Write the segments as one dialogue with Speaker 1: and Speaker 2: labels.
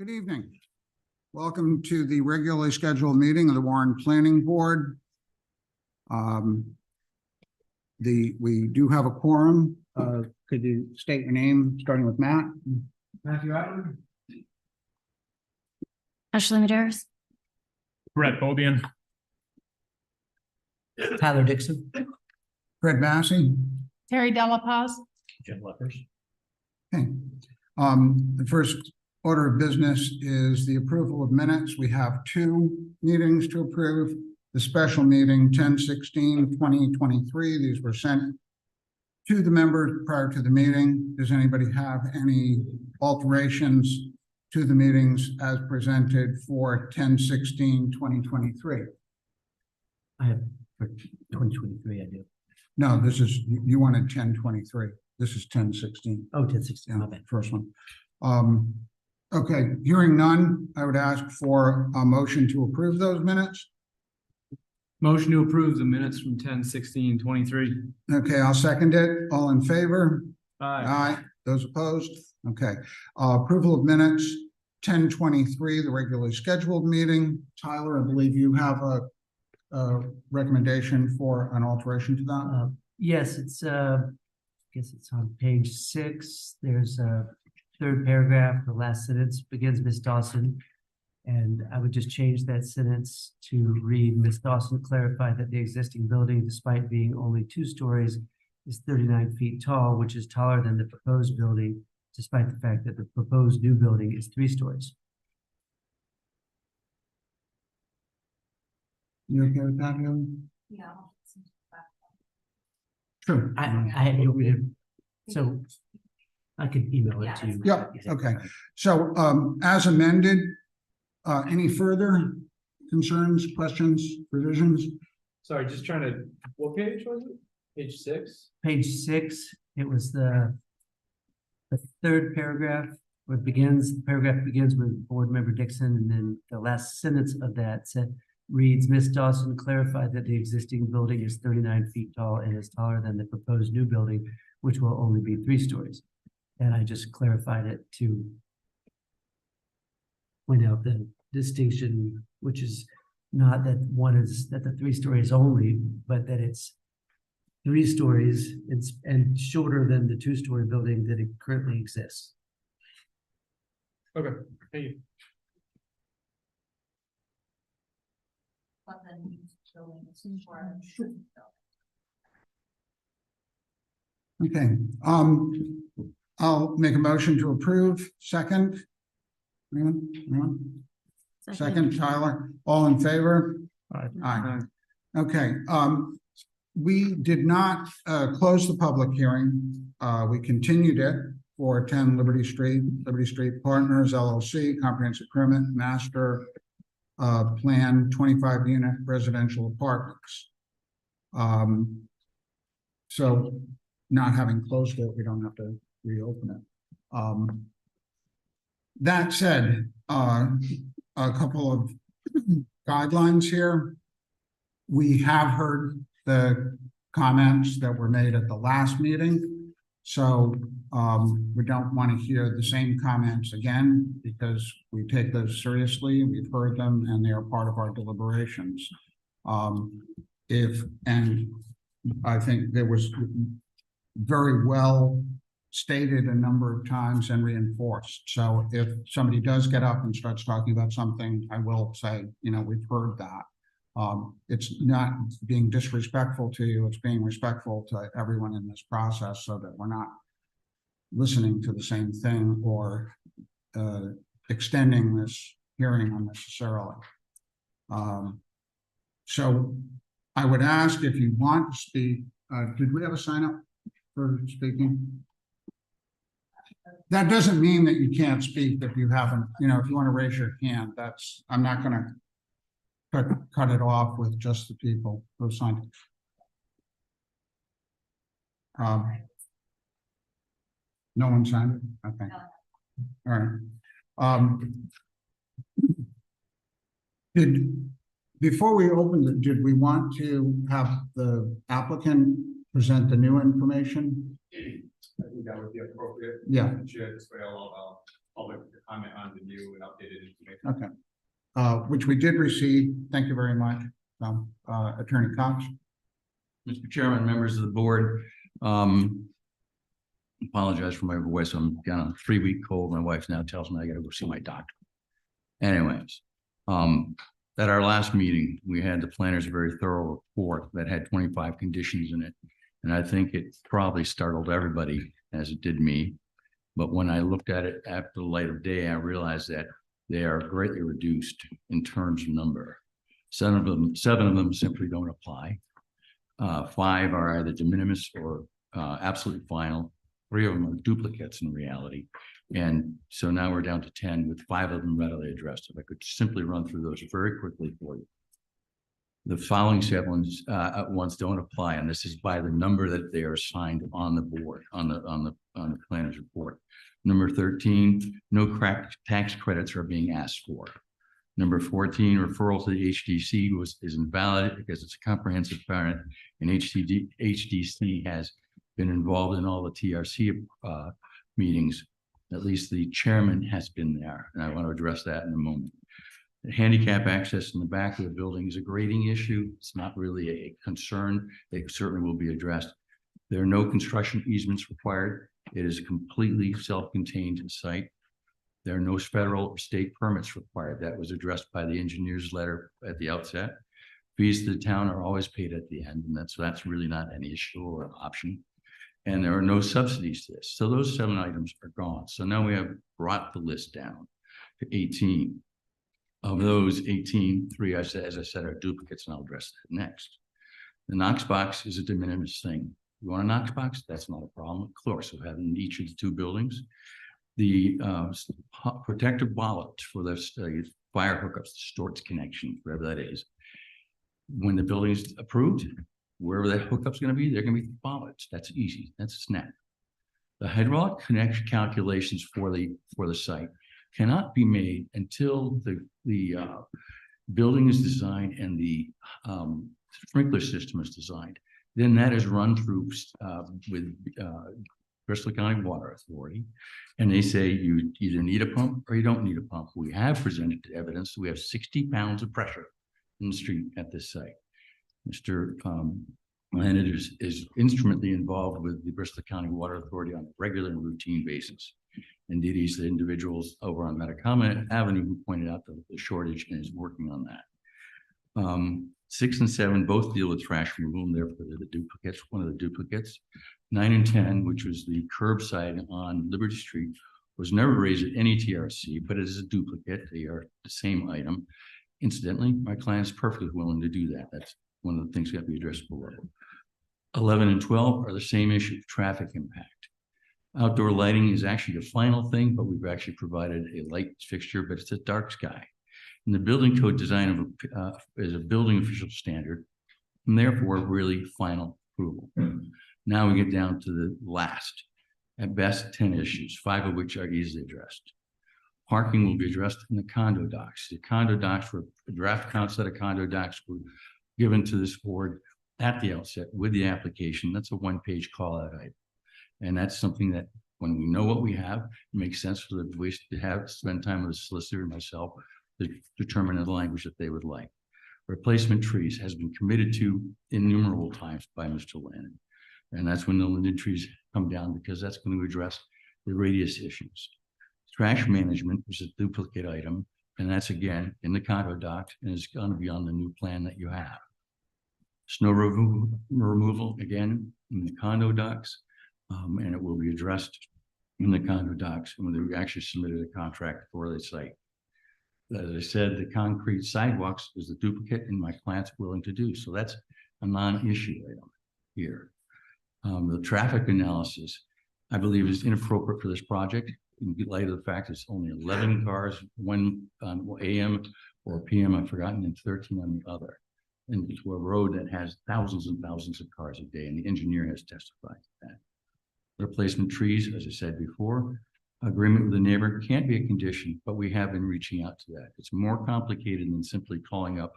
Speaker 1: Good evening. Welcome to the regularly scheduled meeting of the Warren Planning Board. We do have a quorum. Could you state your name, starting with Matt?
Speaker 2: Matthew Atwood.
Speaker 3: Ashley Medeiros.
Speaker 4: Brett Bobian.
Speaker 2: Tyler Dixon.
Speaker 1: Fred Massey.
Speaker 3: Terry Delapaz.
Speaker 4: Jim Lepers.
Speaker 1: Okay. The first order of business is the approval of minutes. We have two meetings to approve. The special meeting 10/16/2023. These were sent to the members prior to the meeting. Does anybody have any alterations to the meetings as presented for 10/16/2023?
Speaker 2: I have for 2023, I do.
Speaker 1: No, this is, you wanted 10/23. This is 10/16.
Speaker 2: Oh, 10/16, my
Speaker 1: Yeah,
Speaker 2: bad.
Speaker 1: first one. Okay, hearing none, I would ask for a motion to approve those minutes.
Speaker 4: Motion to approve the minutes from 10/16/23.
Speaker 1: Okay, I'll second it. All in favor?
Speaker 4: Aye.
Speaker 1: Aye. Those opposed? Okay. Approval of minutes, 10/23, the regularly scheduled meeting. Tyler, I believe you have a recommendation for an alteration to that?
Speaker 2: Yes, it's I guess it's on page 6. There's a third paragraph. The last sentence begins, Ms. Dawson. And I would just change that sentence to read, Ms. Dawson clarified that the existing building, despite being only 2 stories, is 39 feet tall, which is taller than the proposed building, despite the fact that the proposed new building is 3 stories.
Speaker 1: You okay with that, Haley?
Speaker 3: Yeah.
Speaker 1: Sure.
Speaker 2: I had to read it, so I could email it to you.
Speaker 1: Yeah, okay. So, as amended, any further concerns, questions, revisions?
Speaker 4: Sorry, just trying to, what page was it? Page 6?
Speaker 2: Page 6, it was the third paragraph where it begins, the paragraph begins with Board Member Dixon, and then the last sentence of that reads, Ms. Dawson clarified that the existing building is 39 feet tall and is taller than the proposed new building, which will only be 3 stories. And I just clarified it to point out the distinction, which is not that the 3 stories only, but that it's 3 stories and shorter than the 2-story building that it currently exists.
Speaker 4: Okay, thank you.
Speaker 1: Okay, I'll make a motion to approve. Second? Anyone? Second, Tyler. All in favor? Aye. Okay, we did not close the public hearing. We continued it for 10 Liberty Street Partners LLC, comprehensive permit, master plan, 25-unit residential apartments. So not having closed it, we don't have to reopen it. That said, a couple of guidelines here. We have heard the comments that were made at the last meeting. So we don't want to hear the same comments again because we take those seriously. We've heard them and they are part of our deliberations. And I think there was very well stated a number of times and reinforced. So if somebody does get up and starts talking about something, I will say, we've heard that. It's not being disrespectful to you, it's being respectful to everyone in this process so that we're not listening to the same thing or extending this hearing unnecessarily. So I would ask if you want to speak, did we have a sign up for speaking? That doesn't mean that you can't speak if you haven't, if you want to raise your hand, I'm not going to cut it off with just the people who signed it. No one signed it? Okay. All right. Before we opened it, did we want to have the applicant present the new information?
Speaker 5: I think that would be appropriate.
Speaker 1: Yeah.
Speaker 5: Share this way all public comment on the new and updated information.
Speaker 1: Okay. Which we did receive. Thank you very much, Attorney Cox.
Speaker 6: Mr. Chairman, members of the board, apologize for my voice. I'm down on a 3-week cold. My wife now tells me I gotta go see my doctor. Anyways, at our last meeting, we had the planner's very thorough report that had 25 conditions in it. And I think it probably startled everybody as it did me. But when I looked at it after the light of day, I realized that they are greatly reduced in terms of number. 7 of them simply don't apply. 5 are either de minimis or absolutely final. 3 of them are duplicates in reality. And so now we're down to 10 with 5 of them readily addressed. If I could simply run through those very quickly for you. The following 7 ones don't apply, and this is by the number that they are assigned on the board, on the planner's report. Number 13, no tax credits are being asked for. Number 14, referral to the HDC is invalid because it's a comprehensive parent, and HDC has been involved in all the TRC meetings. At least the chairman has been there, and I want to address that in a moment. The handicap access in the back of the building is a grading issue. It's not really a concern. It certainly will be addressed. There are no construction easements required. It is a completely self-contained site. There are no federal or state permits required. That was addressed by the engineer's letter at the outset. Fees to the town are always paid at the end, and that's really not an issue or an option. And there are no subsidies to this. So those 7 items are gone. So now we have brought the list down to 18. Of those 18, 3, as I said, are duplicates, and I'll address that next. The Knox box is a de minimis thing. You want a Knox box? That's not a problem. Of course, we have in each of the 2 buildings. The protective bollards for the fire hookups, the Storts connection, whatever that is. When the building is approved, wherever that hookup's going to be, they're going to be bollards. That's easy. That's a snap. The hydraulic connection calculations for the site cannot be made until the building is designed and the sprinkler system is designed. Then that is run through with Bristol County Water Authority, and they say you either need a pump or you don't need a pump. We have presented evidence. We have 60 pounds of pressure in the street at this site. Mr. Leonard is instrumentally involved with the Bristol County Water Authority on a regular and routine basis. Indeed, he's the individuals over on Metacoma Avenue who pointed out the shortage and is working on that. 6 and 7 both deal with trash removal, and therefore they're the duplicates, one of the duplicates. 9 and 10, which was the curbside on Liberty Street, was never raised at any TRC, but it is a duplicate. They are the same item. Incidentally, my client is perfectly willing to do that. That's one of the things that have to be addressed below. 11 and 12 are the same issue, traffic impact. Outdoor lighting is actually the final thing, but we've actually provided a light fixture, but it's a dark sky. And the building code design is a building official standard, and therefore really final approval. Now we get down to the last, at best 10 issues, 5 of which are easily addressed. Parking will be addressed in the condo docks. The condo docks were, a draft set of condo docks were given to this board at the outset with the application. That's a 1-page call out item. And that's something that when we know what we have, it makes sense for the voice to spend time with the solicitor and myself to determine the language that they would like. Replacement trees has been committed to innumerable times by Mr. Lannon. And that's when the linden trees come down, because that's going to address the radius issues. Trash management is a duplicate item, and that's again in the condo docs, and it's going to be on the new plan that you have. Snow removal again in the condo docs, and it will be addressed in the condo docs when we actually submitted a contract for the site. As I said, the concrete sidewalks is a duplicate, and my client's willing to do so. That's a non-issue item here. The traffic analysis, I believe, is inappropriate for this project in light of the fact it's only 11 cars, 1 on AM or PM, I've forgotten, and 13 on the other. And to a road that has thousands and thousands of cars a day, and the engineer has testified to that. Replacement trees, as I said before, agreement with the neighbor can't be a condition, but we have been reaching out to that. It's more complicated than simply calling up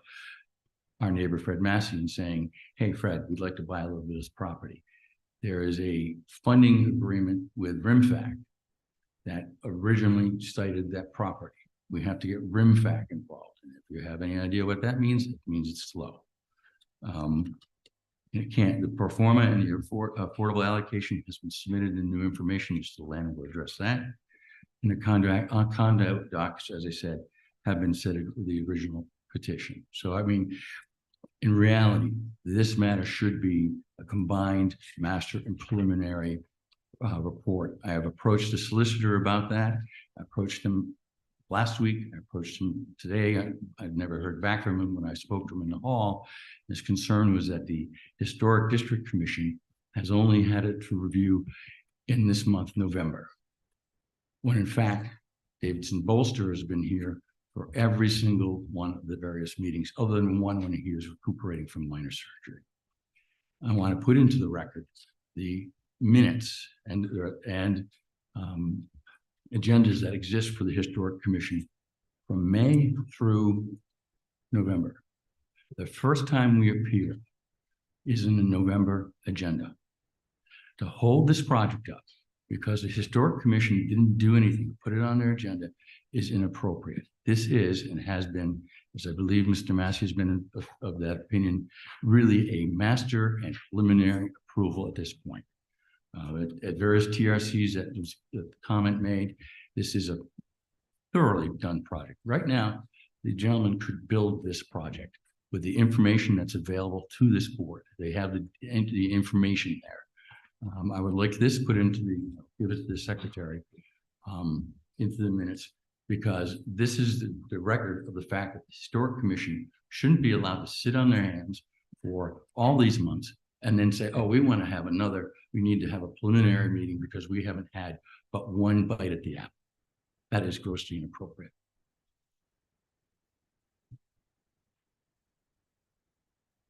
Speaker 6: our neighbor, Fred Massey, and saying, hey, Fred, we'd like to buy a little bit of this property. There is a funding agreement with RIMFAC that originally cited that property. We have to get RIMFAC involved. And if you have any idea what that means, it means it's slow. It can't, the pro forma and the affordable allocation has been submitted in new information, Mr. Landon will address that. And the conduct docs, as I said, have been set with the original petition. So, I mean, in reality, this matter should be a combined master and preliminary report. I have approached the solicitor about that. I approached him last week. I approached him today. I've never heard back from him when I spoke to him in the hall. His concern was that the Historic District Commission has only had it to review in this month, November. When in fact, Davidson Bolster has been here for every single one of the various meetings, other than one when he was recuperating from minor surgery. I want to put into the record the minutes and agendas that exist for the Historic Commission from May through November. The first time we appear is in the November agenda. To hold this project up because the Historic Commission didn't do anything, put it on their agenda, is inappropriate. This is and has been, as I believe Mr. Massey has been of that opinion, really a master and preliminary approval at this point. At various TRCs that was the comment made, this is a thoroughly done project. Right now, the gentleman could build this project with the information that's available to this board. They have the information there. I would like this put into give it to the secretary into the minutes, because this is the record of the fact that the Historic Commission shouldn't be allowed to sit on their hands for all these months and then say, oh, we want to have another, we need to have a preliminary meeting because we haven't had but one bite at the apple. That is grossly inappropriate.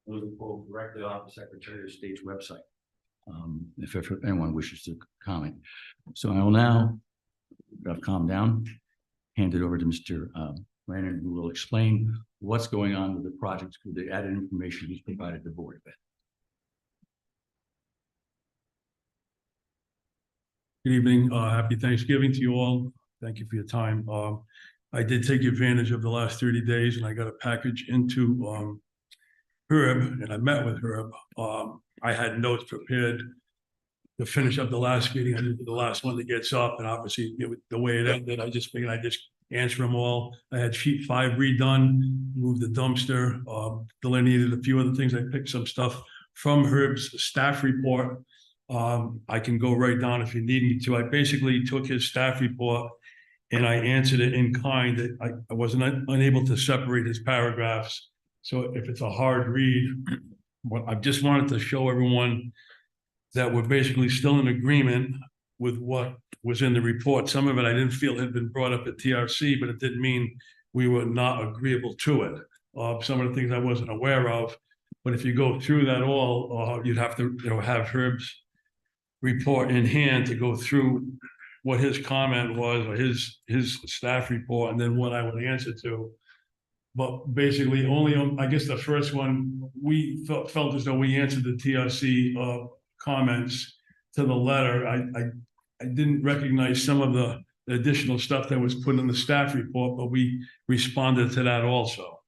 Speaker 6: Those are pulled directly off the Secretary of State's website. If anyone wishes to comment. So I will now, I've calmed down, hand it over to Mr. Brandon, who will explain what's going on with the project, with the added information he's provided the board with.
Speaker 7: Good evening. Happy Thanksgiving to you all. Thank you for your time. I did take advantage of the last 30 days and I got a package into Herb, and I met with Herb. I had notes prepared to finish up the last meeting. I did the last one that gets up, and obviously the way it ended, I just figured I'd just answer them all. I had sheet 5 redone, moved the dumpster, delineated a few other things. I picked some stuff from Herb's staff report. I can go right down if you need me to. I basically took his staff report and I answered it in kind. I wasn't unable to separate his paragraphs. So if it's a hard read, I just wanted to show everyone that we're basically still in agreement with what was in the report. Some of it I didn't feel had been brought up at TRC, but it didn't mean we were not agreeable to it. Some of the things I wasn't aware of, but if you go through that all, you'd have to, have Herb's report in hand to go through what his comment was, or his staff report, and then what I would answer to. But basically, only on, I guess the first one, we felt as though we answered the TRC comments to the letter. I didn't recognize some of the additional stuff that was put in the staff report, but we responded to that also.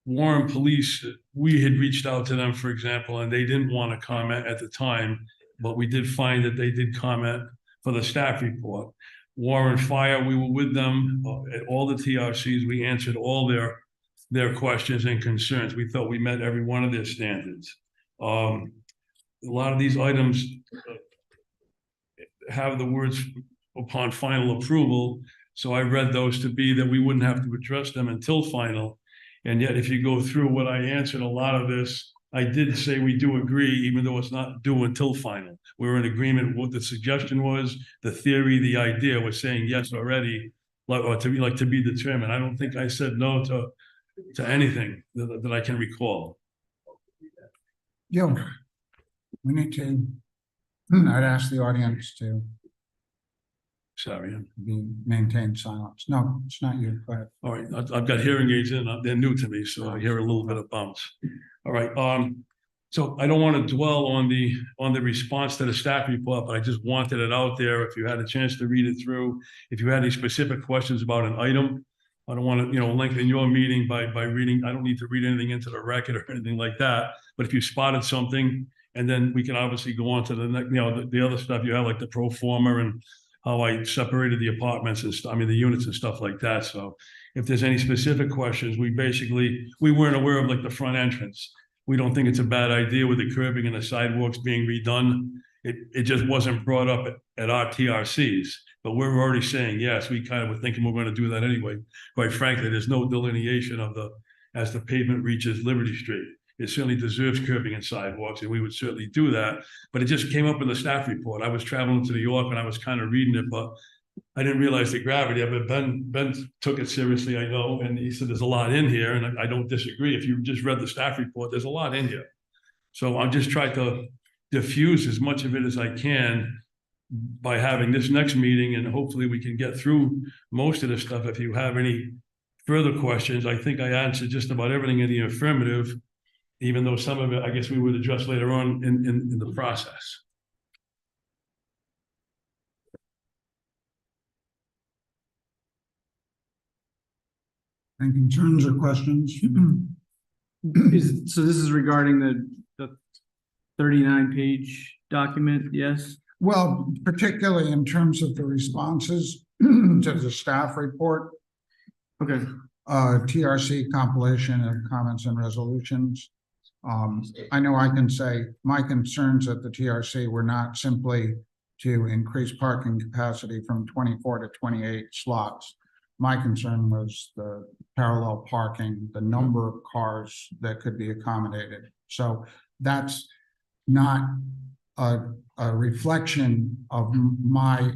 Speaker 7: Warren Police, we had reached out to them, for example, and they didn't want to comment at the time, but we did find that they did comment for the staff report. Warren Fire, we were with them at all the TRCs. We answered all their questions and concerns. We thought we met every one of their standards. A lot of these items have the words upon final approval. So I read those to be that we wouldn't have to address them until final. And yet, if you go through what I answered, a lot of this, I did say we do agree, even though it's not due until final. We're in agreement with what the suggestion was, the theory, the idea. We're saying yes already, or to be determined. I don't think I said no to anything that I can recall.
Speaker 1: Yo, we need to, I'd ask the audience to
Speaker 7: Sorry.
Speaker 1: maintain silence. No, it's not you. Go ahead.
Speaker 7: All right, I've got hearing aids in. They're new to me, so I hear a little bit of bounce. All right. So I don't want to dwell on the response to the staff report, but I just wanted it out there. If you had a chance to read it through, if you had any specific questions about an item, I don't want to, lengthen your meeting by reading. I don't need to read anything into the record or anything like that. But if you spotted something, and then we can obviously go on to the next, the other stuff you have, like the pro forma and how I separated the apartments and the units and stuff like that. So if there's any specific questions, we weren't aware of like the front entrance. We don't think it's a bad idea with the curbing and the sidewalks being redone. It just wasn't brought up at our TRCs, but we're already saying, yes, we kind of were thinking we're going to do that anyway. Quite frankly, there's no delineation as the pavement reaches Liberty Street. It certainly deserves curbing and sidewalks, and we would certainly do that. But it just came up in the staff report. I was traveling to New York and I was kind of reading it, but I didn't realize the gravity of it. Ben took it seriously, I know, and he said there's a lot in here, and I don't disagree. If you just read the staff report, there's a lot in here. So I'm just trying to diffuse as much of it as I can by having this next meeting, and hopefully we can get through most of this stuff. If you have any further questions, I think I answered just about everything in the affirmative, even though some of it, I guess we would address later on in the process.
Speaker 1: Any concerns or questions?
Speaker 4: So this is regarding the 39-page document, yes?
Speaker 1: Well, particularly in terms of the responses to the staff report,
Speaker 4: Okay,
Speaker 1: TRC compilation of comments and resolutions. I know I can say my concerns at the TRC were not simply to increase parking capacity from 24 to 28 slots. My concern was the parallel parking, the number of cars that could be accommodated. So that's not a reflection of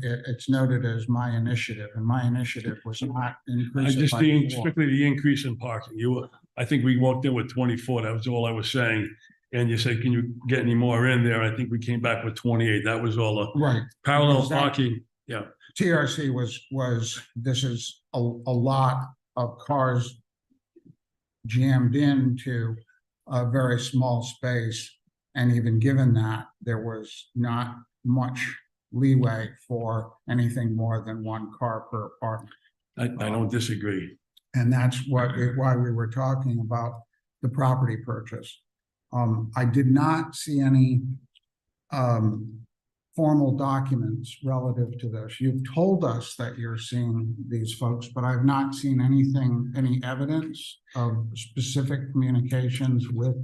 Speaker 1: it's noted as my initiative, and my initiative was not increase it by 4.
Speaker 7: Strictly the increase in parking. I think we walked in with 24. That was all I was saying. And you said, can you get any more in there? I think we came back with 28. That was all
Speaker 1: Right.
Speaker 7: parallel
Speaker 1: Because that-
Speaker 7: parking. Yeah.
Speaker 1: TRC was this is a lot of cars jammed into a very small space. And even given that, there was not much leeway for anything more than 1 car per apartment.
Speaker 7: I don't disagree.
Speaker 1: And that's why we were talking about the property purchase. I did not see any formal documents relative to this. You've told us that you're seeing these folks, but I've not seen any evidence of specific communications with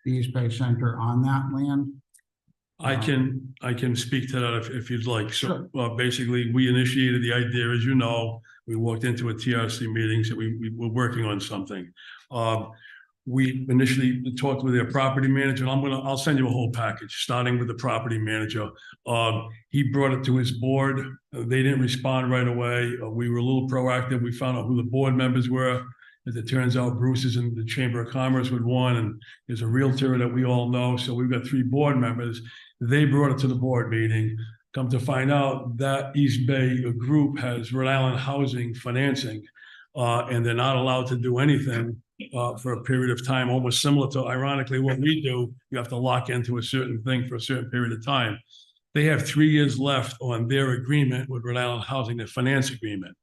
Speaker 1: the East Bay Center on that land.
Speaker 7: I can speak to that if you'd like. So
Speaker 1: Sure.
Speaker 7: basically, we initiated the idea, as you know, we walked into a TRC meeting, so we were working on something. We initially talked with their property manager, and I'll send you a whole package, starting with the property manager. He brought it to his board. They didn't respond right away. We were a little proactive. We found out who the board members were. As it turns out, Bruce is in the Chamber of Commerce with one, and there's a realtor that we all know. So we've got 3 board members. They brought it to the board meeting. Come to find out that East Bay group has Rhode Island housing financing, and they're not allowed to do anything for a period of time, almost similar to, ironically, what we do. You have to lock into a certain thing for a certain period of time. They have 3 years left on their agreement with Rhode Island Housing, their finance agreement.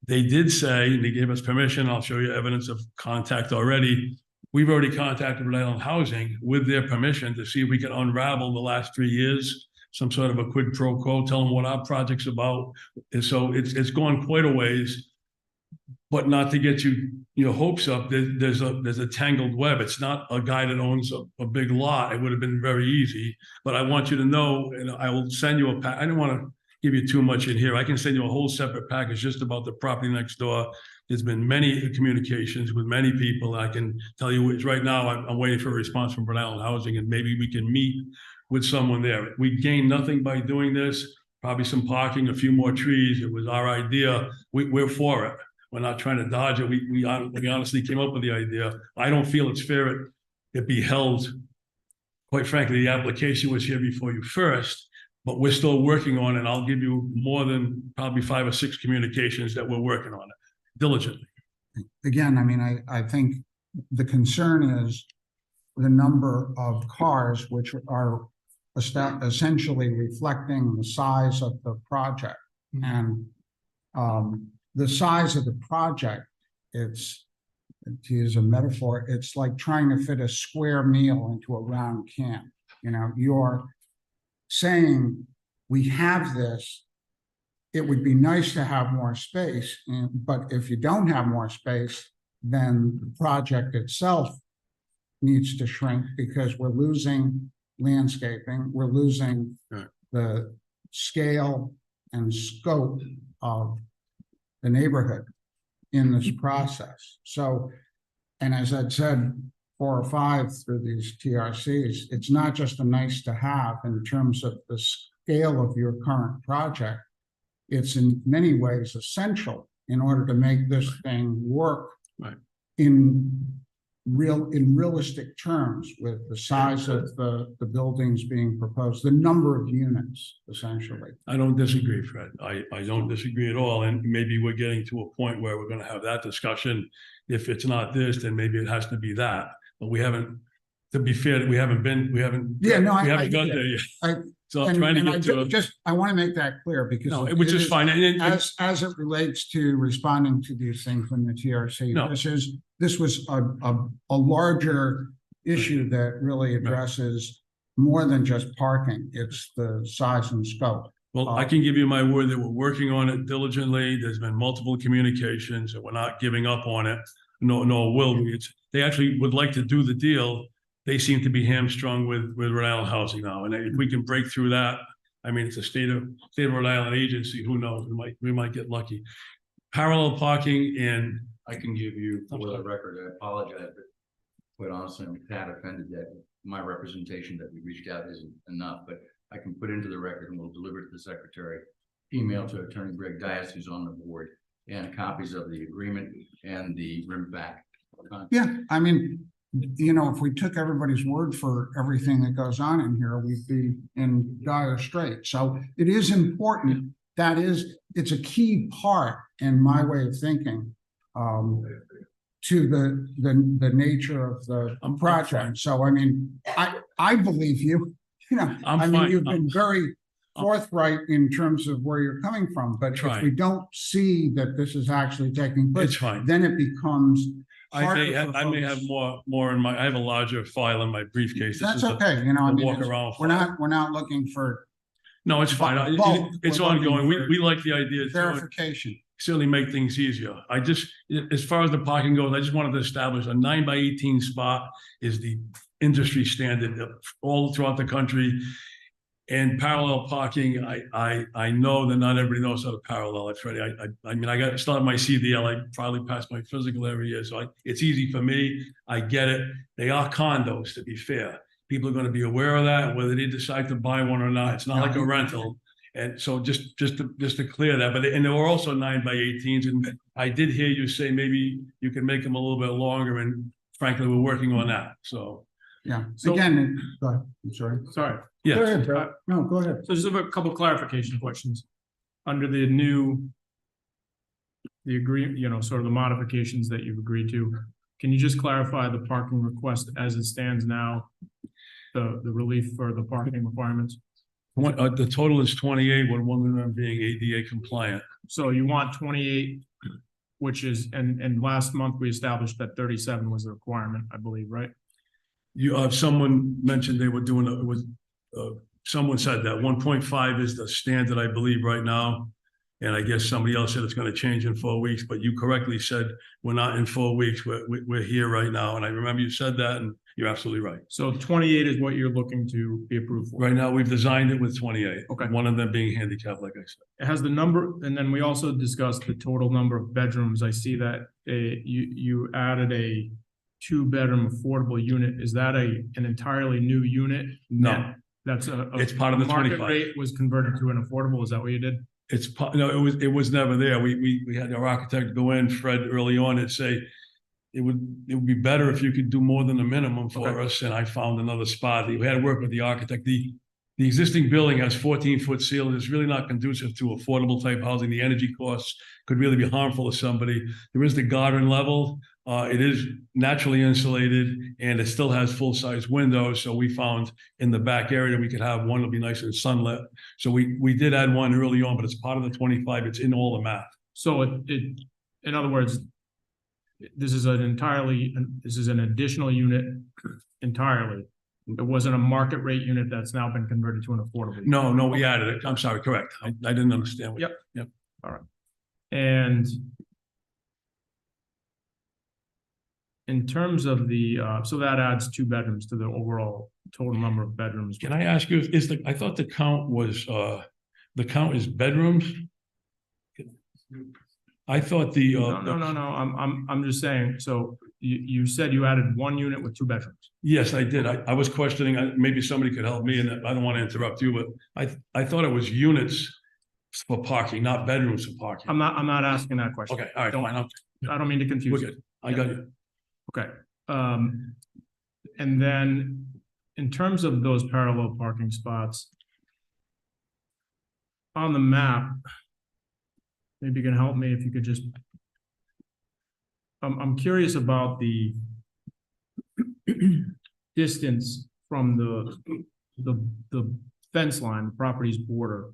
Speaker 7: They did say, and they gave us permission, I'll show you evidence of contact already. We've already contacted Rhode Island Housing with their permission to see if we can unravel the last 3 years, some sort of a quid pro quo, tell them what our project's about. And so it's gone quite a ways, but not to get your hopes up. There's a tangled web. It's not a guy that owns a big lot. It would have been very easy, but I want you to know, and I will send you I didn't want to give you too much in here. I can send you a whole separate package just about the property next door. There's been many communications with many people. I can tell you right now, I'm waiting for a response from Rhode Island Housing, and maybe we can meet with someone there. We gain nothing by doing this, probably some parking, a few more trees. It was our idea. We're for it. We're not trying to dodge it. We honestly came up with the idea. I don't feel it's fair it be held. Quite frankly, the application was here before you first, but we're still working on it. I'll give you more than probably 5 or 6 communications that we're working on it diligently.
Speaker 1: Again, I mean, I think the concern is the number of cars, which are essentially reflecting the size of the project. And the size of the project, it's, to use a metaphor, it's like trying to fit a square meal into a round can. You know, you're saying, we have this, it would be nice to have more space, but if you don't have more space, then the project itself needs to shrink because we're losing landscaping, we're losing
Speaker 7: Right.
Speaker 1: the scale and scope of the neighborhood in this process. So, and as I'd said, 4 or 5 through these TRCs, it's not just a nice to have in terms of the scale of your current project. It's in many ways essential in order to make this thing work
Speaker 7: Right.
Speaker 1: in realistic terms with the size of the buildings being proposed, the number of units essentially.
Speaker 7: I don't disagree, Fred. I don't disagree at all. And maybe we're getting to a point where we're gonna have that discussion. If it's not this, then maybe it has to be that. But we haven't, to be fair, we haven't.
Speaker 1: Yeah, no,
Speaker 7: We
Speaker 1: I
Speaker 7: haven't
Speaker 1: get
Speaker 7: got there
Speaker 1: it.
Speaker 7: yet. So I'm trying to get to,
Speaker 1: I want to make that clear because.
Speaker 7: no, it was just fine. And
Speaker 1: As it relates to responding to these things from the TRC,
Speaker 7: No.
Speaker 1: this was a larger issue that really addresses more than just parking. It's the size and scope.
Speaker 7: well, I can give you my word that we're working on it diligently. There's been multiple communications and we're not giving up on it. No, will we? They actually would like to do the deal. They seem to be hamstrung with Rhode Island Housing now. And if we can break through that, I mean, it's a state of Rhode Island agency. Who knows? We might get lucky. Parallel parking and
Speaker 6: I can give you, for the record, I apologize, but quite honestly, I'm tad offended that my representation that we reached out isn't enough, but I can put into the record and we'll deliver it to the secretary, email to Attorney Greg Dias, who's on the board, and copies of the agreement and the rim back.
Speaker 1: Yeah, I mean, you know, if we took everybody's word for everything that goes on in here, we'd be in dire straits. So it is important. It's a key part in my way of thinking to the nature of the project. So, I mean, I believe you, you know, I mean, you've been very forthright in terms of where you're coming from, but if we don't see that this is actually taking place,
Speaker 7: it's fine.
Speaker 1: then it becomes
Speaker 7: I may
Speaker 1: harder for
Speaker 7: have
Speaker 1: folks.
Speaker 7: more in my, I have a larger file in my briefcase. This
Speaker 1: That's
Speaker 7: is a-
Speaker 1: okay, you know, I
Speaker 7: a
Speaker 1: mean,
Speaker 7: walk around
Speaker 1: we're
Speaker 7: file.
Speaker 1: not looking for
Speaker 7: No, it's fine.
Speaker 1: Bulk,
Speaker 7: It's
Speaker 1: we're looking
Speaker 7: ongoing.
Speaker 1: for
Speaker 7: We like the idea. To
Speaker 1: verification.
Speaker 7: certainly make things easier. As far as the parking goes, I just wanted to establish a 9x18 spot is the industry standard all throughout the country. And parallel parking, I know that not everybody knows how to parallel it, Freddie. I mean, I still have my CDL. I probably pass my physical every year, so it's easy for me. I get it. They are condos, to be fair. People are going to be aware of that, whether they decide to buy one or not. It's not like a rental. And so just to clear that, and there were also 9x18s, and I did hear you say maybe you can make them a little bit longer, and frankly, we're working on that. So
Speaker 1: Yeah,
Speaker 4: So-
Speaker 1: again, go ahead, I'm sorry.
Speaker 4: Sorry.
Speaker 7: yeah.
Speaker 1: Go ahead, Brett. No, go ahead.
Speaker 4: So just a couple clarification questions. Under the agreement, you know, sort of the modifications that you've agreed to, can you just clarify the parking request as it stands now? The relief for the parking requirements?
Speaker 7: The total is 28, with one of them being ADA compliant.
Speaker 4: So you want 28, which is, and last month we established that 37 was the requirement, I believe, right?
Speaker 7: Someone mentioned they were doing, someone said that 1.5 is the standard, I believe, right now. And I guess somebody else said it's going to change in 4 weeks, but you correctly said we're not in 4 weeks. We're here right now. And I remember you said that, and you're absolutely right.
Speaker 4: So 28 is what you're looking to be approved for.
Speaker 7: Right now, we've designed it with 28.
Speaker 4: Okay.
Speaker 7: One of them being handicapped, like I said.
Speaker 4: It has the number, and then we also discussed the total number of bedrooms. I see that you added a 2-bedroom affordable unit. Is that an entirely new unit?
Speaker 7: No,
Speaker 4: That's
Speaker 7: it's part of the
Speaker 4: market
Speaker 7: 25.
Speaker 4: rate was converted to an affordable. Is that what you did?
Speaker 7: No, it was never there. We had our architect go in, Fred, early on and say, it would be better if you could do more than the minimum for us. And I found another spot. We had to work with the architect. The existing building has 14-foot ceilings. It's really not conducive to affordable type housing. The energy costs could really be harmful to somebody. There is the garden level, It is naturally insulated and it still has full-size windows. So we found in the back area, we could have one that'll be nice and sunlit. So we did add one early on, but it's part of the 25. It's in all the math.
Speaker 4: So in other words, this is an additional unit entirely. It wasn't a market rate unit that's now been converted to an affordable. unit.
Speaker 7: No, we added it. I'm sorry, correct. I didn't understand. what-
Speaker 4: Yep. And in terms of so that adds 2 bedrooms to the overall total number of bedrooms.
Speaker 7: Can I ask you, I thought the count was, the count is bedrooms? I thought the,
Speaker 4: No. I'm just saying, so you said you added 1 unit with 2 bedrooms.
Speaker 7: yes, I did. I was questioning, maybe somebody could help me, and I don't want to interrupt you, but I thought it was units for parking, not bedrooms for parking.
Speaker 4: I'm not asking that question.
Speaker 7: Okay, all right, fine.
Speaker 4: I don't mean to
Speaker 7: We're
Speaker 4: confuse you.
Speaker 7: good. I got you.
Speaker 4: Okay. And then in terms of those parallel parking spots on the map, maybe you can help me if you could just, I'm curious about the distance from the fence line, the property's border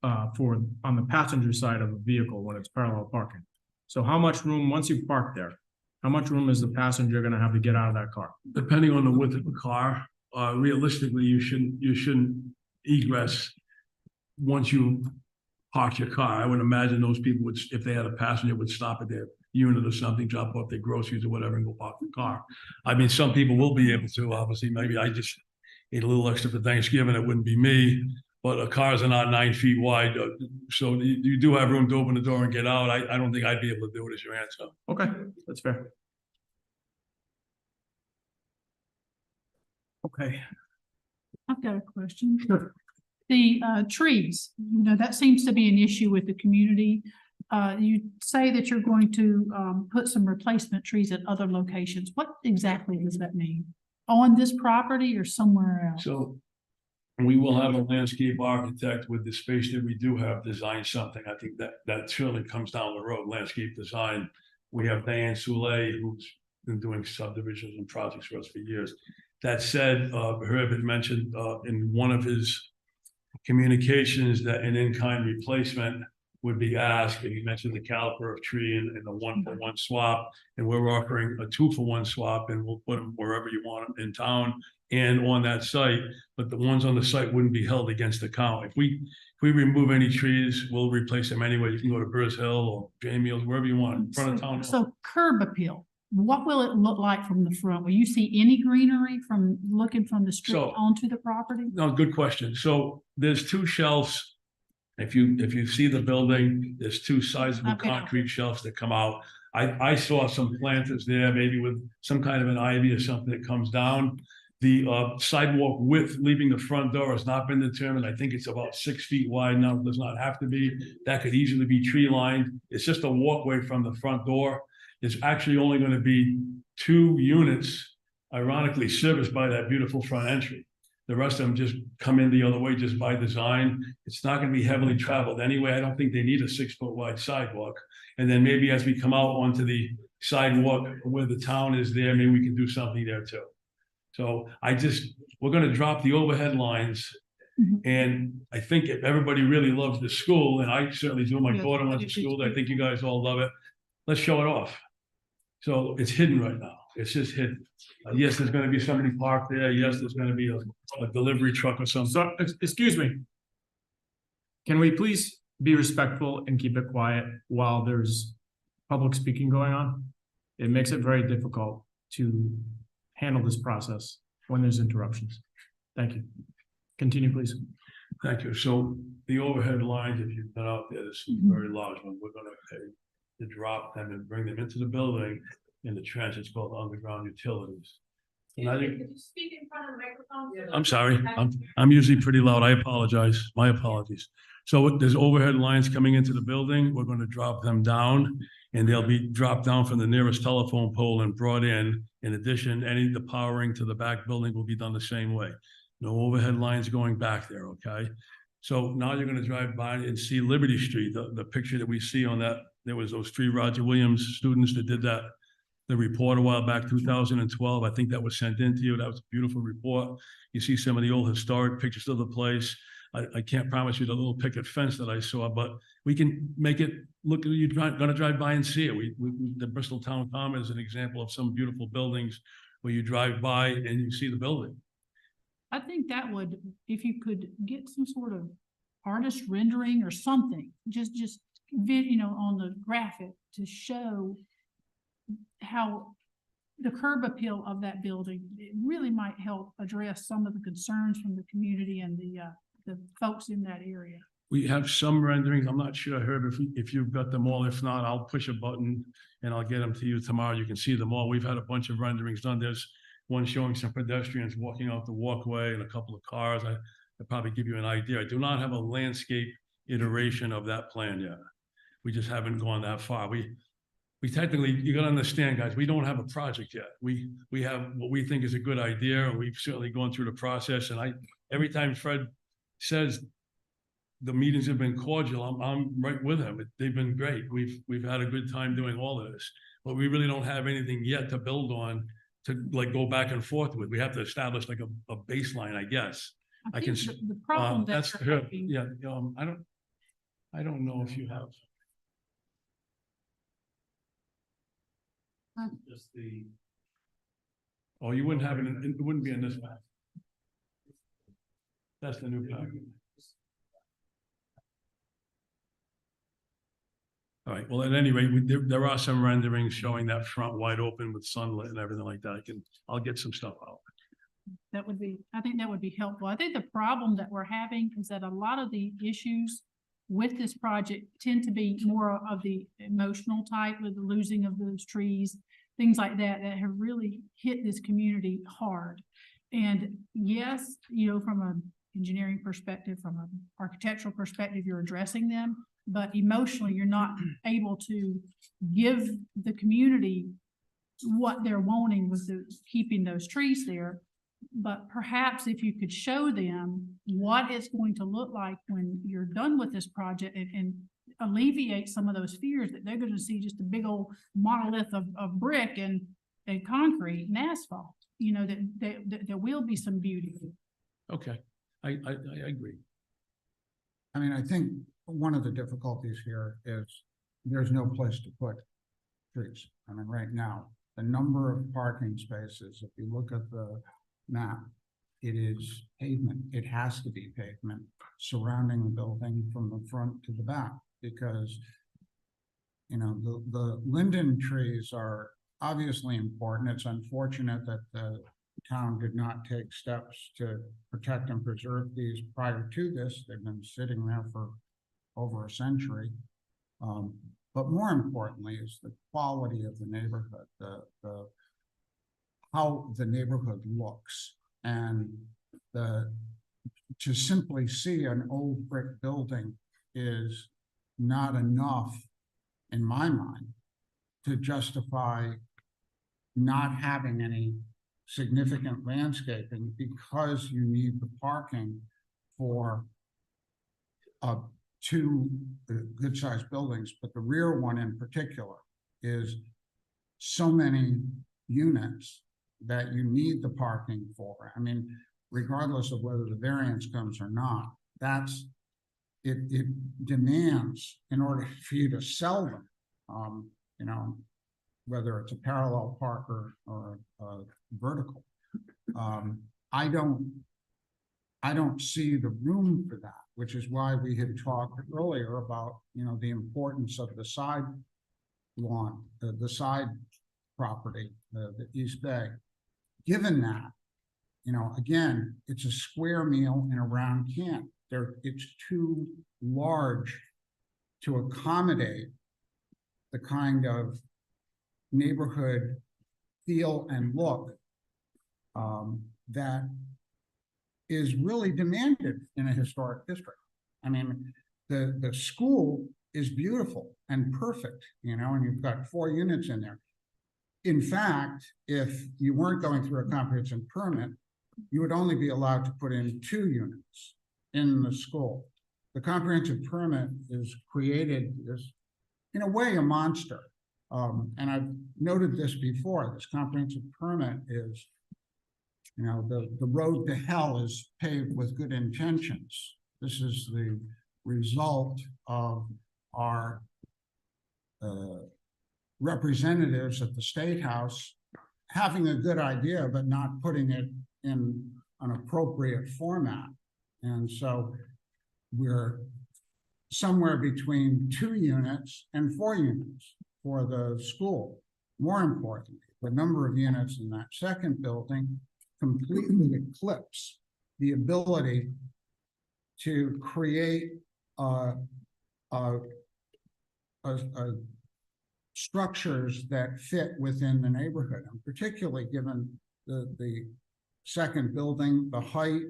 Speaker 4: on the passenger side of a vehicle when it's parallel parking. So how much room, once you park there, how much room is the passenger gonna have to get out of that car?
Speaker 7: Depending on the width of the car, realistically, you shouldn't egress once you park your car. I would imagine those people would, if they had a passenger, would stop at their unit or something, drop off their groceries or whatever and go park the car. I mean, some people will be able to, obviously, maybe I just ate a little extra for Thanksgiving, it wouldn't be me. But cars are not 9 feet wide, so you do have room to open the door and get out. I don't think I'd be able to do it as your answer.
Speaker 4: Okay, that's fair. Okay,
Speaker 8: I've got a question. The trees, that seems to be an issue with the community. You say that you're going to put some replacement trees at other locations. What exactly does that mean? On this property or somewhere else?
Speaker 7: So we will have a landscape architect with the space that we do have design something. I think that surely comes down the road, landscape design. We have Diane Soule, who's been doing subdivisions and projects for us for years. That said, Herb had mentioned in one of his communications that an in-kind replacement would be asked, and he mentioned the caliper of tree and the 1-for-1 swap, and we're offering a 2-for-1 swap, and we'll put them wherever you want them in town and on that site, but the ones on the site wouldn't be held against the count. If we remove any trees, we'll replace them anyway. You can go to Burrs Hill or Jamie Hills, wherever you want, in front of town.
Speaker 8: So curb appeal, what will it look like from the front? Will you see any greenery from looking from the street
Speaker 7: So-
Speaker 8: onto the property?
Speaker 7: No, good question. So there's 2 shelves. If you see the building, there's 2 sizable
Speaker 8: Okay.
Speaker 7: concrete shelves that come out. I saw some planters there, maybe with some kind of an ivy or something that comes down. The sidewalk width leaving the front door has not been determined. I think it's about 6 feet wide now. It does not have to be. That could easily be tree lined. It's just a walkway from the front door. There's actually only going to be 2 units, ironically, serviced by that beautiful front entry. The rest of them just come in the other way just by design. It's not going to be heavily traveled anyway. I don't think they need a 6-foot wide sidewalk. And then maybe as we come out onto the sidewalk where the town is there, maybe we can do something there too. So we're going to drop the overhead lines.
Speaker 8: Mhm.
Speaker 7: And I think if everybody really loves the school, and I certainly do, my
Speaker 8: Yes,
Speaker 7: daughter went to school, I think you guys all love it. Let's show it off. So it's hidden right now. It's just hidden. Yes, there's gonna be somebody parked there. Yes, there's gonna be a delivery truck or something.
Speaker 4: so, excuse me. Can we please be respectful and keep it quiet while there's public speaking going on? It makes it very difficult to handle this process when there's interruptions. Thank you. Continue, please.
Speaker 7: Thank you. So the overhead lines, if you've been out there, there's some very large ones. We're gonna pay to drop them and bring them into the building in the trench. It's called underground utilities. And I think,
Speaker 3: speak in front of the microphone?
Speaker 7: I'm sorry, I'm usually pretty loud. I apologize. My apologies. So there's overhead lines coming into the building. We're gonna drop them down and they'll be dropped down from the nearest telephone pole and brought in. In addition, the powering to the back building will be done the same way. No overhead lines going back there, okay? So now you're gonna drive by and see Liberty Street, the picture that we see on that. There was those 3 Roger Williams students that did that the report a while back, 2012. I think that was sent in to you. That was a beautiful report. You see some of the old historic pictures of the place. I can't promise you the little picket fence that I saw, but we can make it look, you're gonna drive by and see it. The Bristol Town Common is an example of some beautiful buildings where you drive by and you see the building.
Speaker 8: I think that would, if you could get some sort of artist rendering or something, just on the graphic to show how the curb appeal of that building, it really might help address some of the concerns from the community and the folks in that area.
Speaker 7: We have some renderings. I'm not sure, Herb, if you've got them all. If not, I'll push a button and I'll get them to you tomorrow. You can see them all. We've had a bunch of renderings done. There's one showing some pedestrians walking out the walkway and a couple of cars. I'll probably give you an idea. I do not have a landscape iteration of that plan yet. We just haven't gone that far. We technically, you gotta understand, guys, we don't have a project yet. We have what we think is a good idea, and we've certainly gone through the process. And every time Fred says the meetings have been cordial, I'm right with him. They've been great. We've had a good time doing all of this, but we really don't have anything yet to build on to like go back and forth with. We have to establish like a baseline, I guess. I can
Speaker 8: think the problem that
Speaker 7: that's
Speaker 8: you're
Speaker 7: Herb.
Speaker 8: having-
Speaker 7: Yeah, I don't know if you have. Just the. Oh, you wouldn't have it, it wouldn't be in this pack. That's the new pack. All right, well, at any rate, there are some renderings showing that front wide open with sunlit and everything like that. I'll get some stuff out.
Speaker 8: I think that would be helpful. I think the problem that we're having is that a lot of the issues with this project tend to be more of the emotional type, with the losing of those trees, things like that, that have really hit this community hard. And yes, from an engineering perspective, from an architectural perspective, you're addressing them, but emotionally, you're not able to give the community what they're wanting with keeping those trees there. But perhaps if you could show them what it's going to look like when you're done with this project and alleviate some of those fears that they're going to see just a big old monolith of brick and concrete and asphalt, that there will be some beauty.
Speaker 7: Okay, I agree.
Speaker 1: I mean, I think one of the difficulties here is there's no place to put trees. I mean, right now, the number of parking spaces, if you look at the map, it is pavement. It has to be pavement surrounding the building from the front to the back, because the linden trees are obviously important. It's unfortunate that the town did not take steps to protect and preserve these prior to this. They've been sitting there for over a century. But more importantly is the quality of the neighborhood, the how the neighborhood looks, and to simply see an old brick building is not enough, in my mind, to justify not having any significant landscaping, because you need the parking for two good-sized buildings. But the rear one in particular is so many units that you need the parking for. I mean, regardless of whether the variance comes or not, it demands, in order for you to sell them, whether it's a parallel park or vertical. I don't see the room for that, which is why we had talked earlier about, the importance of the side lawn, the side property, the East Bay. Given that, again, it's a square meal in a round can. It's too large to accommodate the kind of neighborhood feel and look that is really demanded in a historic district. I mean, the school is beautiful and perfect, and you've got 4 units in there. In fact, if you weren't going through a comprehensive permit, you would only be allowed to put in 2 units in the school. The comprehensive permit is created as, in a way, a monster. And I've noted this before, this comprehensive permit is, you know, the road to hell is paved with good intentions. This is the result of our representatives at the State House having a good idea, but not putting it in an appropriate format. And so we're somewhere between 2 units and 4 units for the school. More importantly, the number of units in that second building completely eclipse the ability to create structures that fit within the neighborhood, and particularly given the second building, the height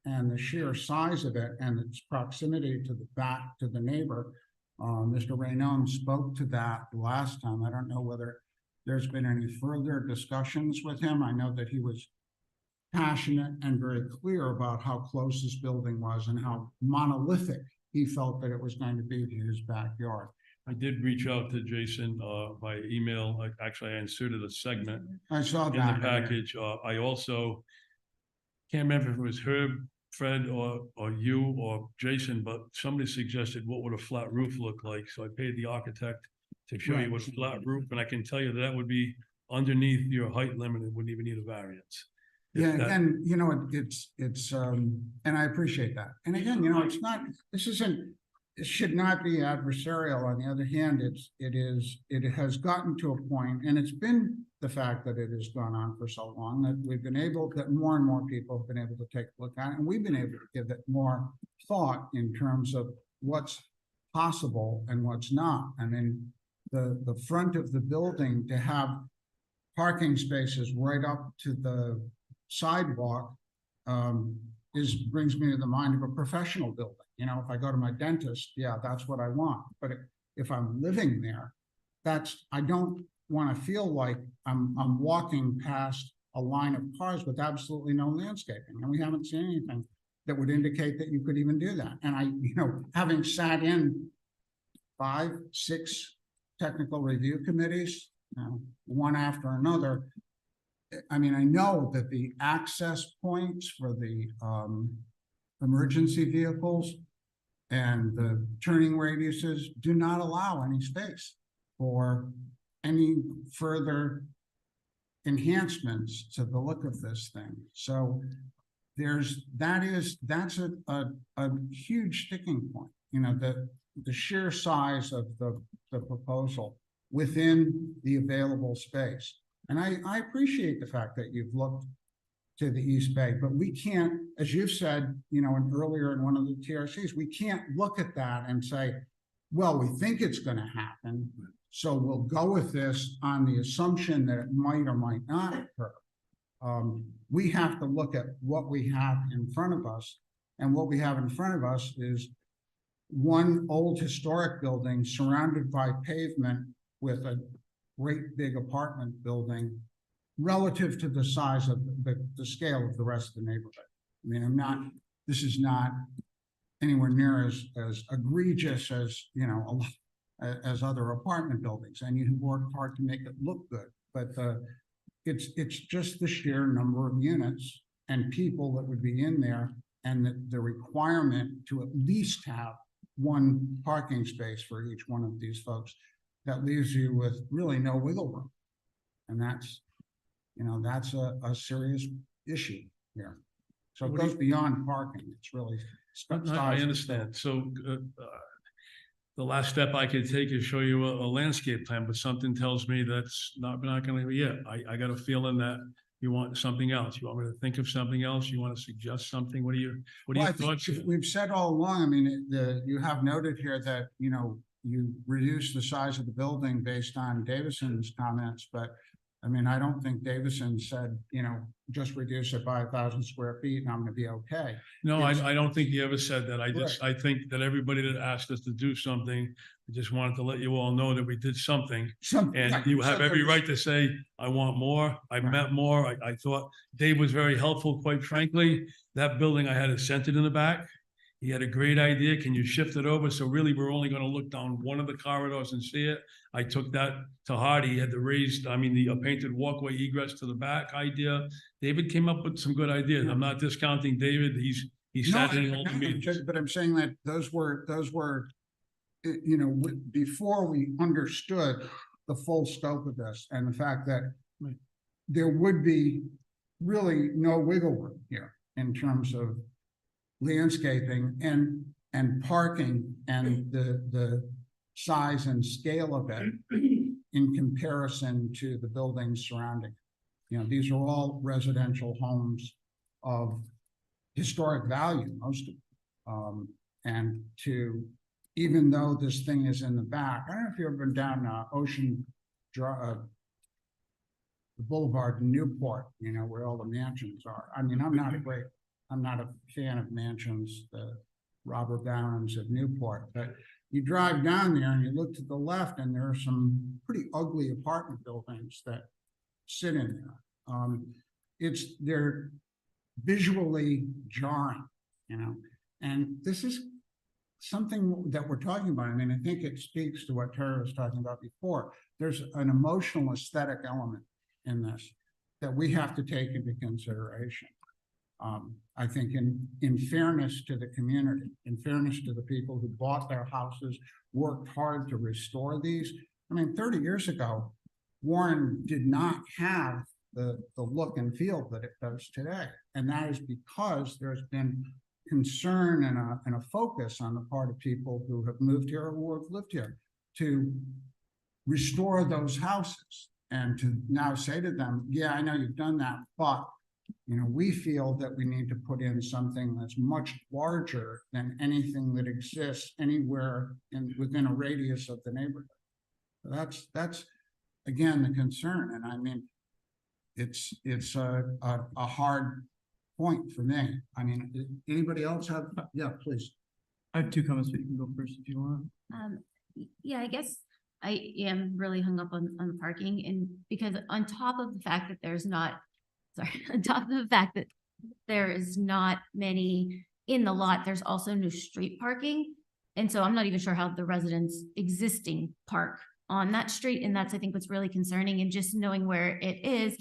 Speaker 1: and the sheer size of it and its proximity to the back to the neighbor. Mr. Raynone spoke to that last time. I don't know whether there's been any further discussions with him. I know that he was passionate and very clear about how close this building was and how monolithic he felt that it was going to be to his backyard.
Speaker 7: I did reach out to Jason by email. Actually, I inserted a segment
Speaker 1: I saw
Speaker 7: in the
Speaker 1: that.
Speaker 7: package. I also can't remember if it was Herb, Fred, or you or Jason, but somebody suggested what would a flat roof look like. So I paid the architect to show you what a flat roof, and I can tell you that would be underneath your height limit. It wouldn't even need a variance.
Speaker 1: Yeah,
Speaker 7: That-
Speaker 1: and you know, it's, and I appreciate that. And again, you know, it's not, it should not be adversarial. On the other hand, it has gotten to a point, and it's been the fact that it has gone on for so long that that more and more people have been able to take a look at it, and we've been able to give it more thought in terms of what's possible and what's not. I mean, the front of the building to have parking spaces right up to the sidewalk brings me to the mind of a professional building. You know, if I go to my dentist, yeah, that's what I want. But if I'm living there, I don't want to feel like I'm walking past a line of cars with absolutely no landscaping. And we haven't seen anything that would indicate that you could even do that. And you know, having sat in 5, 6 technical review committees, one after another, I mean, I know that the access points for the emergency vehicles and the turning radiuses do not allow any space for any further enhancements to the look of this thing. So that's a huge sticking point, you know, the sheer size of the proposal within the available space. And I appreciate the fact that you've looked to the East Bay, but we can't, as you've said, you know, earlier in one of the TRCs, we can't look at that and say, well, we think it's going to happen, so we'll go with this on the assumption that it might or might not occur. We have to look at what we have in front of us, and what we have in front of us is one old historic building surrounded by pavement with a great big apartment building relative to the size of the scale of the rest of the neighborhood. I mean, this is not anywhere near as egregious as, you know, as other apartment buildings, and you worked hard to make it look good, but it's just the sheer number of units and people that would be in there, and the requirement to at least have one parking space for each one of these folks, that leaves you with really no wiggle room. And that's, you know, that's a serious issue here. So it goes beyond parking. It's really.
Speaker 7: I understand. So the last step I could take is show you a landscape plan, but something tells me that's not going to be it. I got a feeling that you want something else. You want me to think of something else? You want to suggest something? What are your thoughts?
Speaker 1: We've said all along, I mean, you have noted here that, you know, you reduce the size of the building based on Davison's comments, but I mean, I don't think Davison said, you know, just reduce it by 1,000 square feet and I'm going to be okay.
Speaker 7: No, I don't think he ever said that. I think that everybody that asked us to do something, I just wanted to let you all know that we did something. And you have every right to say, I want more. I meant more. I thought Dave was very helpful, quite frankly. That building, I had it centered in the back. He had a great idea. Can you shift it over? So really, we're only gonna look down one of the corridors and see it. I took that to heart. He had the raised, I mean, the painted walkway egress to the back idea. David came up with some good ideas. I'm not discounting David. He sat in all the meetings.
Speaker 1: But I'm saying that those were, you know, before we understood the full scope of this and the fact that there would be really no wiggle room here in terms of landscaping and parking and the size and scale of it in comparison to the buildings surrounding. You know, these are all residential homes of historic value, most of them. And even though this thing is in the back, I don't know if you've ever been down Ocean Drive, the Boulevard in Newport, you know, where all the mansions are. I mean, I'm not a fan of mansions, the robber barons of Newport, but you drive down there and you look to the left and there are some pretty ugly apartment buildings that sit in there. They're visually jarring, you know, and this is something that we're talking about. I mean, I think it speaks to what Tara was talking about before. There's an emotional aesthetic element in this that we have to take into consideration. I think in fairness to the community, in fairness to the people who bought their houses, worked hard to restore these. I mean, 30 years ago, Warren did not have the look and feel that it does today. And that is because there's been concern and a focus on the part of people who have moved here or who have lived here to restore those houses and to now say to them, yeah, I know you've done that, but you know, we feel that we need to put in something that's much larger than anything that exists anywhere within a radius of the neighborhood. That's again the concern, and I mean, it's a hard point for me. I mean, anybody else have? Yeah, please.
Speaker 4: I have two comments, but you can go first if you want.
Speaker 3: Yeah, I guess I am really hung up on the parking, and because on top of the fact that on top of the fact that there is not many in the lot, there's also no street parking. And so I'm not even sure how the residents existing park on that street. And that's, I think, what's really concerning. And just knowing where it is,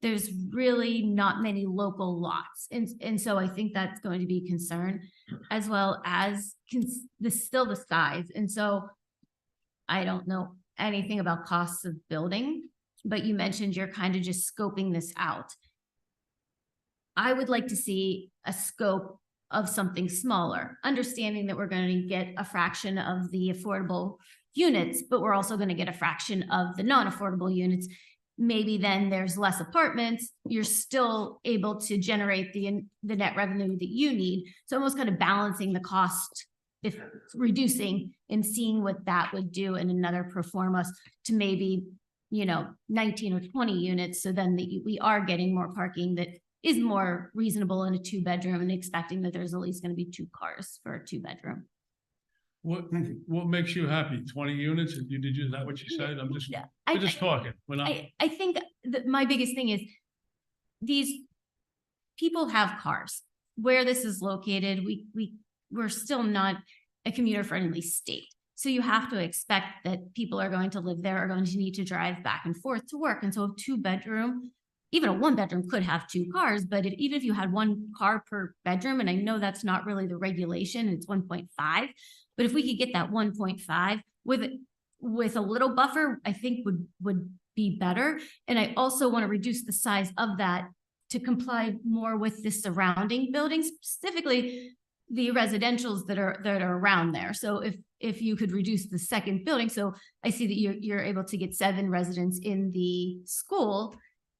Speaker 3: there's really not many local lots. And so I think that's going to be a concern, as well as still the size. And so I don't know anything about costs of building, but you mentioned you're kind of just scoping this out. I would like to see a scope of something smaller, understanding that we're going to get a fraction of the affordable units, but we're also going to get a fraction of the non-affordable units. Maybe then there's less apartments. You're still able to generate the net revenue that you need. So almost kind of balancing the cost, if reducing and seeing what that would do in another pro forma to maybe, 19 or 20 units. So then we are getting more parking that is more reasonable in a 2-bedroom, and expecting that there's at least going to be 2 cars for a 2-bedroom.
Speaker 7: What makes you happy? 20 units? Is that what you said? I'm just,
Speaker 3: Yeah,
Speaker 7: we're just talking. We're not.
Speaker 3: I think that my biggest thing is these people have cars. Where this is located, we're still not a commuter-friendly state. So you have to expect that people are going to live there, are going to need to drive back and forth to work. And so a 2-bedroom, even a 1-bedroom could have 2 cars, but even if you had 1 car per bedroom, and I know that's not really the regulation, it's 1.5, but if we could get that 1.5 with a little buffer, I think would be better. And I also want to reduce the size of that to comply more with the surrounding buildings, specifically the residentials that are around there. So if you could reduce the second building, so I see that you're able to get 7 residents in the school.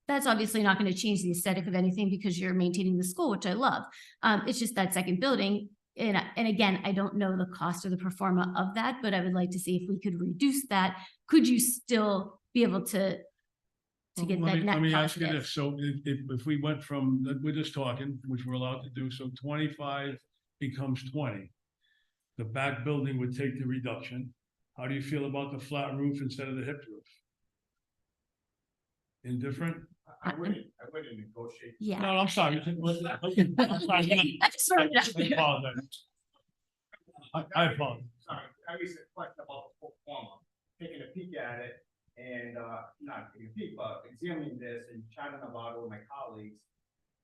Speaker 3: That's obviously not going to change the aesthetic of anything because you're maintaining the school, which I love. It's just that second building. And again, I don't know the cost or the pro forma of that, but I would like to see if we could reduce that. Could you still be able to get that net
Speaker 7: Let me ask you
Speaker 3: positive?
Speaker 7: this. So if we went from, we're just talking, which we're allowed to do, so 25 becomes 20. The back building would take the reduction. How do you feel about the flat roof instead of the hip roof? Indifferent?
Speaker 5: I wouldn't negotiate.
Speaker 3: Yeah.
Speaker 7: No, I'm sorry. I'm sorry.
Speaker 3: I just throw it out
Speaker 7: I
Speaker 3: there.
Speaker 7: apologize. I apologize.
Speaker 5: Sorry, I raised a question about the pro forma, taking a peek at it and, not taking a peek, but examining this and chatting about it with my colleagues.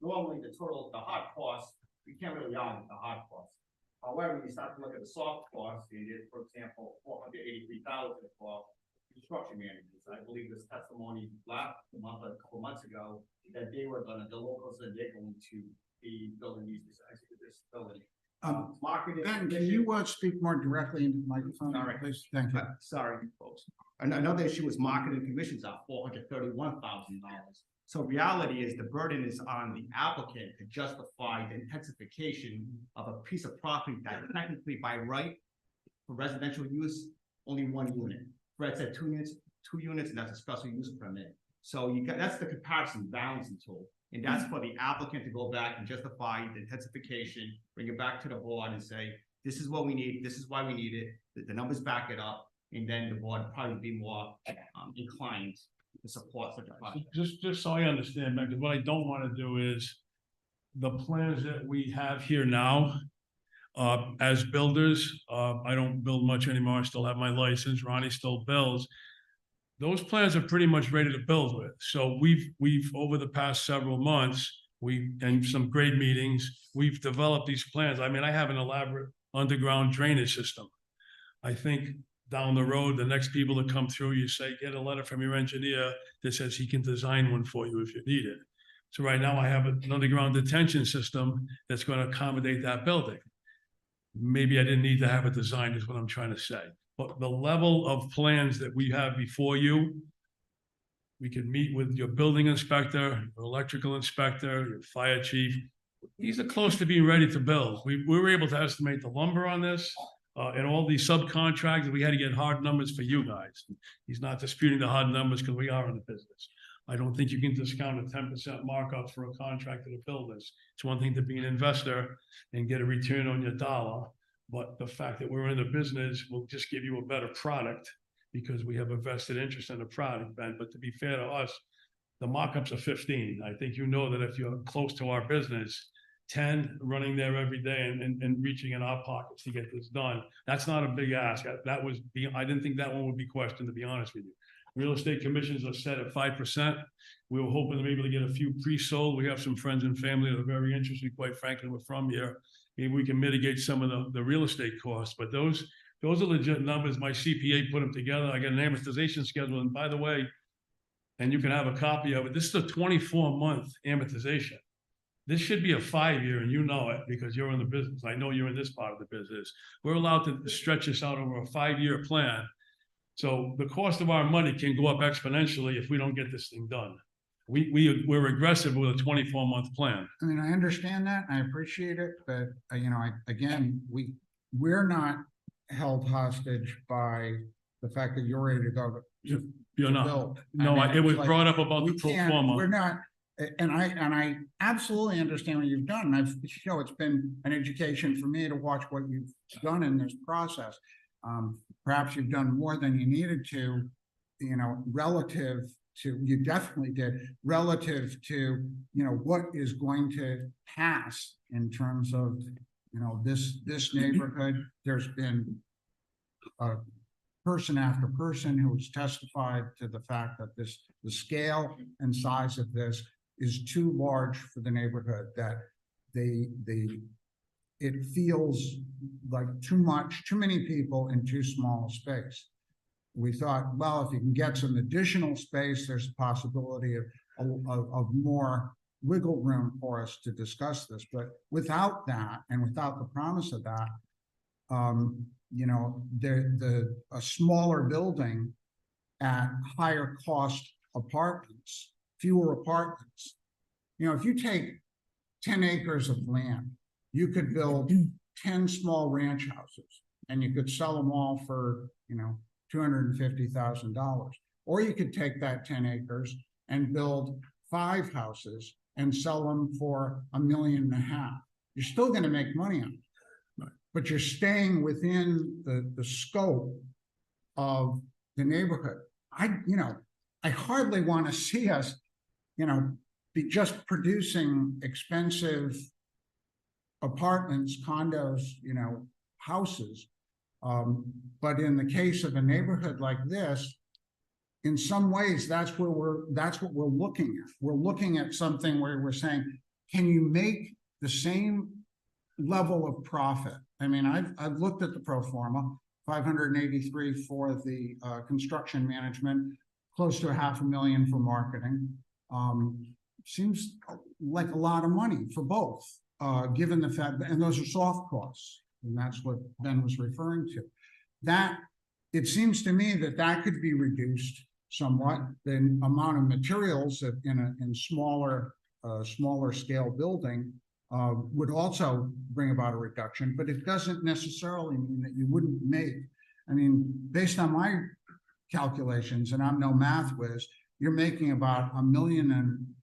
Speaker 5: Normally, the hard cost, we can't really argue the hard cost. However, you start to look at the soft costs, it is, for example, $483,000 for construction managers. I believe this testimony last month, a couple months ago, that the locals said they're going to be building this building. Marketing.
Speaker 1: Ben, can you speak more directly into the microphone,
Speaker 5: All right.
Speaker 1: please? Thank you.
Speaker 5: Sorry, folks. Another issue is marketing commissions are $431,000. So reality is the burden is on the applicant to justify the intensification of a piece of property that technically by right for residential use, only one unit. Fred said two units, and that's a special use permit. So that's the comparison balancing tool. And that's for the applicant to go back and justify the intensification, bring it back to the board and say, this is what we need, this is why we need it, the numbers back it up, and then the board would probably be more inclined to support such a project.
Speaker 7: Just so I understand, because what I don't want to do is the plans that we have here now, as builders, I don't build much anymore. I still have my license. Ronnie still builds. Those plans are pretty much ready to build with. So we've over the past several months, and some great meetings, we've developed these plans. I mean, I have an elaborate underground drainage system. I think down the road, the next people that come through, you say, get a letter from your engineer that says he can design one for you if you need it. So right now I have an underground detention system that's going to accommodate that building. Maybe I didn't need to have it designed is what I'm trying to say. But the level of plans that we have before you, we can meet with your building inspector, your electrical inspector, your fire chief. These are close to being ready to build. We were able to estimate the lumber on this. And all these subcontractors, we had to get hard numbers for you guys. He's not disputing the hard numbers because we are in the business. I don't think you can discount a 10% markup for a contractor to build this. It's one thing to be an investor and get a return on your dollar, but the fact that we're in the business will just give you a better product because we have a vested interest in the product, Ben. But to be fair to us, the markups are 15. I think you know that if you're close to our business, 10 running there every day and reaching in our pockets to get this done. That's not a big ask. I didn't think that one would be questioned, to be honest with you. Real estate commissions are set at 5%. We were hoping to maybe get a few pre-sold. We have some friends and family that are very interested, quite frankly, we're from here. Maybe we can mitigate some of the real estate costs, but those are legit numbers. My CPA put them together. I got an amortization schedule. And by the way, and you can have a copy of it, this is a 24-month amortization. This should be a 5-year, and you know it because you're in the business. I know you're in this part of the business. We're allowed to stretch this out over a 5-year plan. So the cost of our money can go up exponentially if we don't get this thing done. We're aggressive with a 24-month plan.
Speaker 1: I mean, I understand that, I appreciate it, but we're not held hostage by the fact that you're ready to go to
Speaker 7: You're not.
Speaker 1: build.
Speaker 7: No,
Speaker 1: I mean,
Speaker 7: it was
Speaker 1: it's like,
Speaker 7: brought up about the
Speaker 1: we
Speaker 7: pro
Speaker 1: can't-
Speaker 7: forma.
Speaker 1: We're not, and I absolutely understand what you've done. It's been an education for me to watch what you've done in this process. Perhaps you've done more than you needed to, relative to, you definitely did, relative to, what is going to pass in terms of, this neighborhood. There's been person after person who has testified to the fact that the scale and size of this is too large for the neighborhood, that it feels like too many people in too small a space. We thought, well, if you can get some additional space, there's a possibility of more wiggle room for us to discuss this. But without that, and without the promise of that, a smaller building at higher cost apartments, fewer apartments. If you take 10 acres of land, you could build 10 small ranch houses and you could sell them all for, $250,000. Or you could take that 10 acres and build 5 houses and sell them for $1.5 million. You're still going to make money on it, but you're staying within the scope of the neighborhood. I hardly want to see us, be just producing expensive apartments, condos, houses. But in the case of a neighborhood like this, in some ways, that's what we're looking at. We're looking at something where we're saying, can you make the same level of profit? I mean, I've looked at the pro forma, 583 for the construction management, close to $500,000 for marketing. Seems like a lot of money for both, given the fact that, and those are soft costs, and that's what Ben was referring to. That, it seems to me that that could be reduced somewhat. The amount of materials that in smaller scale building would also bring about a reduction, but it doesn't necessarily mean that you wouldn't make, I mean, based on my calculations, and I'm no math whiz, you're making about $1.4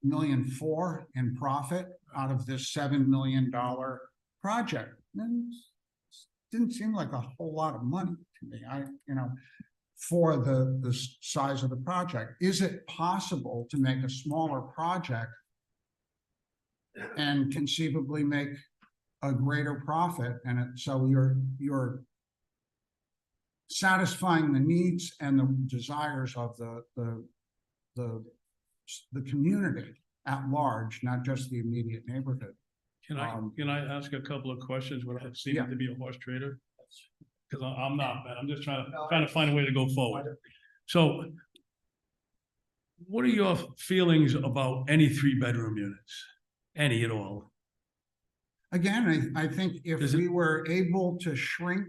Speaker 1: million in profit out of this $7 million project. And didn't seem like a whole lot of money to me. For the size of the project. Is it possible to make a smaller project and conceivably make a greater profit? And so you're satisfying the needs and the desires of the community at large, not just the immediate neighborhood.
Speaker 7: Can I ask a couple of questions without seeming
Speaker 1: Yeah.
Speaker 7: to be a horse trader? Because I'm not, man. I'm just trying to find a way to go forward. So what are your feelings about any 3-bedroom units? Any at all?
Speaker 1: Again, I think if
Speaker 7: Is it-
Speaker 1: we were able to shrink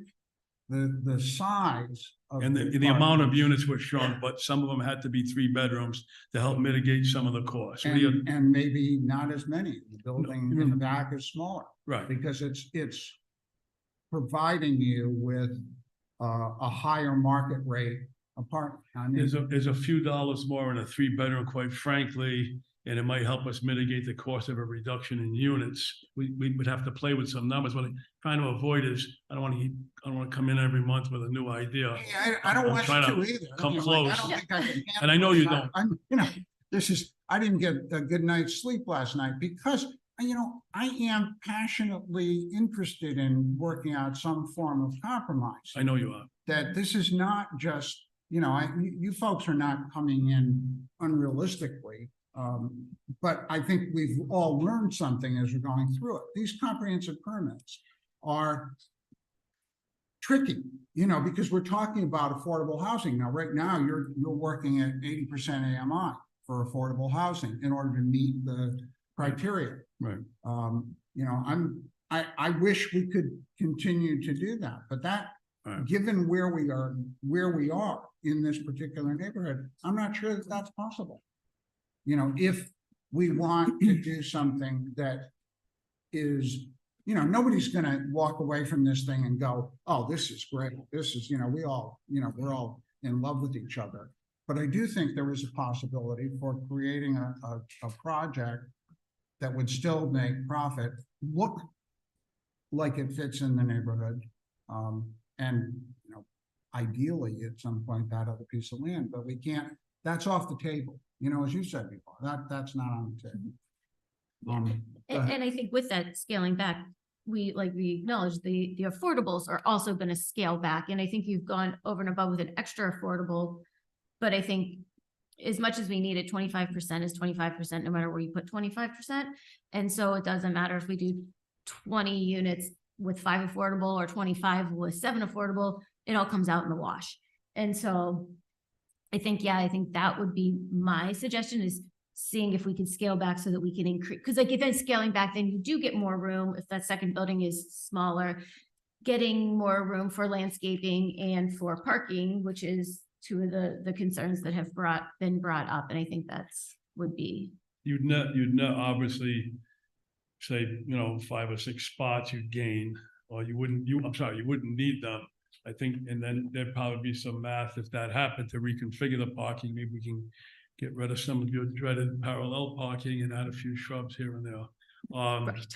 Speaker 1: the size of.
Speaker 7: And the amount of units were shrunk, but some of them had to be 3 bedrooms to help mitigate some of the costs. What do you-
Speaker 1: And maybe not as many. The building in the back is smaller.
Speaker 7: Right.
Speaker 1: Because it's providing you with a higher market rate apartment. I mean,
Speaker 7: There's a few dollars more in a 3-bedroom, quite frankly, and it might help us mitigate the cost of a reduction in units. We would have to play with some numbers. What I'm trying to avoid is, I don't want to come in every month with a new idea.
Speaker 1: I don't
Speaker 7: I'm
Speaker 1: want
Speaker 7: trying
Speaker 1: you
Speaker 7: to
Speaker 1: to either.
Speaker 7: come
Speaker 1: I don't
Speaker 7: close.
Speaker 1: think I can
Speaker 7: And I know you don't.
Speaker 1: I'm, I didn't get a good night's sleep last night because, I am passionately interested in working out some form of compromise.
Speaker 7: I know you are.
Speaker 1: That this is not just, you folks are not coming in unrealistically. But I think we've all learned something as we're going through it. These comprehensive permits are tricky, because we're talking about affordable housing. Now, right now, you're working at 80% AMI for affordable housing in order to meet the criteria.
Speaker 7: Right.
Speaker 1: I wish we could continue to do that, but
Speaker 7: Right.
Speaker 1: given where we are in this particular neighborhood, I'm not sure that that's possible. If we want to do something that is, nobody's gonna walk away from this thing and go, oh, this is great. This is, we're all in love with each other. But I do think there is a possibility for creating a project that would still make profit look like it fits in the neighborhood. And, ideally at some point that other piece of land, but we can't, that's off the table. As you said before, that's not on the table.
Speaker 3: And I think with that scaling back, we acknowledge the affordables are also gonna scale back, and I think you've gone over and above with an extra affordable. But I think as much as we need it, 25% is 25%, no matter where you put 25%. And so it doesn't matter if we do 20 units with 5 affordable or 25 with 7 affordable, it all comes out in the wash. And so I think that would be my suggestion, is seeing if we can scale back so that we can increase, because if then scaling back, then you do get more room if that second building is smaller, getting more room for landscaping and for parking, which is two of the concerns that have been brought up. And I think would be.
Speaker 7: You'd not obviously say, 5 or 6 spots you'd gain, or you wouldn't need them. I think, and then there'd probably be some math if that happened to reconfigure the parking. Maybe we can get rid of some of your dreaded parallel parking and add a few shrubs here and there.
Speaker 3: Right.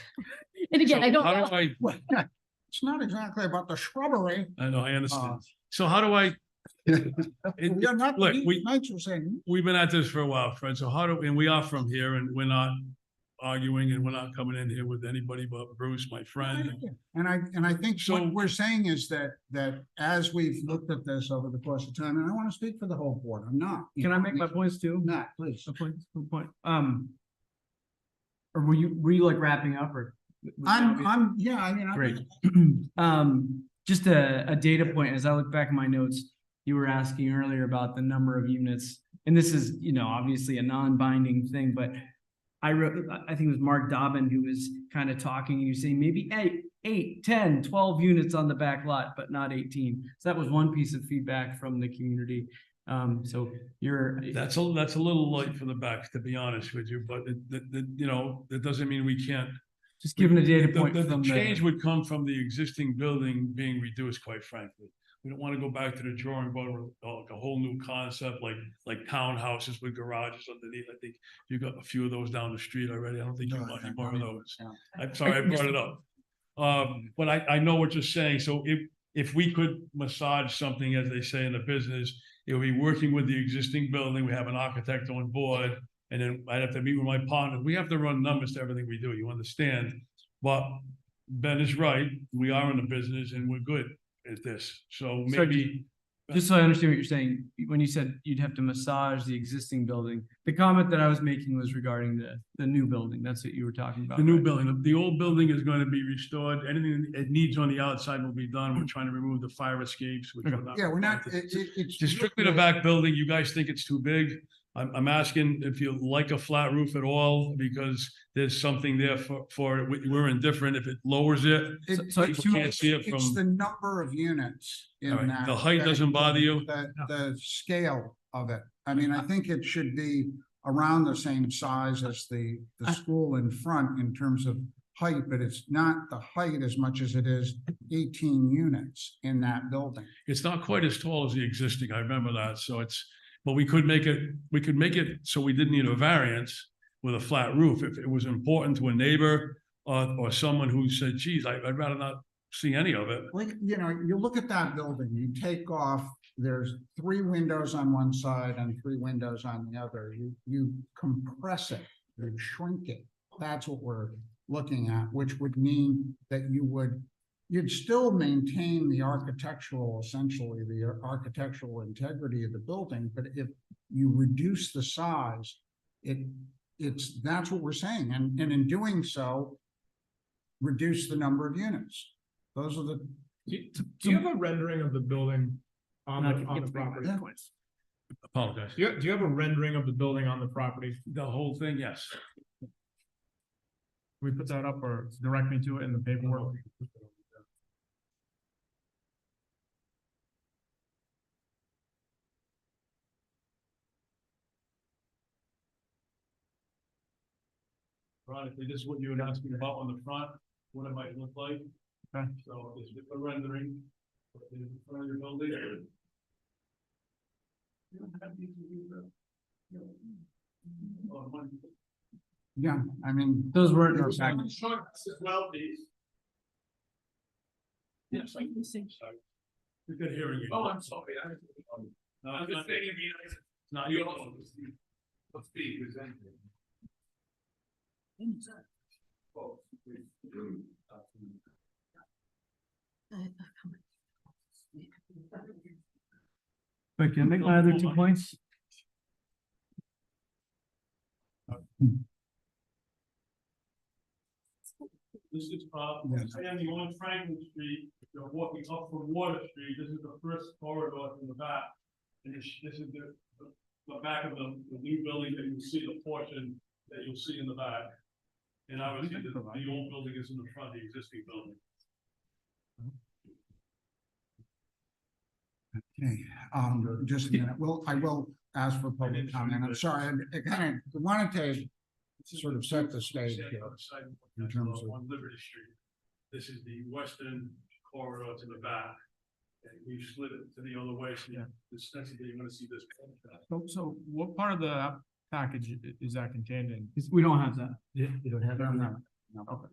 Speaker 3: And again,
Speaker 7: so
Speaker 3: I don't
Speaker 7: how
Speaker 3: know.
Speaker 7: do I
Speaker 1: It's not exactly about the shrubbery.
Speaker 7: know, I understand. So how do I,
Speaker 1: You're not,
Speaker 7: look,
Speaker 1: nights were saying,
Speaker 7: we've been at this for a while, Fred, so and we are from here and we're not arguing and we're not coming in here with anybody but Bruce, my friend.
Speaker 1: And I think
Speaker 7: So-
Speaker 1: what we're saying is that as we've looked at this over the course of time, and I want to speak for the whole board, I'm not.
Speaker 9: Can I make my points too?
Speaker 1: Matt, please.
Speaker 9: A point. Or were you like wrapping up or?
Speaker 1: Yeah, I mean.
Speaker 9: Great. Just a data point, as I look back in my notes, you were asking earlier about the number of units. And this is, obviously a non-binding thing, but I think it was Mark Dobbin who was kind of talking, and you saying maybe 8, 10, 12 units on the back lot, but not 18. So that was one piece of feedback from the community. So
Speaker 7: That's a little light for the back, to be honest with you, but that doesn't mean we can't.
Speaker 9: just giving a data
Speaker 7: The-
Speaker 9: point
Speaker 7: the
Speaker 9: from
Speaker 7: change would come from the existing building being reduced, quite frankly. We don't want to go back to the drawing board with like a whole new concept, like townhouses with garages underneath. I think you got a few of those down the street already. I don't think you
Speaker 1: No,
Speaker 7: want
Speaker 1: I
Speaker 7: any more of those.
Speaker 1: Yeah.
Speaker 7: I'm sorry, I brought it up. But I know what you're saying. So if we could massage something, as they say in the business, it would be working with the existing building. We have an architect on board, and then I'd have to meet with my partner. We have to run numbers to everything we do, you understand? But Ben is right. We are in the business and we're good at this. So
Speaker 9: So
Speaker 7: maybe.
Speaker 9: just so I understand what you're saying, when you said you'd have to massage the existing building, the comment that I was making was regarding the new building. That's what you were talking about.
Speaker 7: The new
Speaker 9: right?
Speaker 7: building, the old building is going to be restored. Anything it needs on the outside will be done. We're trying to remove the fire escapes, which.
Speaker 1: Yeah, we're not, it's.
Speaker 7: Just strictly the back building. You guys think it's too big? I'm asking if you like a flat roof at all, because there's something there for it. We're indifferent. If it lowers it,
Speaker 9: So
Speaker 7: people can't see it
Speaker 1: It's
Speaker 7: from.
Speaker 1: the number of units in
Speaker 7: All right,
Speaker 1: that.
Speaker 7: the height doesn't bother you?
Speaker 1: The scale of it. I mean, I think it should be around the same size as the school in front in terms of height, but it's not the height as much as it is 18 units in that building.
Speaker 7: It's not quite as tall as the existing. I remember that. So but we could make it so we didn't need a variance with a flat roof. If it was important to a neighbor or someone who said, geez, I'd rather not see any of it.
Speaker 1: Like, you look at that building, you take off, there's 3 windows on one side and 3 windows on the other. You compress it, you shrink it. That's what we're looking at, which would mean that you'd still maintain the architectural integrity of the building, but if you reduce the size, that's what we're saying. And in doing so, reduce the number of units. Those are the.
Speaker 4: Do you have a rendering of the building on
Speaker 9: Not
Speaker 4: the
Speaker 9: gonna give
Speaker 4: property?
Speaker 9: my points.
Speaker 7: Apologize.
Speaker 4: Do you have a rendering of the building on the property?
Speaker 7: The whole thing, yes.
Speaker 4: Can we put that up or direct me to it in the paperwork?
Speaker 7: Ironically, this is what you were asking about on the front, what it might look like.
Speaker 4: Okay.
Speaker 7: So this is a rendering. In front of your building. You don't have these to do that.
Speaker 1: Yeah, I mean.
Speaker 9: Those weren't in our
Speaker 1: It's-
Speaker 9: package.
Speaker 7: Well, these. Yes, I can see. Sorry. You're good hearing you. Oh, I'm sorry. No, I'm just thinking. It's not your. Let's be presented.
Speaker 9: But can I make my other 2 points?
Speaker 7: This is,
Speaker 1: Yes.
Speaker 7: standing on Franklin Street, you're walking up from Water Street, this is the first corridor from the back. And this is the back of the new building that you'll see, the portion that you'll see in the back. And obviously, the old building is in the front, the existing building.
Speaker 1: Okay, just a minute. Well, I will ask for public comment. I'm sorry, I kind of wanted to sort of set the stage here. in terms of-
Speaker 7: On Liberty Street. This is the western corridor to the back. And we slid it to the other way, so
Speaker 4: Yeah.
Speaker 7: ostensibly you're gonna see this.
Speaker 4: So what part of the package is that contained in?
Speaker 9: We don't have that.
Speaker 2: You don't have
Speaker 1: No,
Speaker 2: it?
Speaker 1: no.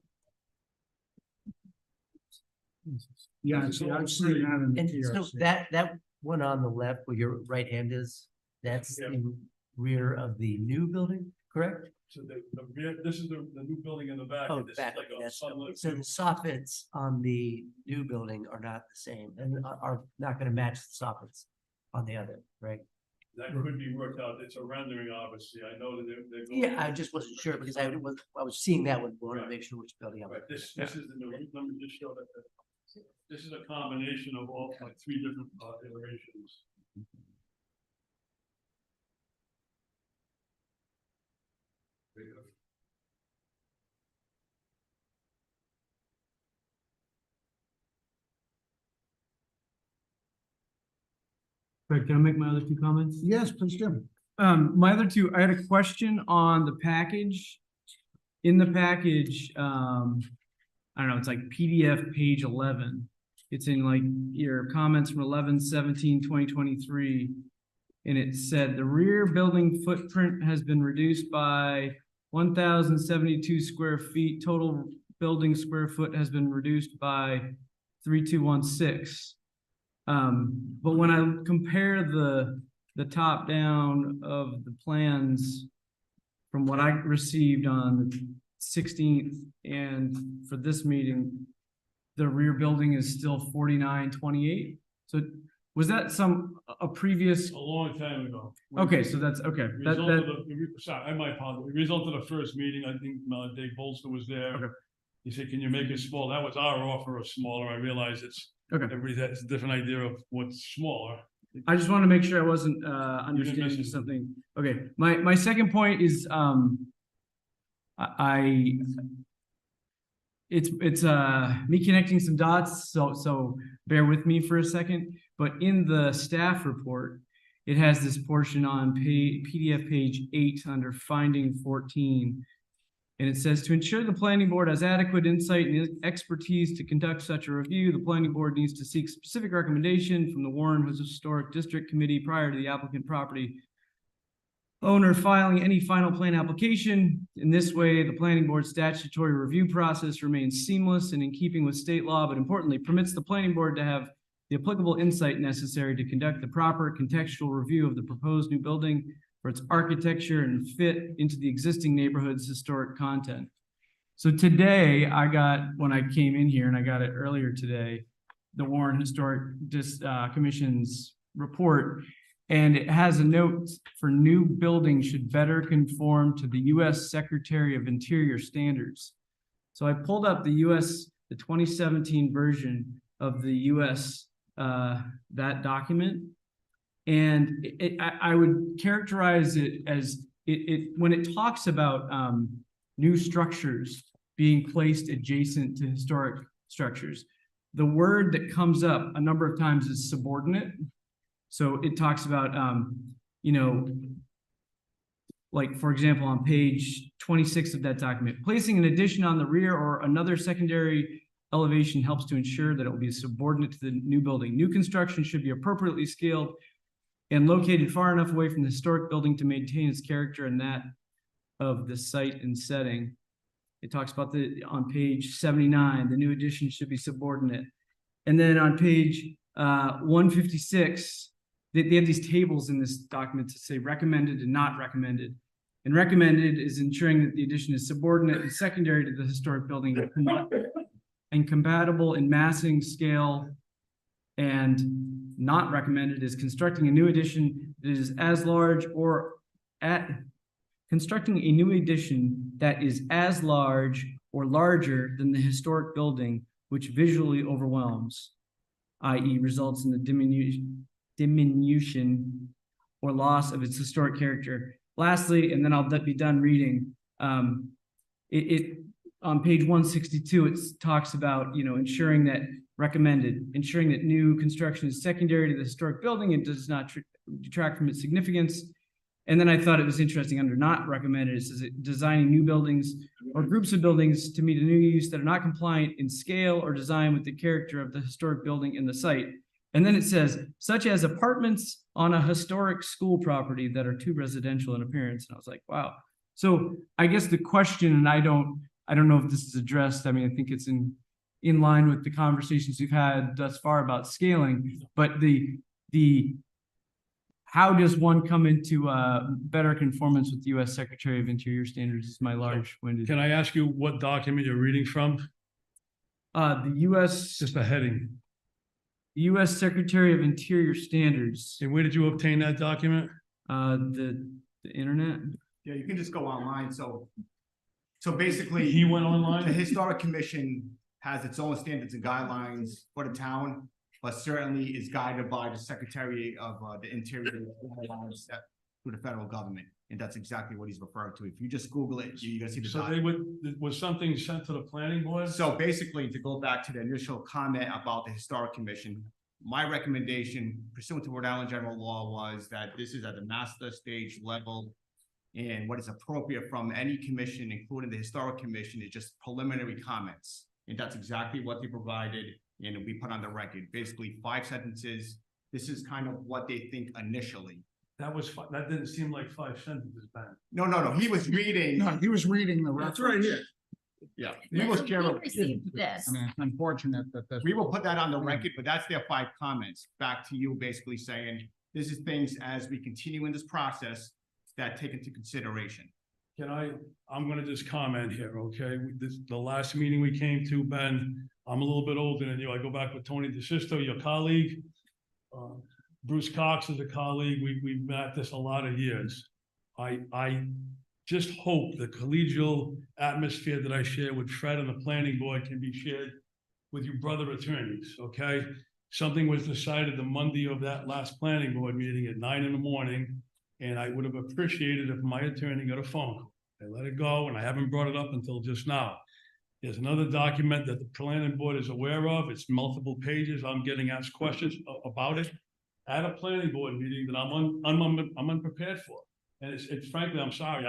Speaker 1: Yeah, see, I've seen that in the
Speaker 2: And so
Speaker 1: TRC.
Speaker 2: that one on the left where your right hand is, that's
Speaker 7: Yeah.
Speaker 2: in rear of the new building, correct?
Speaker 7: So this is the new building in the back.
Speaker 2: Oh,
Speaker 7: and this is
Speaker 2: back,
Speaker 7: like a
Speaker 2: yes.
Speaker 7: sunlit
Speaker 2: So the
Speaker 7: view.
Speaker 2: soffits on the new building are not the same and are not gonna match the soffits on the other, right?
Speaker 7: That could be worked out. It's a rendering, obviously. I know that they're. going-
Speaker 2: Yeah, I just wasn't sure because I was seeing that one, wanted to make sure which building I'm.
Speaker 7: Right, this is the new, let me just show that. This is a combination of all, like, three different iterations. There you go.
Speaker 9: Greg, can I make my other two comments?
Speaker 1: Yes, please do.
Speaker 9: My other two, I had a question on the package. In the package, I don't know, it's like PDF page 11. It's in like your comments from 11/17/2023. And it said the rear building footprint has been reduced by 1,072 square feet. Total building square foot has been reduced by 3,216. But when I compare the top down of the plans from what I received on the 16th and for this meeting, the rear building is still 4928. So was that a previous?
Speaker 7: A long time ago.
Speaker 9: Okay, so that's okay.
Speaker 7: Result of sorry, I might apologize. The result of the first meeting, I think Dave Bolster was there.
Speaker 9: Okay.
Speaker 7: He said, can you make it small? That was our offer of smaller. I realize it's,
Speaker 9: Okay.
Speaker 7: everybody has a different idea of what's smaller.
Speaker 9: I just want to make sure I wasn't understanding
Speaker 7: missing
Speaker 9: something. Okay, my second point is it's me connecting some dots, so bear with me for a second. But in the staff report, it has this portion on PDF page 8 under finding 14. And it says, to ensure the planning board has adequate insight and expertise to conduct such a review, the planning board needs to seek specific recommendation from the Warren Historic District Committee prior to the applicant property owner filing any final plan application. In this way, the planning board statutory review process remains seamless and in keeping with state law, but importantly, permits the planning board to have the applicable insight necessary to conduct the proper contextual review of the proposed new building for its architecture and fit into the existing neighborhood's historic content. So today, when I came in here, and I got it earlier today, the Warren Historic Commission's report, and it has a note for new buildings should better conform to the U.S. Secretary of Interior standards. So I pulled up the 2017 version of the U.S. That document. And I would characterize it as when it talks about new structures being placed adjacent to historic structures, the word that comes up a number of times is subordinate. So it talks about, like, for example, on page 26 of that document, placing an addition on the rear or another secondary elevation helps to ensure that it will be subordinate to the new building. New construction should be appropriately scaled and located far enough away from the historic building to maintain its character and that of the site and setting. It talks about on page 79, the new addition should be subordinate. And then on page 156, they have these tables in this document to say recommended and not recommended. And recommended is ensuring that the addition is subordinate and secondary to the historic building and compatible in massing, scale, and not recommended is constructing a new addition that is as large or constructing a new addition that is as large or larger than the historic building, which visually overwhelms, i.e. results in the diminution or loss of its historic character. Lastly, and then I'll be done reading, on page 162, it talks about, ensuring that ensuring that new construction is secondary to the historic building and does not detract from its significance. And then I thought it was interesting under not recommended, it says designing new buildings or groups of buildings to meet a new use that are not compliant in scale or design with the character of the historic building in the site. And then it says, such as apartments on a historic school property that are too residential in appearance. And I was like, wow. So I guess the question, and I don't know if this is addressed. I mean, I think it's in line with the conversations we've had thus far about scaling, but how does one come into better conformance with U.S. Secretary of Interior standards is my large-winded.
Speaker 7: Can I ask you what document you're reading from?
Speaker 9: The U.S.
Speaker 7: Just a heading.
Speaker 9: U.S. Secretary of Interior standards,
Speaker 7: And where did you obtain that document?
Speaker 9: the internet.
Speaker 5: Yeah, you can just go online, so basically.
Speaker 7: He went
Speaker 5: The
Speaker 7: online?
Speaker 5: Historic Commission has its own standards and guidelines for the town, but certainly is guided by the Secretary of the Interior guidelines set through the federal government. And that's exactly what he's referring to. If you just Google it, you're gonna see the
Speaker 7: So
Speaker 5: document.
Speaker 7: was something sent to the planning board?
Speaker 5: So basically, to go back to the initial comment about the Historic Commission, my recommendation pursuant to Rhode Island general law was that this is at the master stage level. And what is appropriate from any commission, including the Historic Commission, is just preliminary comments. And that's exactly what they provided, and we put on the record, basically 5 sentences. This is kind of what they think initially.
Speaker 7: That didn't seem like 5 sentences, Ben.
Speaker 5: No, he was reading.
Speaker 1: No, he was reading the
Speaker 7: That's
Speaker 1: reference.
Speaker 7: right here.
Speaker 5: Yeah, he was
Speaker 3: We
Speaker 5: general.
Speaker 3: received this.
Speaker 1: I mean, it's unfortunate that this.
Speaker 5: We will put that on the record, but that's their 5 comments back to you, basically saying, this is things as we continue in this process that take into consideration.
Speaker 7: I'm gonna just comment here, okay? The last meeting we came to, Ben, I'm a little bit older than you. I go back with Tony DeSisto, your colleague. Bruce Cox is a colleague. We've met at this a lot of years. I just hope the collegial atmosphere that I share with Fred and the planning board can be shared with you brother attorneys, okay? Something was decided the Monday of that last planning board meeting at 9 a.m. And I would have appreciated if my attorney got a phone call. I let it go, and I haven't brought it up until just now. There's another document that the planning board is aware of. It's multiple pages. I'm getting asked questions about it at a planning board meeting that I'm unprepared for. And it's frankly, I'm sorry,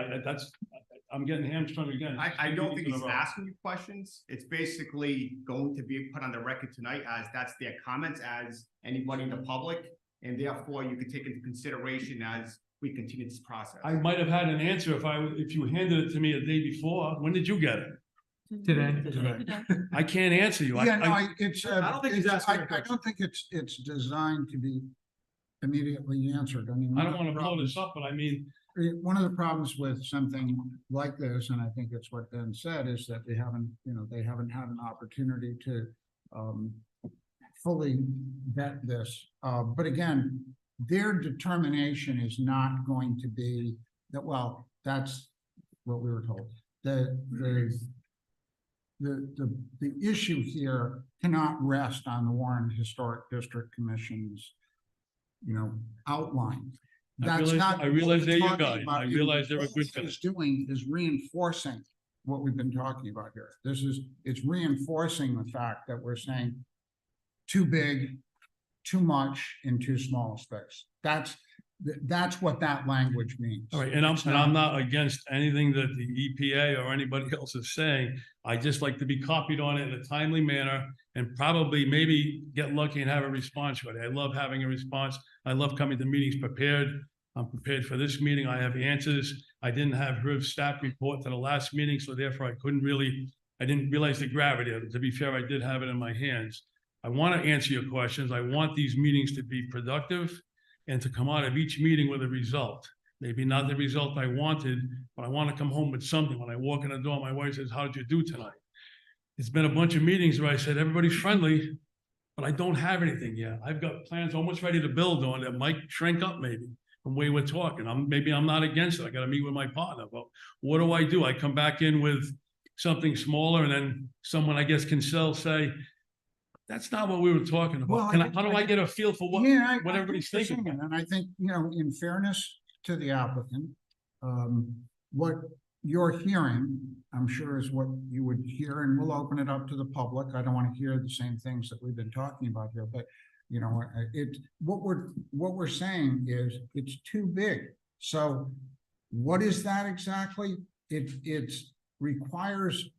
Speaker 7: I'm getting hamstrung again.
Speaker 5: I don't think he's asking you questions. It's basically going to be put on the record tonight as that's their comments as anybody in the public. And therefore you can take into consideration as we continue this process.
Speaker 7: I might have had an answer if you handed it to me a day before. When did you get it?
Speaker 9: Today.
Speaker 7: I can't answer you.
Speaker 1: Yeah, no,
Speaker 7: I
Speaker 1: it's,
Speaker 4: I don't think he's asking a
Speaker 1: I
Speaker 4: question.
Speaker 1: don't think it's designed to be immediately answered. I mean.
Speaker 7: I don't want to blow this up, but I mean,
Speaker 1: One of the problems with something like this, and I think it's what Ben said, is that they haven't had an opportunity to fully vet this. But again, their determination is not going to be that, well, that's what we were told. The issue here cannot rest on the Warren Historic District Commission's, outline. That's not.
Speaker 7: I realize they're your
Speaker 1: what we're
Speaker 7: guide.
Speaker 1: talking about
Speaker 7: I
Speaker 1: here.
Speaker 7: realize they're a
Speaker 1: What
Speaker 7: good
Speaker 1: this
Speaker 7: guy.
Speaker 1: is doing is reinforcing what we've been talking about here. It's reinforcing the fact that we're saying too big, too much in too small a space. That's what that language means.
Speaker 7: all right, and I'm not against anything that the EPA or anybody else is saying. I just like to be copied on it in a timely manner and probably maybe get lucky and have a response ready. I love having a response. I love coming to meetings prepared. I'm prepared for this meeting. I have answers. I didn't have her staff report to the last meeting, so therefore I didn't realize the gravity of it. To be fair, I did have it in my hands. I want to answer your questions. I want these meetings to be productive and to come out of each meeting with a result. Maybe not the result I wanted, but I want to come home with something. When I walk in the door, my wife says, "How did you do tonight?" It's been a bunch of meetings where I said, everybody's friendly, but I don't have anything yet. I've got plans almost ready to build on that might shrink up maybe from where we're talking. Maybe I'm not against it. I got to meet with my partner, but what do? I come back in with something smaller and then someone, I guess, can say, that's not what we were talking
Speaker 1: Well,
Speaker 7: about. How do I get a feel for what
Speaker 1: I
Speaker 7: everybody's
Speaker 1: think you're
Speaker 7: thinking?
Speaker 1: saying, and I think, in fairness to the applicant, what you're hearing, I'm sure is what you would hear, and we'll open it up to the public. I don't want to hear the same things that we've been talking about here, but what we're saying is it's too big. So what is that exactly? It requires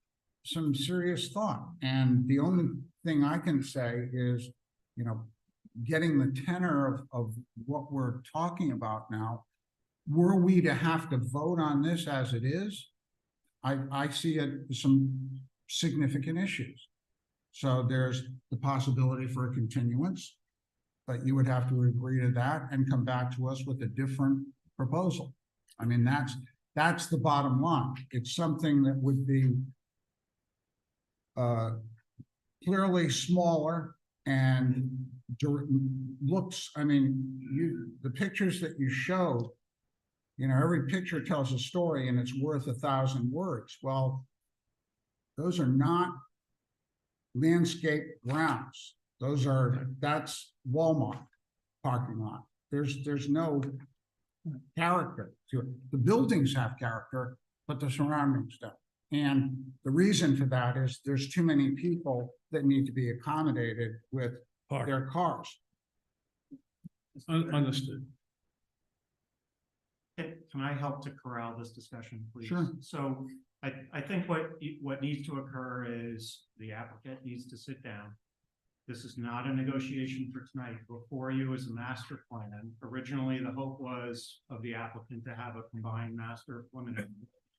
Speaker 1: some serious thought. And the only thing I can say is, getting the tenor of what we're talking about now, were we to have to vote on this as it is, I see some significant issues. So there's the possibility for a continuance. But you would have to agree to that and come back to us with a different proposal. I mean, that's the bottom line. It's something that would be clearly smaller and looks, I mean, the pictures that you show, you know, every picture tells a story and it's worth 1,000 words. Well, those are not landscape grounds. That's Walmart parking lot. There's no character to it. The buildings have character, but the surroundings don't. And the reason for that is there's too many people that need to be accommodated with
Speaker 7: Park.
Speaker 1: their cars.
Speaker 7: Understood.
Speaker 10: Can I help to corral this discussion, please?
Speaker 1: Sure.
Speaker 10: So I think what needs to occur is the applicant needs to sit down. This is not a negotiation for tonight. Before you is a master plan. Originally, the hope was of the applicant to have a combined master preliminary.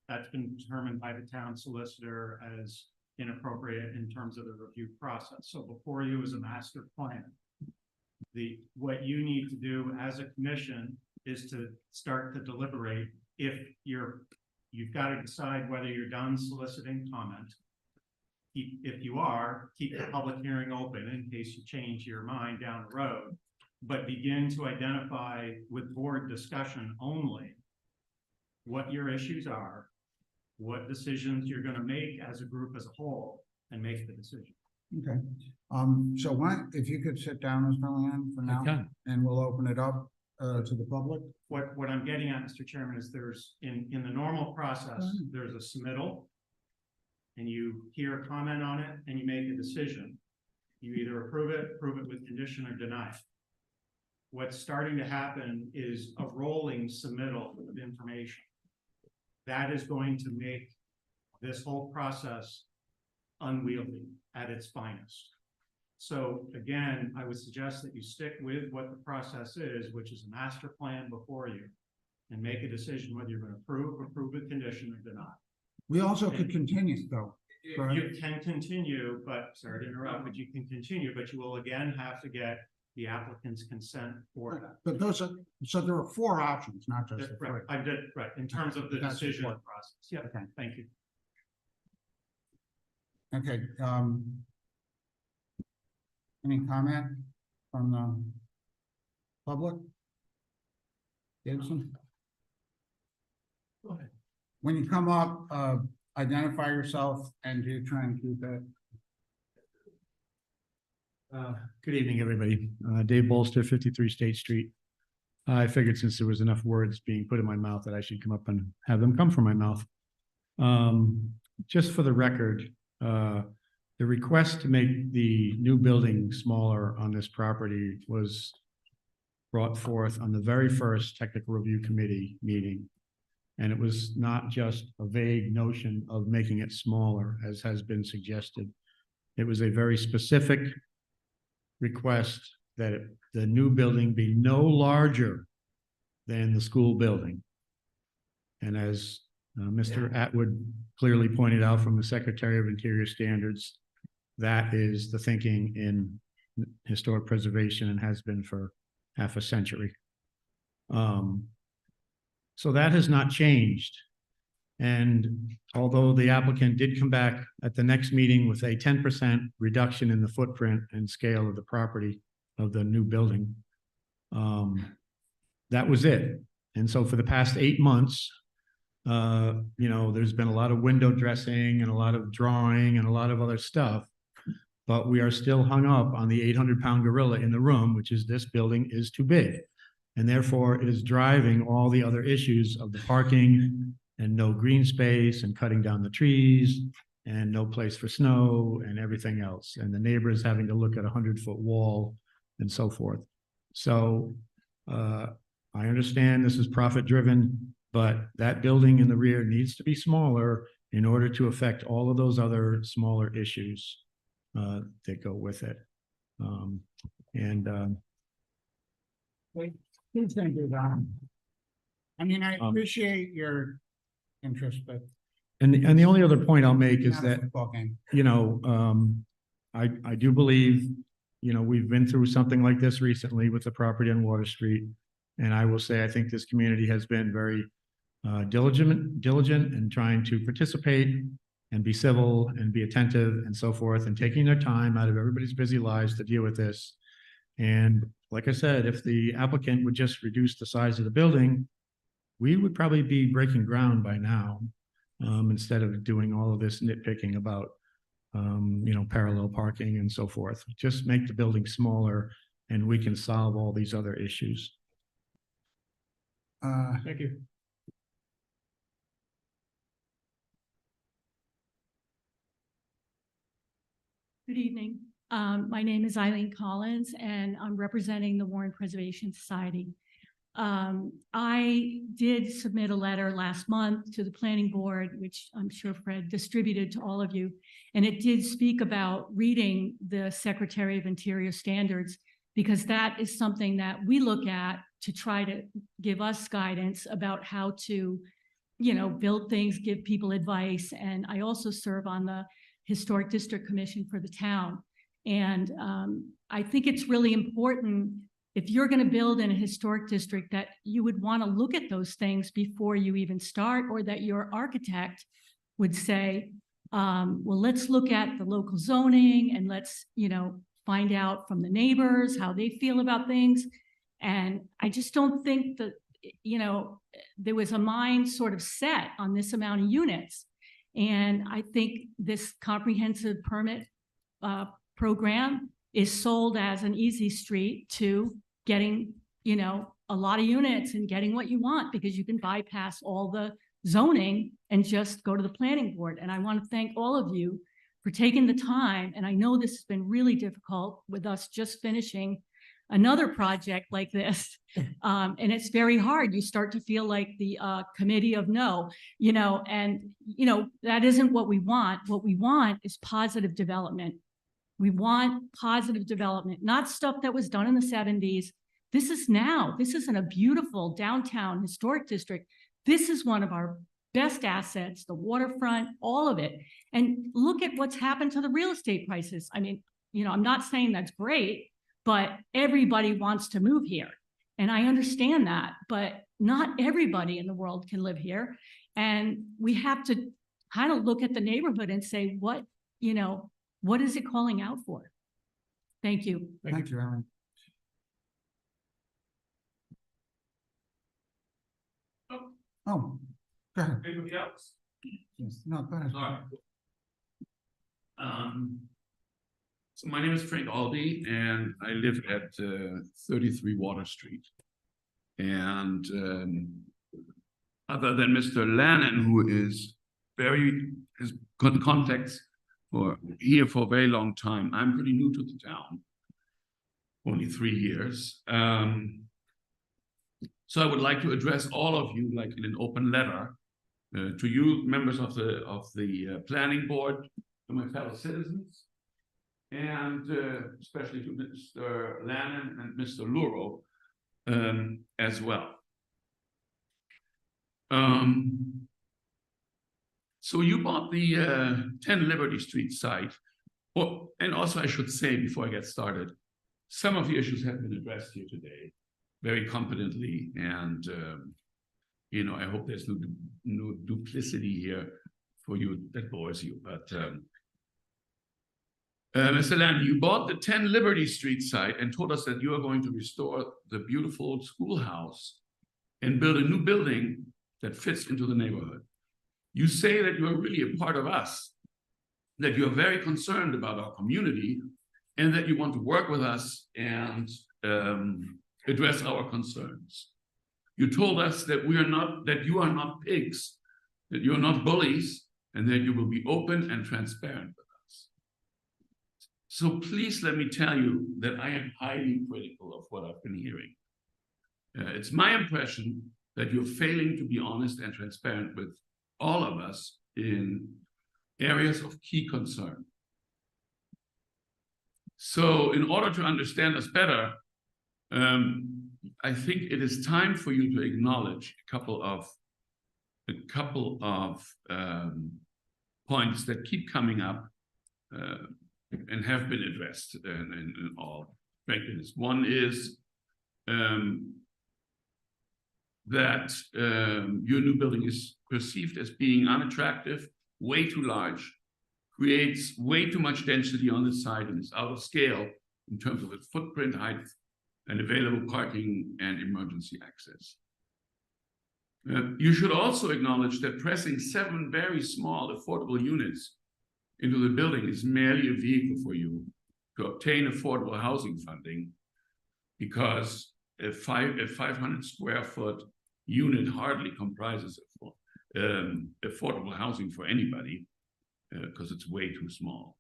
Speaker 10: That's been determined by the town solicitor as inappropriate in terms of the review process. So before you is a master plan. What you need to do as a commission is to start to deliberate if you've got to decide whether you're done soliciting comment. If you are, keep the public hearing open in case you change your mind down the road, but begin to identify with board discussion only what your issues are, what decisions you're going to make as a group as a whole, and make the decision.
Speaker 1: Okay. So if you could sit down, Ms. Millian, for now,
Speaker 7: can.
Speaker 1: and we'll open it up to the public.
Speaker 10: What I'm getting at, Mr. Chairman, is there's in the normal process, there's a submittal. And you hear a comment on it and you make a decision. You either approve it with condition or deny it. What's starting to happen is a rolling submittal of information. That is going to make this whole process unwieldy at its finest. So again, I would suggest that you stick with what the process is, which is a master plan before you, and make a decision whether you're going to approve with condition or deny.
Speaker 1: We also could continue, though. Correct.
Speaker 10: You can continue, but sorry to interrupt, but you can continue, but you will again have to get the applicant's consent for that.
Speaker 1: But so there are 4 options, not just the 3.
Speaker 10: Right, I did, right, in terms of the
Speaker 1: That's
Speaker 10: decision
Speaker 1: important.
Speaker 10: process. Yeah,
Speaker 1: Okay.
Speaker 10: thank you.
Speaker 1: Okay, any comment from the public? Gibson?
Speaker 10: Go ahead.
Speaker 1: When you come up, identify yourself and do try and keep it.
Speaker 11: Good evening, everybody. Dave Bolster, 53 State Street. I figured since there was enough words being put in my mouth that I should come up and have them come from my mouth. Just for the record, the request to make the new building smaller on this property was brought forth on the very first technical review committee meeting. And it was not just a vague notion of making it smaller, as has been suggested. It was a very specific request that the new building be no larger than the school building. And as Mr. Atwood clearly pointed out from the Secretary of Interior Standards, that is the thinking in historic preservation and has been for half a century. So that has not changed. And although the applicant did come back at the next meeting with a 10% reduction in the footprint and scale of the property of the new building, that was it. And so for the past 8 months, you know, there's been a lot of window dressing and a lot of drawing and a lot of other stuff, but we are still hung up on the 800-pound gorilla in the room, which is this building is too big. And therefore it is driving all the other issues of the parking and no green space and cutting down the trees and no place for snow and everything else. And the neighbors having to look at a 100-foot wall and so forth. So I understand this is profit driven, but that building in the rear needs to be smaller in order to affect all of those other smaller issues that go with it.
Speaker 1: Please don't do that. I mean, I appreciate your interest, but.
Speaker 11: And the only other point I'll make is
Speaker 1: not a
Speaker 11: that,
Speaker 1: football game.
Speaker 11: you know, I do believe you know, we've been through something like this recently with the property on Water Street. And I will say, I think this community has been very diligent in trying to participate and be civil and be attentive and so forth, and taking their time out of everybody's busy lives to deal with this. And like I said, if the applicant would just reduce the size of the building, we would probably be breaking ground by now, instead of doing all of this nitpicking about, you know, parallel parking and so forth. Just make the building smaller and we can solve all these other issues.
Speaker 5: Thank you.
Speaker 12: Good evening. My name is Eileen Collins, and I'm representing the Warren Preservation Society. I did submit a letter last month to the planning board, which I'm sure Fred distributed to all of you. And it did speak about reading the Secretary of Interior standards, because that is something that we look at to try to give us guidance about how to, you know, build things, give people advice. And I also serve on the Historic District Commission for the town. And I think it's really important, if you're going to build in a historic district, that you would want to look at those things before you even start, or that your architect would say, well, let's look at the local zoning and let's, you know, find out from the neighbors how they feel about things. And I just don't think that, you know, there was a mind sort of set on this amount of units. And I think this comprehensive permit program is sold as an easy street to getting, you know, a lot of units and getting what you want, because you can bypass all the zoning and just go to the planning board. And I want to thank all of you for taking the time. And I know this has been really difficult with us just finishing another project like this. And it's very hard. You start to feel like the committee of no, you know, and, you know, that isn't what we want. What we want is positive development. We want positive development, not stuff that was done in the 70s. This is now. This is in a beautiful downtown historic district. This is one of our best assets, the waterfront, all of it. And look at what's happened to the real estate prices. I mean, you know, I'm not saying that's great, but everybody wants to move here. And I understand that, but not everybody in the world can live here. And we have to kind of look at the neighborhood and say, what, you know, what is it calling out for? Thank you.
Speaker 1: Thank you, Aaron. Oh, go ahead.
Speaker 13: Anybody else?
Speaker 1: Yes, no, go ahead.
Speaker 13: Sorry. So my name is Frank Albee, and I live at 33 Water Street. And other than Mr. Lannon, who is has got contacts for a very long time, I'm pretty new to the town, only 3 years. So I would like to address all of you, like in an open letter, to you, members of the planning board, to my fellow citizens, and especially to Mr. Lannon and Mr. Luro as well. So you bought the 10 Liberty Street site. Well, and also I should say before I get started, some of the issues have been addressed here today very competently, and you know, I hope there's no duplicity here for you that bores you. But Mr. Lannon, you bought the 10 Liberty Street site and told us that you are going to restore the beautiful schoolhouse and build a new building that fits into the neighborhood. You say that you are really a part of us, that you are very concerned about our community, and that you want to work with us and address our concerns. You told us that you are not pigs, that you are not bullies, and that you will be open and transparent with us. So please let me tell you that I am highly critical of what I've been hearing. It's my impression that you're failing to be honest and transparent with all of us in areas of key concern. So in order to understand us better, I think it is time for you to acknowledge a couple of points that keep coming up and have been addressed in all frankness. One is that your new building is perceived as being unattractive, way too large, creates way too much density on the site, and is out of scale in terms of its footprint, height, and available parking and emergency access. You should also acknowledge that pressing 7 very small affordable units into the building is merely a vehicle for you to obtain affordable housing funding, because a 500 square foot unit hardly comprises affordable housing for anybody, because it's way too small.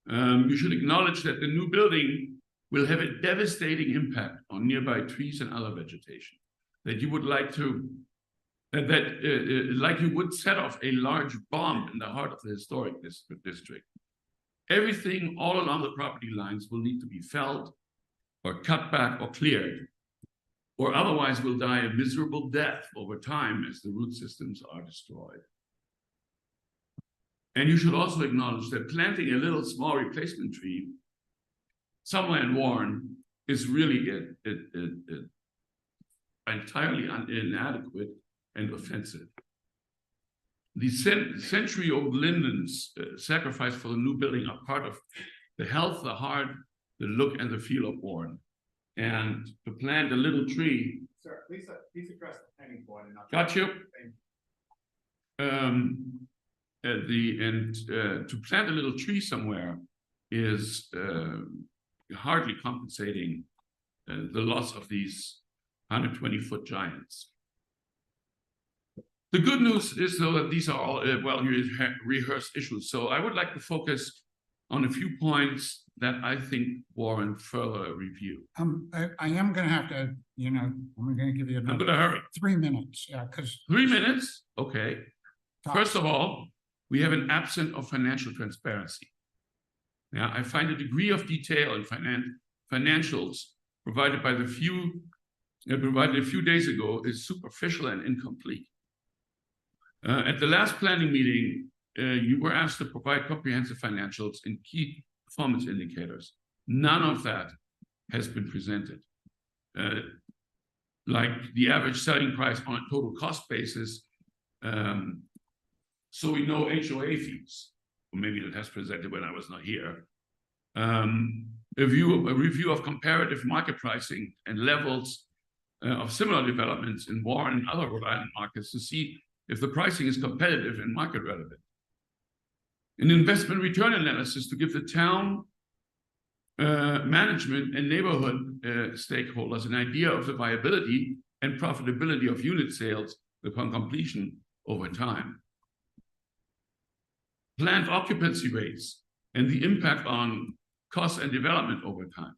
Speaker 13: You should acknowledge that the new building will have a devastating impact on nearby trees and other vegetation, that you would like to, like you would set off a large bomb in the heart of the historic district. Everything all along the property lines will need to be felled or cut back or cleared, or otherwise will die a miserable death over time as the root systems are destroyed. And you should also acknowledge that planting a little small replacement tree somewhere in Warren is really entirely inadequate and offensive. The century-old lindens sacrificed for the new building are part of the health, the heart, the look, and the feel of Warren. And to plant a little tree.
Speaker 5: Sir, please address the planning board and not.
Speaker 13: Got you. To plant a little tree somewhere is hardly compensating the loss of these 120-foot giants. The good news is, though, that these are all well-rehearsed issues. So I would like to focus on a few points that I think warrant further review.
Speaker 1: I am gonna have to, I'm gonna give you
Speaker 13: I'm
Speaker 1: another
Speaker 13: gonna hurry.
Speaker 1: 3 minutes, yeah, because.
Speaker 13: 3 minutes? Okay. First of all, we have an absence of financial transparency. Now, I find a degree of detail in financials provided a few days ago is superficial and incomplete. At the last planning meeting, you were asked to provide comprehensive financials and key performance indicators. None of that has been presented. Like the average selling price on a total cost basis, so we know HOA fees, or maybe that has presented when I was not here. A review of comparative market pricing and levels of similar developments in Warren and other Rhode Island markets to see if the pricing is competitive and market relevant. An investment return analysis to give the town management and neighborhood stakeholders an idea of the viability and profitability of unit sales upon completion over time. Planned occupancy rates and the impact on cost and development over time.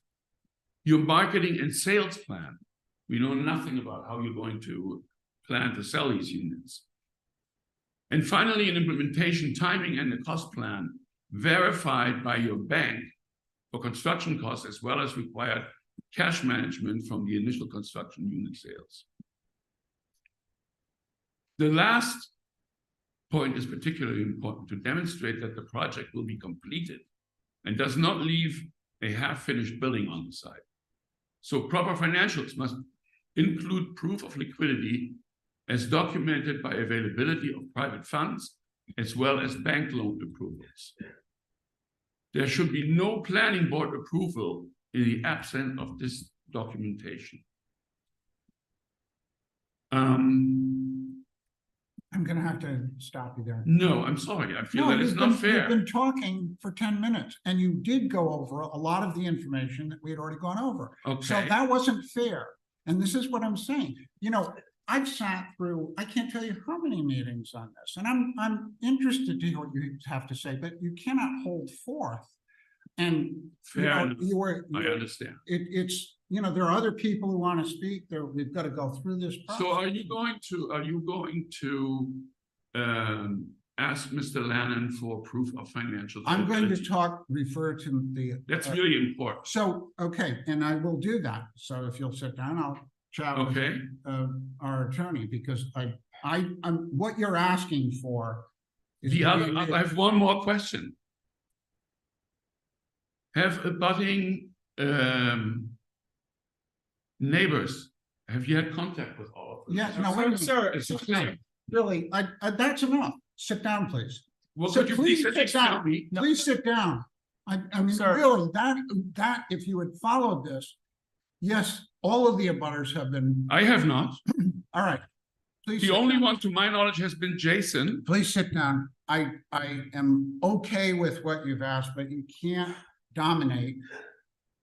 Speaker 13: Your marketing and sales plan. We know nothing about how you're going to plan to sell these units. And finally, an implementation timing and the cost plan verified by your bank for construction costs, as well as required cash management from the initial construction unit sales. The last point is particularly important to demonstrate that the project will be completed and does not leave a half-finished building on the site. So proper financials must include proof of liquidity as documented by availability of private funds, as well as bank loan approvals. There should be no planning board approval in the absence of this documentation.
Speaker 1: I'm gonna have to stop you there.
Speaker 13: No, I'm sorry. I feel
Speaker 1: No,
Speaker 13: that it's
Speaker 1: you've
Speaker 13: not
Speaker 1: been-
Speaker 13: fair.
Speaker 1: You've been talking for 10 minutes and you did go over a lot of the information that we had already gone over. So
Speaker 13: Okay.
Speaker 1: that wasn't fair. And this is what I'm saying. I've sat through, I can't tell you how many meetings on this, and I'm interested to hear what you have to say, but you cannot hold forth. And
Speaker 13: Fair enough. I
Speaker 1: I
Speaker 13: understand.
Speaker 1: there are other people who want to speak there. We've got to go through this process.
Speaker 13: So are you going to ask Mr. Lannon for proof of financial?
Speaker 1: I'm going to
Speaker 13: viability?
Speaker 1: refer to the.
Speaker 13: That's really important.
Speaker 1: So, okay, and I will do that. So if you'll sit down, I'll chat with
Speaker 13: Okay.
Speaker 1: our attorney, because I'm what you're asking for. is
Speaker 13: The
Speaker 1: to
Speaker 13: other,
Speaker 1: be-
Speaker 13: I have one more question. have abutting neighbors? Have you had contact with all of them?
Speaker 1: Yeah, no, wait a minute.
Speaker 13: Sir, it's okay.
Speaker 1: Billy, that's enough. Sit down, please.
Speaker 13: Well,
Speaker 1: So
Speaker 13: could you please at
Speaker 1: sit
Speaker 13: least tell
Speaker 1: down.
Speaker 13: me?
Speaker 1: Please sit down. I mean,
Speaker 4: Sir.
Speaker 1: really, that, if you had followed this, yes, all of the abutters have been,
Speaker 13: I have not.
Speaker 1: all right. Please,
Speaker 13: The
Speaker 1: sit
Speaker 13: only
Speaker 1: down.
Speaker 13: one to my knowledge has been Jason.
Speaker 1: Please sit down. I am okay with what you've asked, but you can't dominate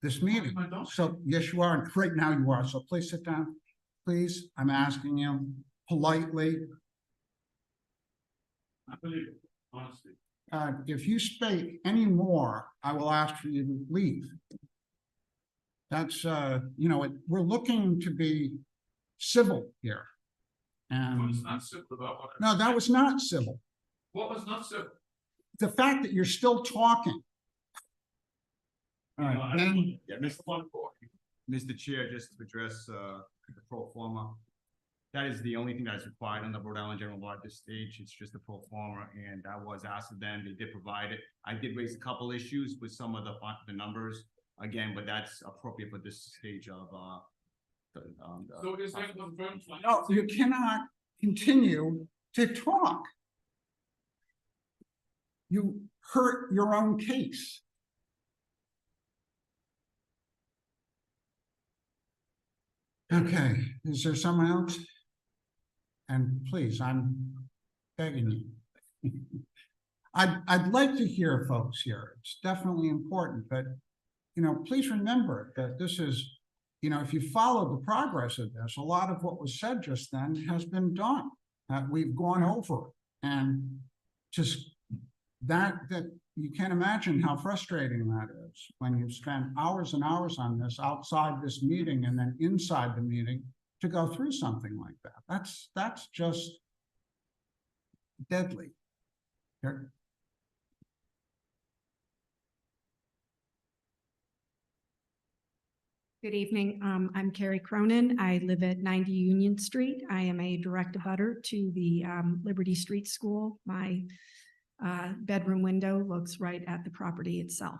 Speaker 1: this meeting.
Speaker 13: I don't.
Speaker 1: So, yes, you are. Right now you are. So please sit down. Please, I'm asking you politely.
Speaker 13: I believe it, honestly.
Speaker 1: If you speak any more, I will ask for you to leave. That's, we're looking to be civil here.
Speaker 13: Well, it's
Speaker 1: And
Speaker 13: not civil about what.
Speaker 1: no, that was not civil.
Speaker 13: What was not civil?
Speaker 1: The fact that you're still talking. All
Speaker 13: I
Speaker 1: right,
Speaker 13: don't-
Speaker 1: then,
Speaker 5: Yeah, Mr. Chair, just to address, the pro forma. That is the only thing that is required on the Rhode Island General Law at this stage. It's just a pro forma, and I was asked of them. They did provide it. I did raise a couple issues with some of the numbers again, but that's appropriate for this stage of,
Speaker 13: So is that confirmed?
Speaker 1: no, you cannot continue to talk. You hurt your own case. Okay, is there someone else? And please, I'm begging you. I'd like to hear folks here. It's definitely important, but, please remember that this is, if you follow the progress of this, a lot of what was said just then has been done. We've gone over and just that you can't imagine how frustrating that is when you've spent hours and hours on this outside this meeting and then inside the meeting to go through something like that. That's just deadly. Here.
Speaker 14: Good evening. I'm Carrie Cronin. I live at 90 Union Street. I am a direct abutter to the Liberty Street School. My bedroom window looks right at the property itself.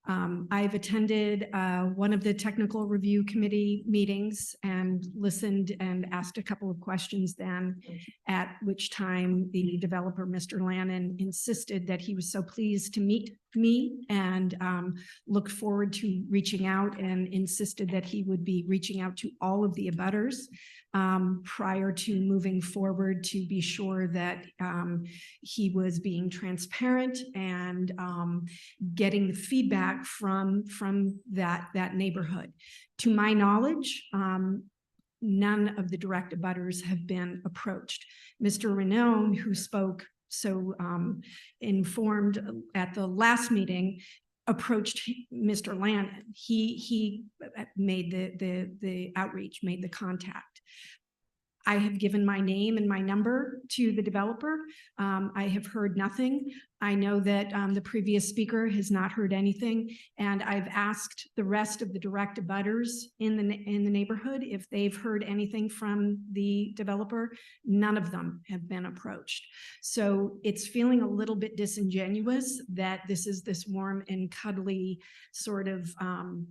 Speaker 14: I've attended one of the technical review committee meetings and listened and asked a couple of questions then, at which time the developer, Mr. Lannon, insisted that he was so pleased to meet me and looked forward to reaching out, and insisted that he would be reaching out to all of the abutters prior to moving forward, to be sure that he was being transparent and getting the feedback from that neighborhood. To my knowledge, none of the direct abutters have been approached. Mr. Renone, who spoke so informed at the last meeting, approached Mr. Lannon. He made the outreach, made the contact. I have given my name and my number to the developer. I have heard nothing. I know that the previous speaker has not heard anything, and I've asked the rest of the direct abutters in the neighborhood if they've heard anything from the developer. None of them have been approached. So it's feeling a little bit disingenuous that this is this warm and cuddly sort of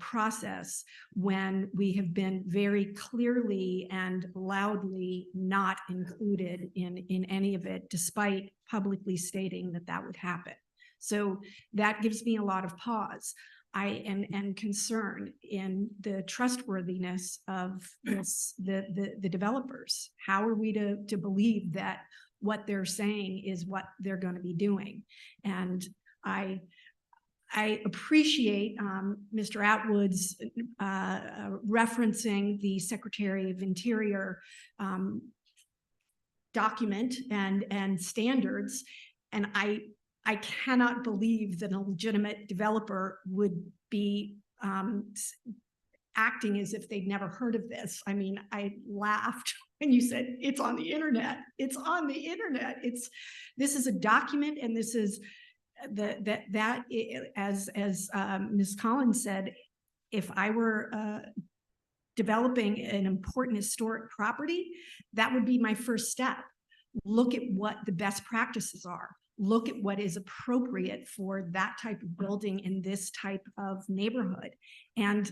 Speaker 14: process, when we have been very clearly and loudly not included in any of it, despite publicly stating that that would happen. So that gives me a lot of pause. I am concerned in the trustworthiness of the developers. How are we to believe that what they're saying is what they're going to be doing? And I appreciate Mr. Atwood's referencing the Secretary of Interior document and standards. And I cannot believe that a legitimate developer would be acting as if they'd never heard of this. I mean, I laughed when you said it's on the internet. It's on the internet. This is a document, and this is as Ms. Collins said, if I were developing an important historic property, that would be my first step. Look at what the best practices are. look at what is appropriate for that type of building in this type of neighborhood. And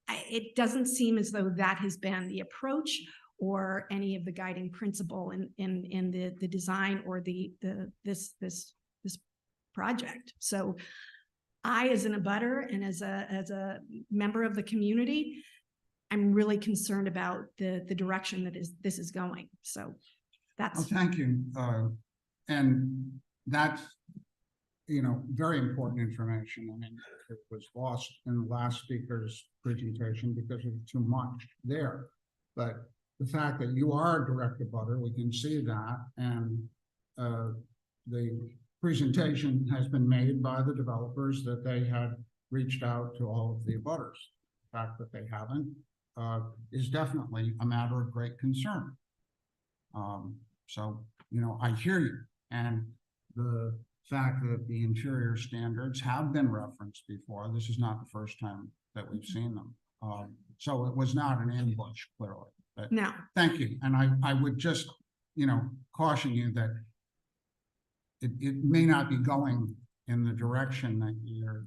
Speaker 14: it doesn't seem as though that has been the approach or any of the guiding principle in the design or this project. So I, as an abutter and as a member of the community, I'm really concerned about the direction that this is going. So that's.
Speaker 1: Well, thank you. And that's, very important information. I mean, it was lost in the last speaker's presentation because of too much there. But the fact that you are a direct abutter, we can see that. And the presentation has been made by the developers that they had reached out to all of the abutters. The fact that they haven't is definitely a matter of great concern. So, I hear you. And the fact that the interior standards have been referenced before, this is not the first time that we've seen them. So it was not an ambush, clearly. But
Speaker 14: No.
Speaker 1: thank you. And I would just, caution you that it may not be going in the direction that you're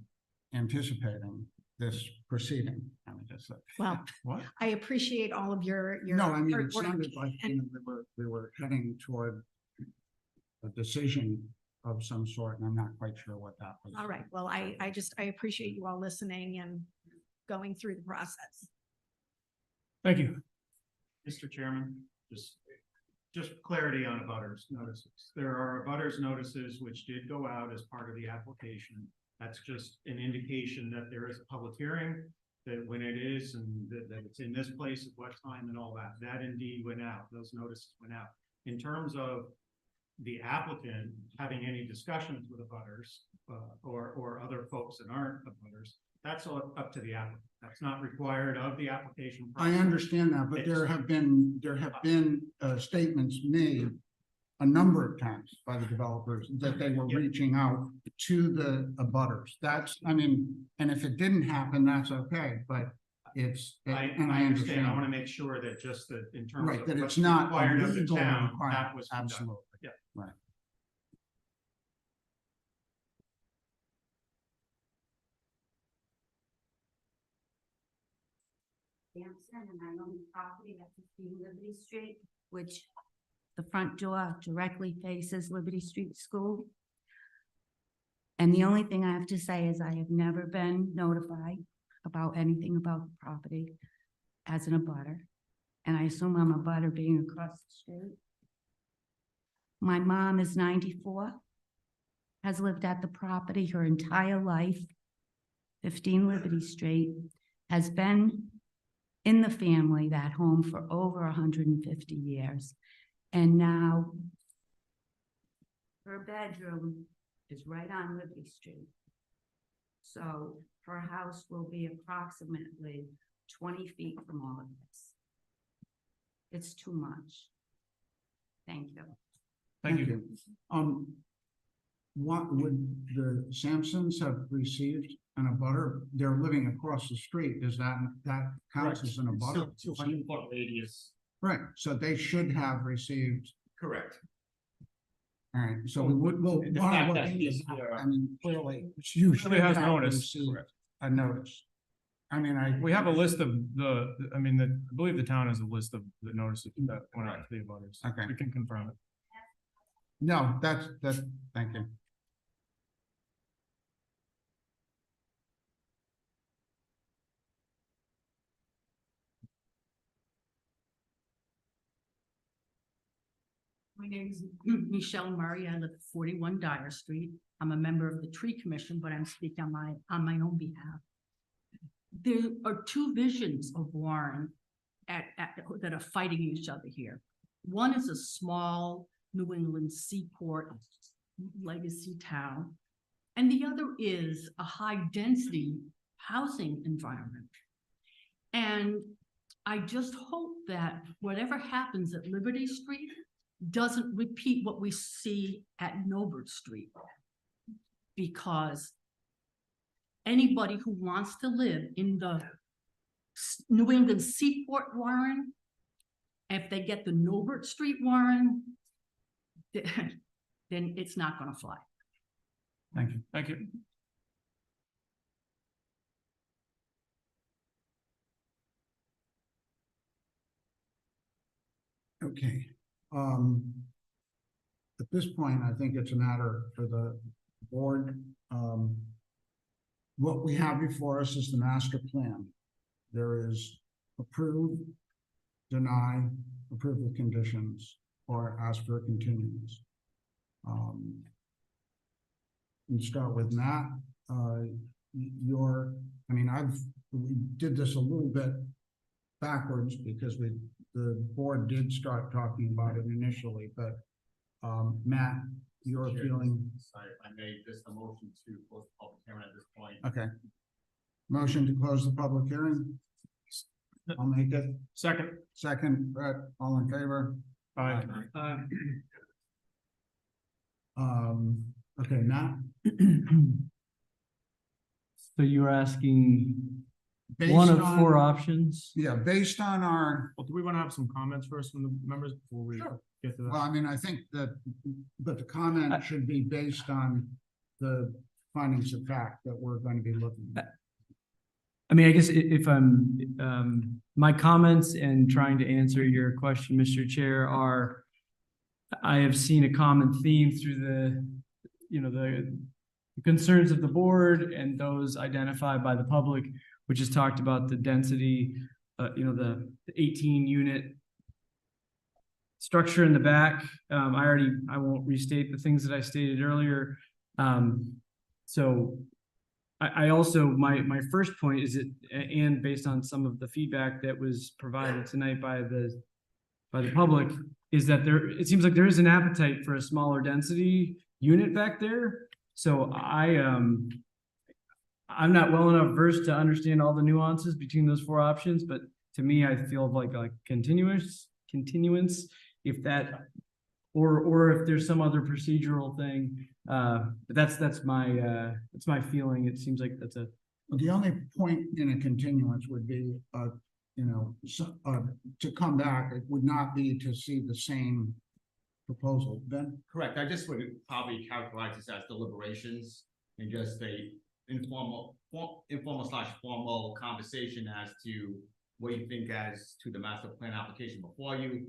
Speaker 1: anticipating this proceeding. I mean, just
Speaker 14: Well,
Speaker 1: what?
Speaker 14: I appreciate all of your.
Speaker 1: No, I mean,
Speaker 14: hard
Speaker 1: it
Speaker 14: work.
Speaker 1: sounded like
Speaker 14: And-
Speaker 1: we were heading toward a decision of some sort, and I'm not quite sure what that was.
Speaker 14: All right. Well, I appreciate you all listening and going through the process.
Speaker 4: Thank you.
Speaker 10: Mr. Chairman, just clarity on abutters notices. There are abutters notices which did go out as part of the application. That's just an indication that there is a public hearing, that when it is and that it's in this place at what time and all that, that indeed went out. Those notices went out. In terms of the applicant having any discussions with abutters or other folks that aren't abutters, that's all up to the applicant. That's not required of the application
Speaker 1: I
Speaker 10: process.
Speaker 1: understand that, but there have been statements made a number of times by the developers that they were
Speaker 10: Yeah.
Speaker 1: reaching out to the abutters. That's, and if it didn't happen, that's okay, but it's,
Speaker 10: I
Speaker 1: and I
Speaker 10: understand. I want to
Speaker 1: understand.
Speaker 10: make sure that just that in terms
Speaker 1: Right,
Speaker 10: of
Speaker 1: that
Speaker 10: what's
Speaker 1: it's not
Speaker 10: required
Speaker 1: a
Speaker 10: of the
Speaker 1: legal
Speaker 10: town,
Speaker 1: requirement.
Speaker 10: that was conducted.
Speaker 1: Absolutely.
Speaker 10: Yeah.
Speaker 1: Right.
Speaker 3: Sampson, and I own the property at 15 Liberty Street, which the front door directly faces Liberty Street School. And the only thing I have to say is I have never been notified about anything about the property as an abutter. And I assume I'm a abutter being across the street. My mom is 94, has lived at the property her entire life, 15 Liberty Street, has been in the family, that home, for over 150 years. And now her bedroom is right on Liberty Street. So her house will be approximately 20 feet from all of this. It's too much. Thank you.
Speaker 4: Thank you.
Speaker 1: What would the Sampsons have received an abutter? They're living across the street. Is that counts as an abutter?
Speaker 5: 200-foot radius.
Speaker 1: Right, so they should have received.
Speaker 5: Correct.
Speaker 1: All right, so we'll
Speaker 5: The
Speaker 1: wanna
Speaker 5: fact
Speaker 1: look
Speaker 5: that
Speaker 1: into
Speaker 5: he's
Speaker 1: that.
Speaker 5: here.
Speaker 1: I mean, clearly, you should
Speaker 4: Clearly has
Speaker 1: have
Speaker 4: notice.
Speaker 1: received a notice.
Speaker 4: We have a list of I believe the town has a list of the notices that went out to the abutters.
Speaker 1: Okay.
Speaker 4: We can confirm it.
Speaker 1: No, that's, thank you.
Speaker 15: My name is Michelle Murray. I live at 41 Dyer Street. I'm a member of the Tree Commission, but I'm speaking on my own behalf. There are two visions of Warren that are fighting each other here. One is a small New England seaport legacy town, and the other is a high-density housing environment. And I just hope that whatever happens at Liberty Street doesn't repeat what we see at Norbert Street. Because anybody who wants to live in the New England Seaport Warren, if they get the Norbert Street Warren, then it's not gonna fly.
Speaker 4: Thank you. Thank you.
Speaker 1: Okay, at this point, I think it's a matter for the board. What we have before us is the master plan. There is approve, deny, approve with conditions, or ask for a continuance. And start with Matt. We did this a little bit backwards because the board did start talking about it initially, but Matt, your feeling,
Speaker 5: Sorry, if I made this a motion to close the public hearing at this point.
Speaker 1: okay. Motion to close the public hearing. I'll make it. Second, Brett, all in favor?
Speaker 4: Aye.
Speaker 1: Okay, Matt.
Speaker 9: So you were asking
Speaker 1: Based
Speaker 9: one of
Speaker 1: on-
Speaker 9: four options?
Speaker 1: Yeah, based on our,
Speaker 4: Well, do we want to have some comments first from the members before we get to that?
Speaker 1: well, I mean, I think that, but the comment should be based on the findings of fact that we're going to be looking at.
Speaker 9: I mean, I guess if I'm, my comments and trying to answer your question, Mr. Chair, are I have seen a common theme through the concerns of the board and those identified by the public, which has talked about the density, the 18 unit structure in the back. I won't restate the things that I stated earlier. So I also, my first point is and based on some of the feedback that was provided tonight by the public, is that it seems like there is an appetite for a smaller density unit back there. So I'm not well enough versed to understand all the nuances between those four options, but to me, I feel like continuance, if that, or if there's some other procedural thing. But that's my feeling. It seems like that's
Speaker 1: The only point in a continuance would be, to come back, it would not be to see the same proposal. Ben?
Speaker 5: Correct, I just would probably characterize this as deliberations and just a informal slash formal conversation as to what you think as to the master plan application before you.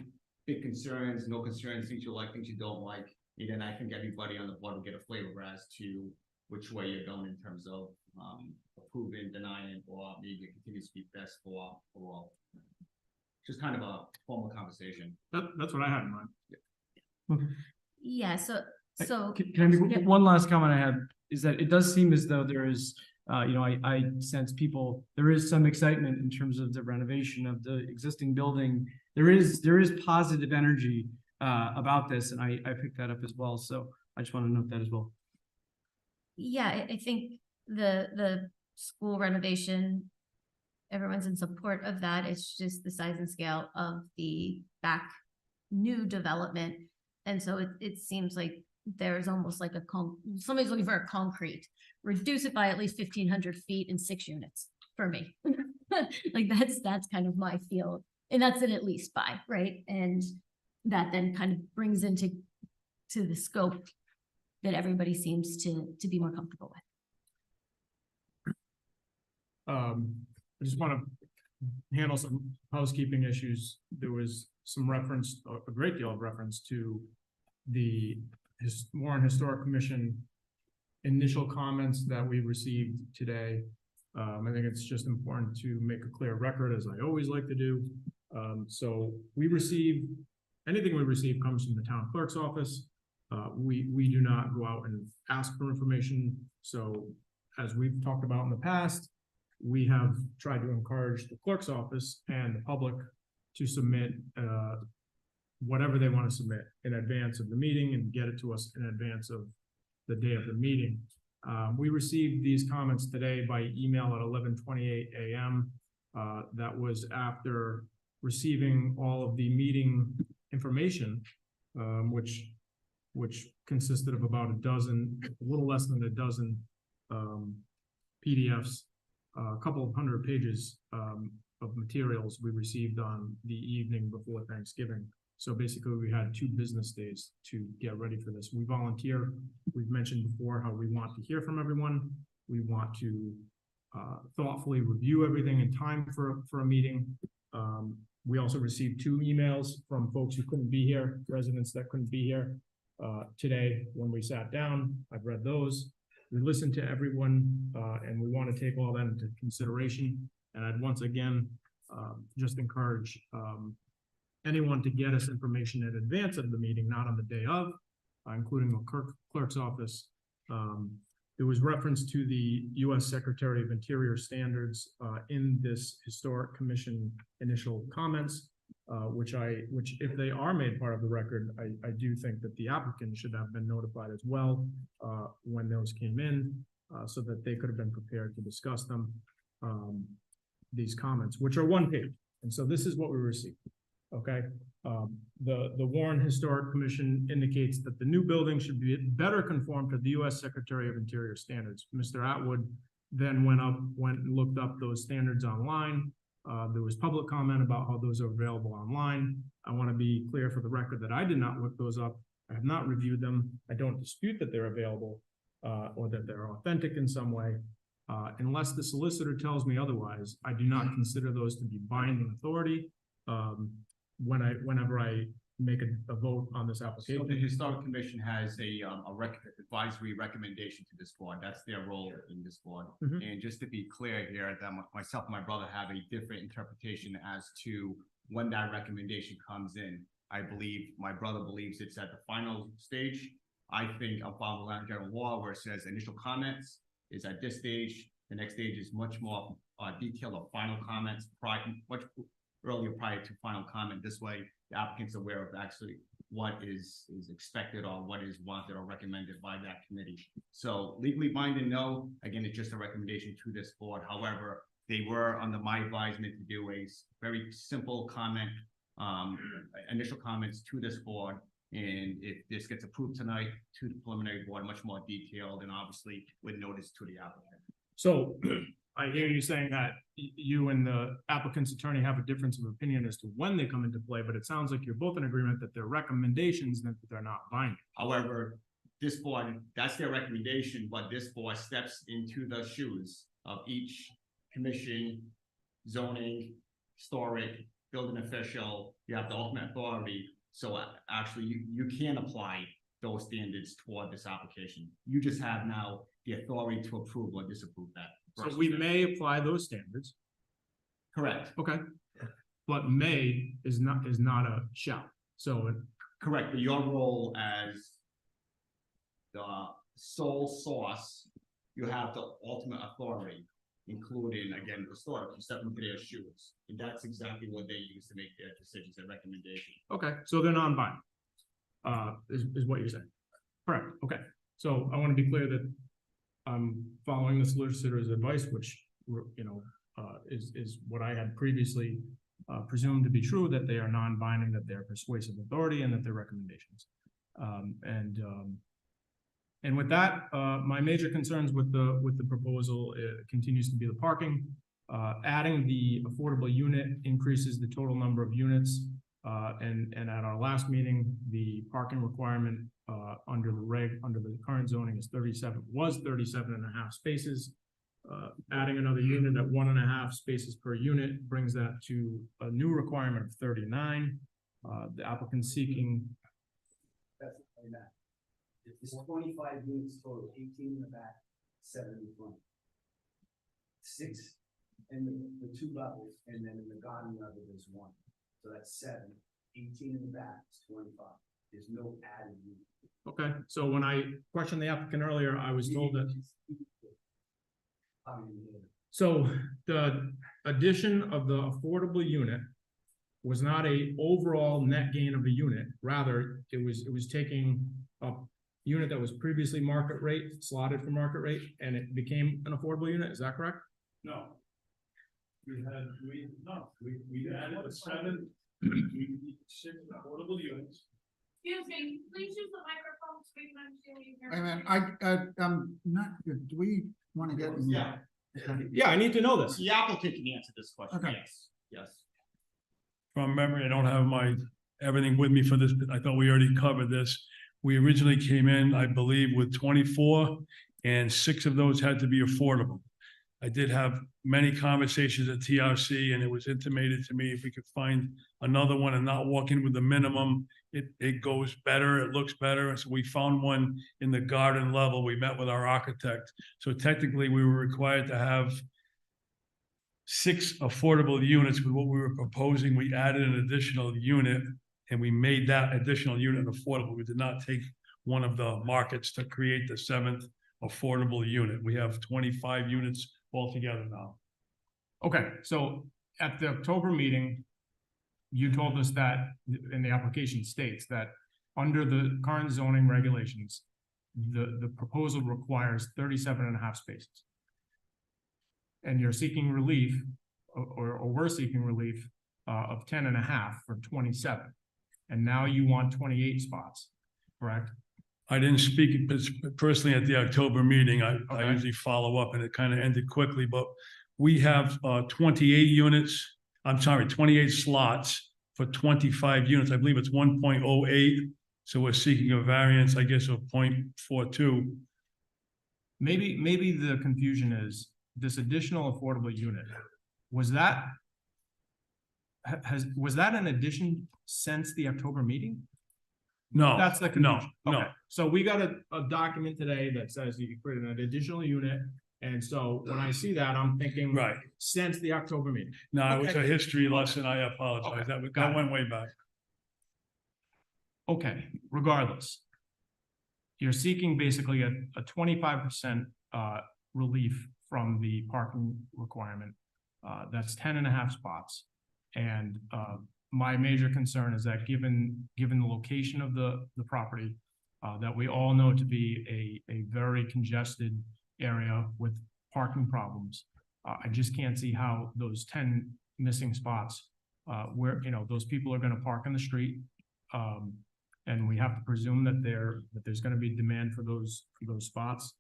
Speaker 5: Big concerns, no concerns, things you like, things you don't like. And then I think everybody on the board will get a flavor as to which way you're going in terms of approving, denying, or maybe it continues to be best for all. Just kind of a formal conversation.
Speaker 4: That's what I had in mind.
Speaker 3: Yeah, so
Speaker 9: Can I make one last comment I have is that it does seem as though there is, I sense there is some excitement in terms of the renovation of the existing building. There is positive energy about this, and I picked that up as well. So I just want to note that as well.
Speaker 3: yeah, I think the school renovation, everyone's in support of that. It's just the size and scale of the back new development. And so it seems like there's almost like somebody's looking for a concrete, reduce it by at least 1,500 feet and 6 units for me. Like that's kind of my feel. And that's at least 5, right? And that then kind of brings into the scope that everybody seems to be more comfortable with.
Speaker 4: I just want to handle some housekeeping issues. There was some reference, a great deal of reference to the Warren Historic Commission initial comments that we received today. I think it's just important to make a clear record, as I always like to do. So anything we receive comes from the town clerk's office. We do not go out and ask for information. So as we've talked about in the past, we have tried to encourage the clerk's office and the public to submit whatever they want to submit in advance of the meeting and get it to us in advance of the day of the meeting. We received these comments today by email at 11:28 a.m. That was after receiving all of the meeting information, which consisted of about a little less than a dozen PDFs, a couple of hundred pages of materials we received on the evening before Thanksgiving. So basically, we had 2 business days to get ready for this. We volunteer. We've mentioned before how we want to hear from everyone. We want to thoughtfully review everything in time for a meeting. We also received 2 emails from folks who couldn't be here, residents that couldn't be here today when we sat down. I've read those. We listened to everyone, and we want to take all that into consideration. And I'd once again just encourage anyone to get us information in advance of the meeting, not on the day of, including the clerk's office. There was reference to the U.S. Secretary of Interior standards in this Historic Commission initial comments, which if they are made part of the record, I do think that the applicant should have been notified as well when those came in, so that they could have been prepared to discuss them, these comments, which are 1 page. And so this is what we received. Okay, the Warren Historic Commission indicates that the new building should be better conform to the U.S. Secretary of Interior standards. Mr. Atwood then went and looked up those standards online. There was public comment about how those are available online. I want to be clear for the record that I did not look those up. I have not reviewed them. I don't dispute that they're available or that they're authentic in some way. Unless the solicitor tells me otherwise, I do not consider those to be binding authority. Whenever I make a vote on this
Speaker 5: So
Speaker 4: application.
Speaker 5: the Historic Commission has a advisory recommendation to this board. That's their role in this board.
Speaker 4: Mhm.
Speaker 5: And just to be clear here, that myself and my brother have a different interpretation as to when that recommendation comes in. I believe, my brother believes it's at the final stage. I think I'm following general law where it says initial comments is at this stage. The next stage is much more detailed of final comments, much earlier prior to final comment. This way, the applicant's aware of actually what is expected or what is wanted or recommended by that committee. So legally binding, no. Again, it's just a recommendation to this board. However, they were under my advisement to do a very simple comment, initial comments to this board. And if this gets approved tonight to the preliminary board, much more detailed and obviously with notice to the applicant.
Speaker 4: So I hear you saying that you and the applicant's attorney have a difference of opinion as to when they come into play, but it sounds like you're both in agreement that they're recommendations and that they're not binding.
Speaker 5: However, this board, that's their recommendation, but this board steps into the shoes of each commission, zoning, historic, building official. You have the ultimate authority. So actually, you can apply those standards toward this application. You just have now the authority to approve or disapprove that.
Speaker 4: So we may apply those standards.
Speaker 5: Correct.
Speaker 4: Okay. But may is not a shall. So
Speaker 5: Correct, but your role as the sole source, you have the ultimate authority, including, again, the historic, you step into their shoes. And that's exactly what they use to make their decisions and recommendations.
Speaker 4: okay, so they're non-binding. Is what you're saying. Correct, okay. So I want to be clear that I'm following the solicitor's advice, which, is what I had previously presumed to be true, that they are non-binding, that they're persuasive authority, and that they're recommendations. And with that, my major concerns with the proposal continues to be the parking. Adding the affordable unit increases the total number of units. And at our last meeting, the parking requirement under the current zoning is 37.5 spaces. Adding another unit at 1.5 spaces per unit brings that to a new requirement of 39. The applicant seeking.
Speaker 2: It's 25 units total, 18 in the back, 7 in front. 6 in the 2 levels, and then in the garden level, there's 1. So that's 7. 18 in the back is 25. There's no added unit.
Speaker 4: Okay, so when I questioned the applicant earlier, I was told that. So the addition of the affordable unit was not a overall net gain of a unit. Rather, it was taking a unit that was previously market rate, slotted for market rate, and it became an affordable unit. Is that correct?
Speaker 7: No. We added the 7, 6 affordable units.
Speaker 8: Excuse me, please use the microphone, speak
Speaker 1: Wait a minute, I'm not, do we want to get?
Speaker 5: Yeah.
Speaker 4: Yeah, I need to know this.
Speaker 5: The applicant can answer this question.
Speaker 1: Okay.
Speaker 5: Yes, yes.
Speaker 7: From memory, I don't have my everything with me for this. I thought we already covered this. We originally came in, I believe, with 24, and 6 of those had to be affordable. I did have many conversations at TRC, and it was intimated to me if we could find another one and not walk in with the minimum, it goes better, it looks better. And so we found one in the garden level. We met with our architect. So technically, we were required to have 6 affordable units with what we were proposing. We added an additional unit, and we made that additional unit affordable. We did not take one of the markets to create the 7th affordable unit. We have 25 units altogether now.
Speaker 4: Okay, so at the October meeting, you told us that, in the application states that under the current zoning regulations, the proposal requires 37.5 spaces. And you're seeking relief, or we're seeking relief, of 10.5 for 27. And now you want 28 spots, correct?
Speaker 7: I didn't speak personally at the October meeting. I
Speaker 4: Okay.
Speaker 7: usually follow up, and it kind of ended quickly, but we have 28 units. I'm sorry, 28 slots for 25 units. I believe it's 1.08. So we're seeking a variance, I guess, of 0.42.
Speaker 4: Maybe the confusion is this additional affordable unit. Was that an addition since the October meeting?
Speaker 7: No,
Speaker 4: That's the
Speaker 7: no,
Speaker 4: confusion.
Speaker 7: no.
Speaker 4: Okay. So we got a document today that says you created an additional unit. And so when I see that, I'm thinking.
Speaker 7: Right.
Speaker 4: Since the October meeting.
Speaker 7: No, it was
Speaker 4: Okay.
Speaker 7: a history lesson. I apologize.
Speaker 4: Okay,
Speaker 7: That
Speaker 4: got it.
Speaker 7: went way back.
Speaker 4: Okay, regardless. You're seeking basically a 25% relief from the parking requirement. That's 10.5 spots. And my major concern is that given the location of the property, that we all know to be a very congested area with parking problems. I just can't see how those 10 missing spots, where, those people are gonna park in the street. And we have to presume that there's gonna be demand for those spots.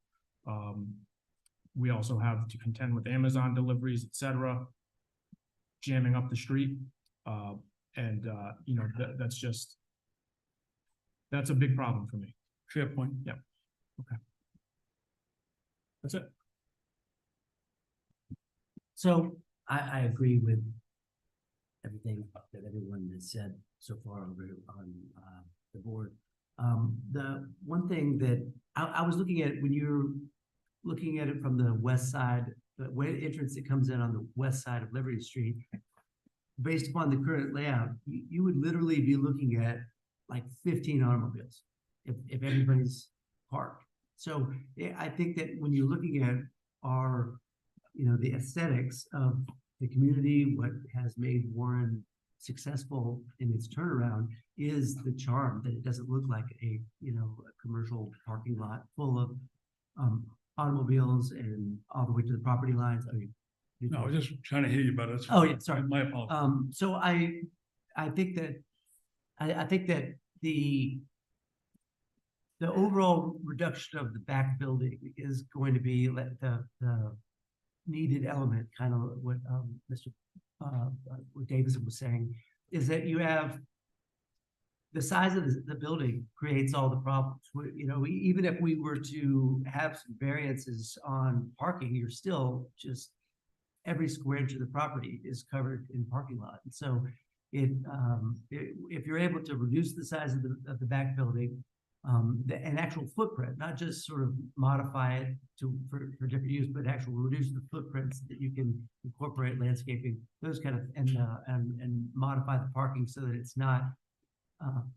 Speaker 4: We also have to contend with Amazon deliveries, et cetera, jamming up the street. That's a big problem for me.
Speaker 7: Fair point.
Speaker 4: Yeah. Okay. That's it.
Speaker 2: So I agree with everything that everyone has said so far over on the board. The one thing that I was looking at, when you're looking at it from the west side, the way entrance that comes in on the west side of Liberty Street, based upon the current layout, you would literally be looking at like 15 automobiles if everybody's parked. So I think that when you're looking at the aesthetics of the community, what has made Warren successful in its turnaround is the charm that it doesn't look like a commercial parking lot full of automobiles and all the way to the property lines. I mean,
Speaker 7: No, I was just trying to hear you better.
Speaker 2: Oh, yeah, sorry.
Speaker 7: My apologies.
Speaker 2: So I think that the overall reduction of the back building is going to be the needed element, kind of what what Davidson was saying, is that you have the size of the building creates all the problems. Even if we were to have some variances on parking, you're still just every square inch of the property is covered in parking lot. And so if you're able to reduce the size of the back building, an actual footprint, not just sort of modify it for different use, but actually reduce the footprints that you can incorporate landscaping, those kind of, and modify the parking so that it's not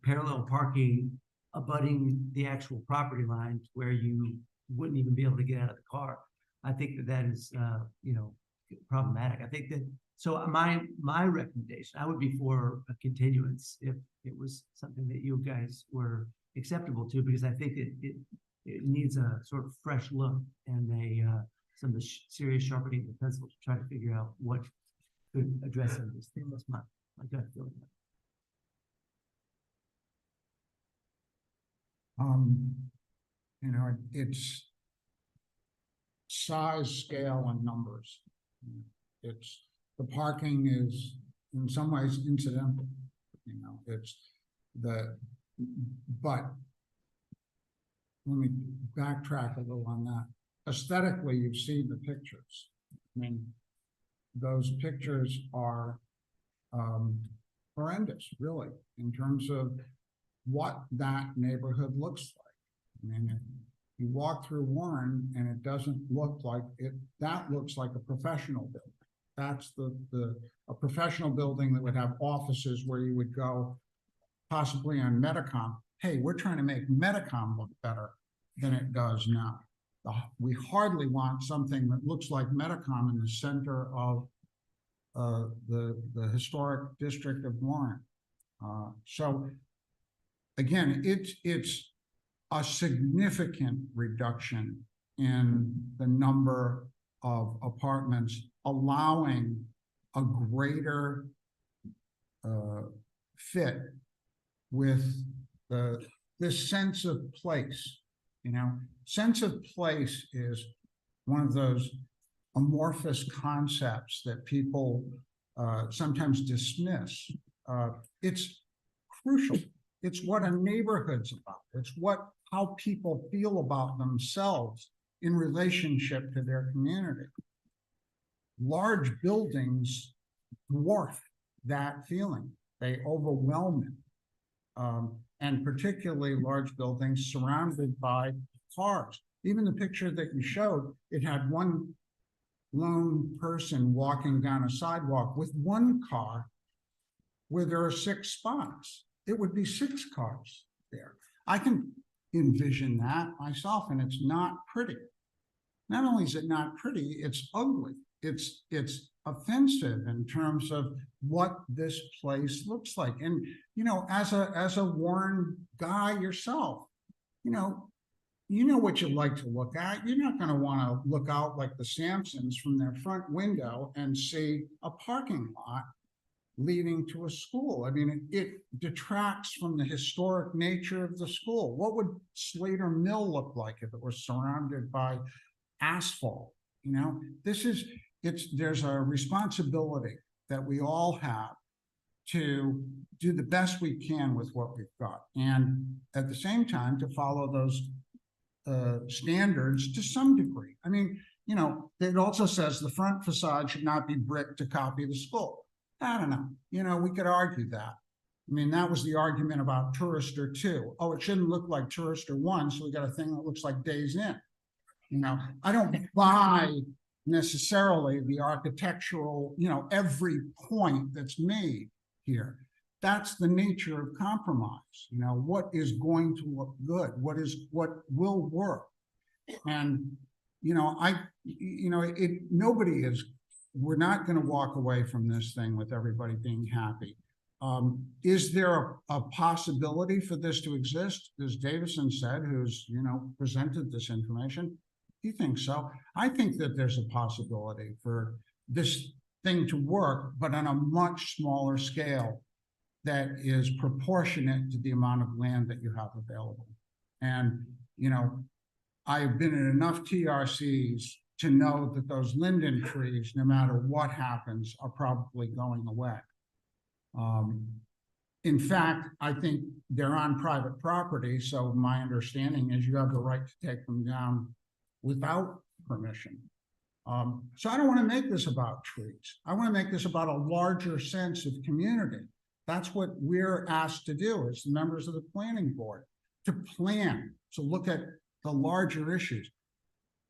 Speaker 2: parallel parking abutting the actual property line where you wouldn't even be able to get out of the car. I think that is, problematic. I think that, so my recommendation, I would be for a continuance if it was something that you guys were acceptable to, because I think it needs a sort of fresh look and some of the serious sharpening of the pencil to try to figure out what could address some of these things. That's my gut feeling.
Speaker 1: It's size, scale, and numbers. The parking is in some ways incidental. it's but let me backtrack a little on that. Aesthetically, you've seen the pictures. I mean, those pictures are horrendous, really, in terms of what that neighborhood looks like. I mean, you walk through Warren and it doesn't look like it, that looks like a professional building. That's a professional building that would have offices where you would go possibly on Metacom. Hey, we're trying to make Metacom look better than it does now. We hardly want something that looks like Metacom in the center of the historic district of Warren. So again, it's a significant reduction in the number of apartments, allowing a greater fit with this sense of place. You know, sense of place is one of those amorphous concepts that people sometimes dismiss. It's crucial. It's what a neighborhood's about. It's how people feel about themselves in relationship to their community. Large buildings dwarf that feeling. They overwhelm it. And particularly large buildings surrounded by cars. Even the picture that you showed, it had one lone person walking down a sidewalk with one car where there are 6 spots. It would be 6 cars there. I can envision that myself, and it's not pretty. Not only is it not pretty, it's ugly. It's offensive in terms of what this place looks like. And, you know, as a Warren guy yourself, you know what you like to look at. You're not going to want to look out like the Sampsons from their front window and see a parking lot leading to a school. I mean, it detracts from the historic nature of the school. What would Slater Mill look like if it was surrounded by asphalt? You know, there's a responsibility that we all have to do the best we can with what we've got. And at the same time, to follow those standards to some degree. I mean, you know, it also says the front facade should not be brick to copy the school. I don't know. You know, we could argue that. I mean, that was the argument about Tourister 2. Oh, it shouldn't look like Tourister 1, so we got a thing that looks like Days Inn. You know, I don't buy necessarily the architectural, you know, every point that's made here. That's the nature of compromise. You know, what is going to look good? What will work? And, you know, we're not going to walk away from this thing with everybody being happy. Is there a possibility for this to exist? As Davison said, who's, you know, presented this information, he thinks so. I think that there's a possibility for this thing to work, but on a much smaller scale that is proportionate to the amount of land that you have available. And, you know, I've been in enough TRCs to know that those linden trees, no matter what happens, are probably going away. In fact, I think they're on private property, so my understanding is you have the right to take them down without permission. So I don't want to make this about trees. I want to make this about a larger sense of community. That's what we're asked to do as the members of the planning board, to plan, to look at the larger issues.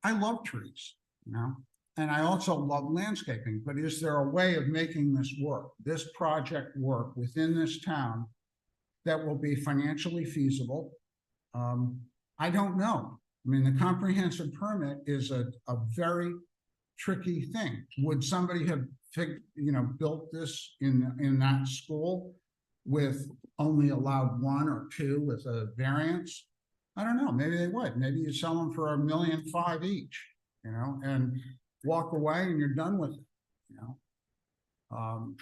Speaker 1: I love trees, you know, and I also love landscaping, but is there a way of making this work, this project work within this town that will be financially feasible? I don't know. I mean, the comprehensive permit is a very tricky thing. Would somebody have built this in that school with only allowed 1 or 2 with a variance? I don't know. Maybe they would. Maybe you sell them for $1.5 million each, you know, and walk away and you're done with it, you know.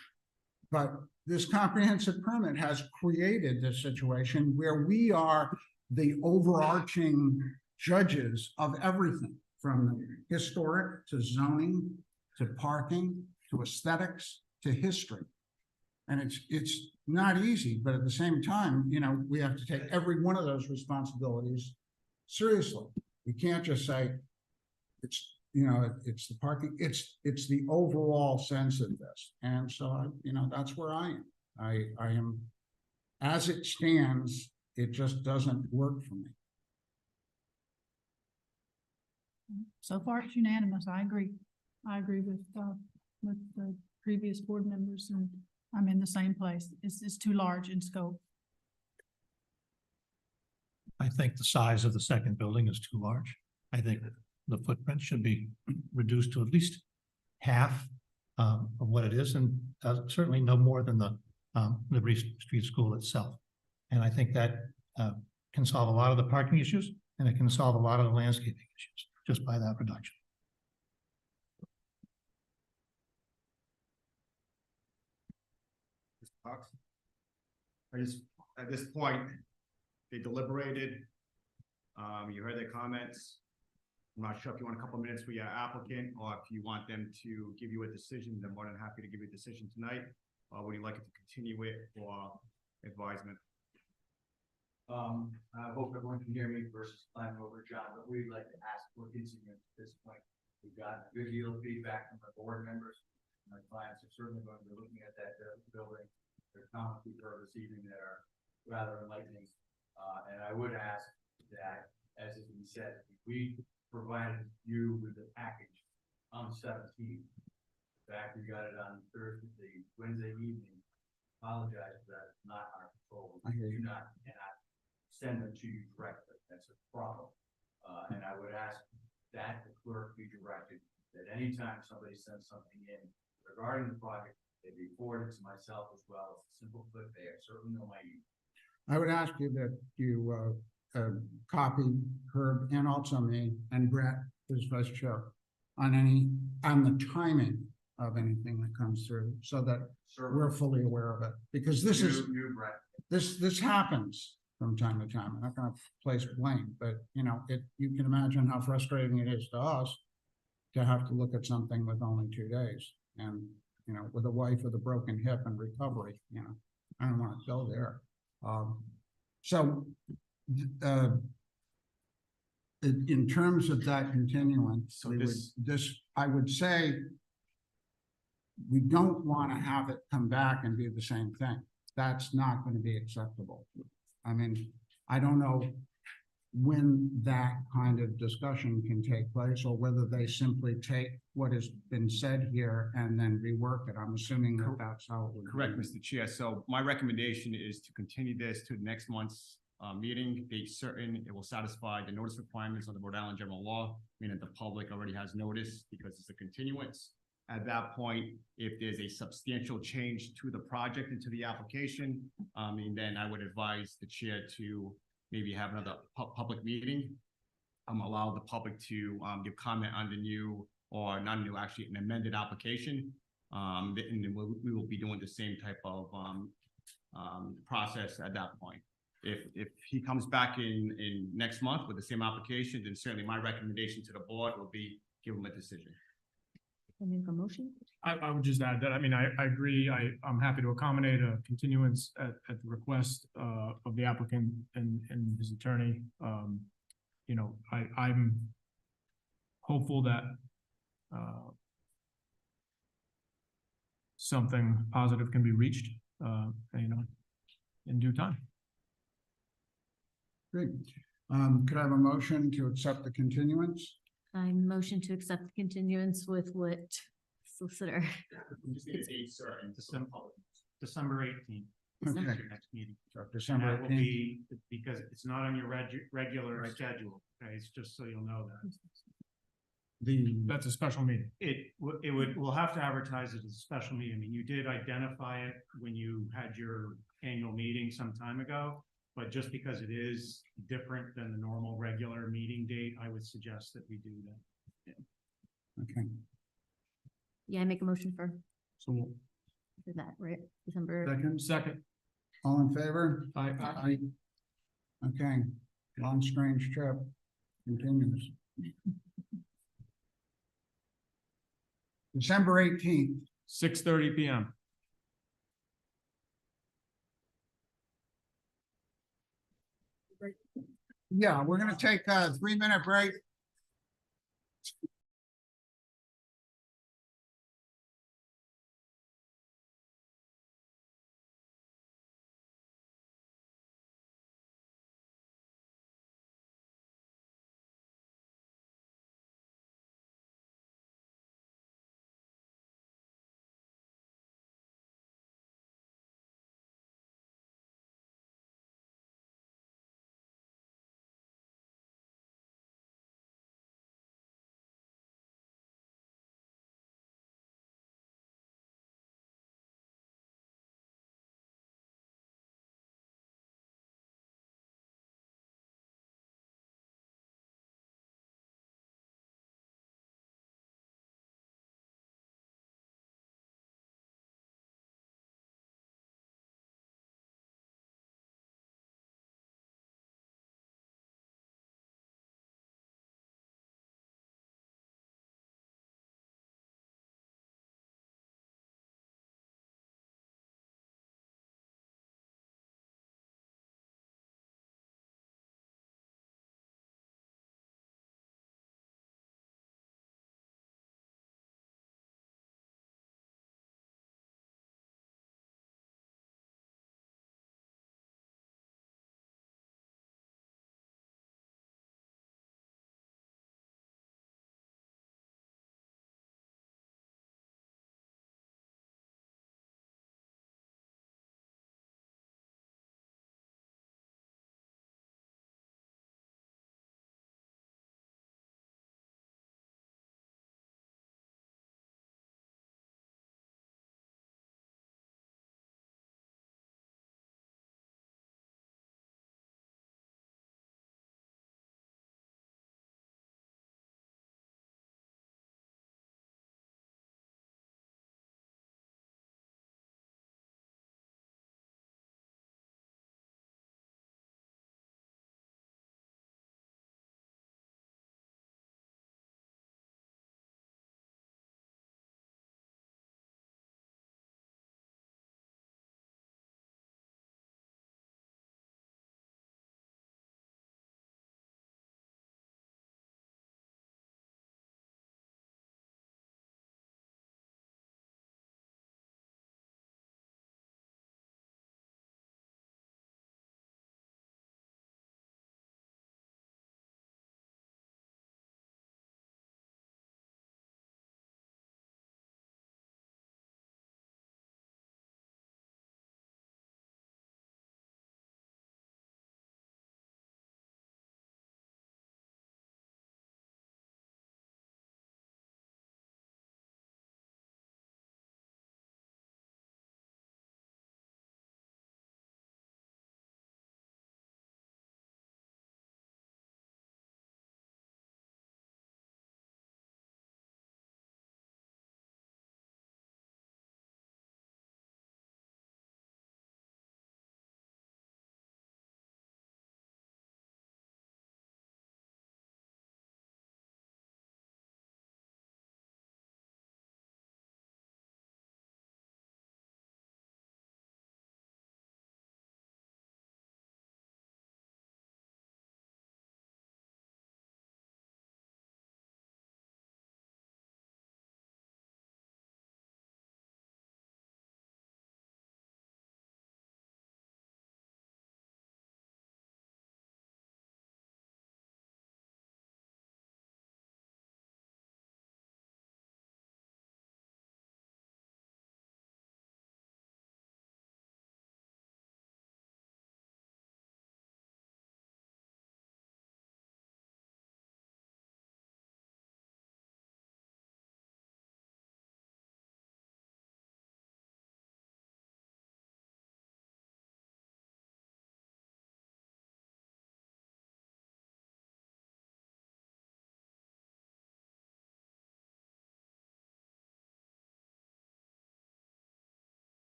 Speaker 1: But this comprehensive permit has created this situation where we are the overarching judges of everything, from historic to zoning to parking to aesthetics to history. And it's not easy, but at the same time, you know, we have to take every one of those responsibilities seriously. We can't just say, it's, you know, it's the parking, it's the overall sense of this. And so, you know, that's where I am. I am, as it stands, it just doesn't work for me.
Speaker 8: So far, it's unanimous. I agree. I agree with the previous board members, and I'm in the same place. It's too large in scope.
Speaker 10: I think the size of the second building is too large. I think the footprint should be reduced to at least half of what it is, and certainly no more than the Liberty Street School itself. And I think that can solve a lot of the parking issues, and it can solve a lot of the landscaping issues just by that reduction.
Speaker 5: Mr. Cox? I just, at this point, they deliberated. You heard their comments. I'm not sure if you want a couple minutes for your applicant, or if you want them to give you a decision. They're more than happy to give you a decision tonight. Or would you like it to continue it for advisement?
Speaker 6: I hope everyone can hear me versus climbing over John, but we'd like to ask for continuance at this point. We've got a good deal of feedback from the board members. My clients are certainly going to be looking at that building. Their comments we've heard this evening that are rather enlightening. And I would ask that, as has been said, we provided you with a package on 17th. In fact, we got it on Thursday, Wednesday evening. Apologize for that, it's not our control.
Speaker 1: I hear you.
Speaker 6: Cannot send them to you directly. That's a problem. And I would ask that the clerk be directed that anytime somebody sends something in regarding the project, they be forwarded to myself as well. It's a simple click there. Certainly know my email.
Speaker 1: I would ask you that you copy Herb and also me and Brett as vice chair on the timing of anything that comes through, so that we're fully aware of it. Because this this happens from time to time. I'm not gonna place blame, but you know, you can imagine how frustrating it is to us to have to look at something with only 2 days. And, you know, with a wife with a broken hip and recovery, you know, I don't want to go there. In terms of that continuance, I would say we don't want to have it come back and do the same thing. That's not going to be acceptable. I mean, I don't know when that kind of discussion can take place, or whether they simply take what has been said here and then rework it. I'm assuming that that's how it would.
Speaker 5: Correct,
Speaker 1: be.
Speaker 5: Mr. Chair. So my recommendation is to continue this to next month's meeting, date certain. It will satisfy the notice requirements of the Rhode Island general law, meaning the public already has notice because it's a continuance. At that point, if there's a substantial change to the project and to the application, and then I would advise the chair to maybe have another public meeting. Allow the public to give comment on the new, or not new, actually an amended application. And then we will be doing the same type of process at that point. If he comes back in next month with the same application, then certainly my recommendation to the board will be give him a decision.
Speaker 3: Can I make a motion?
Speaker 4: I would just add that, I mean, I agree. I'm happy to accommodate a continuance at the request of the applicant and his attorney. You know, I'm hopeful that something positive can be reached, you know, in due time.
Speaker 1: Great. Could I have a motion to accept the continuance?
Speaker 3: I motion to accept the continuance with what solicitor?
Speaker 5: Just need a date certain.
Speaker 10: December 18th.
Speaker 1: Okay.
Speaker 10: Your next meeting.
Speaker 1: So
Speaker 10: And
Speaker 1: December
Speaker 10: that will
Speaker 1: 18th.
Speaker 10: be, because it's not on your regular schedule, okay, it's just so you'll know that.
Speaker 4: That's a special meeting.
Speaker 10: We'll have to advertise it as a special meeting. I mean, you did identify it when you had your annual meeting some time ago, but just because it is different than the normal regular meeting date, I would suggest that we do that.
Speaker 1: Okay.
Speaker 3: Yeah, I make a motion for
Speaker 4: So
Speaker 3: that, right? December.
Speaker 4: second.
Speaker 1: All in favor?
Speaker 4: Aye.
Speaker 1: Aye. Okay, long strange trip continues. December 18th.
Speaker 4: 6:30 PM.
Speaker 1: Yeah, we're gonna take a 3-minute break.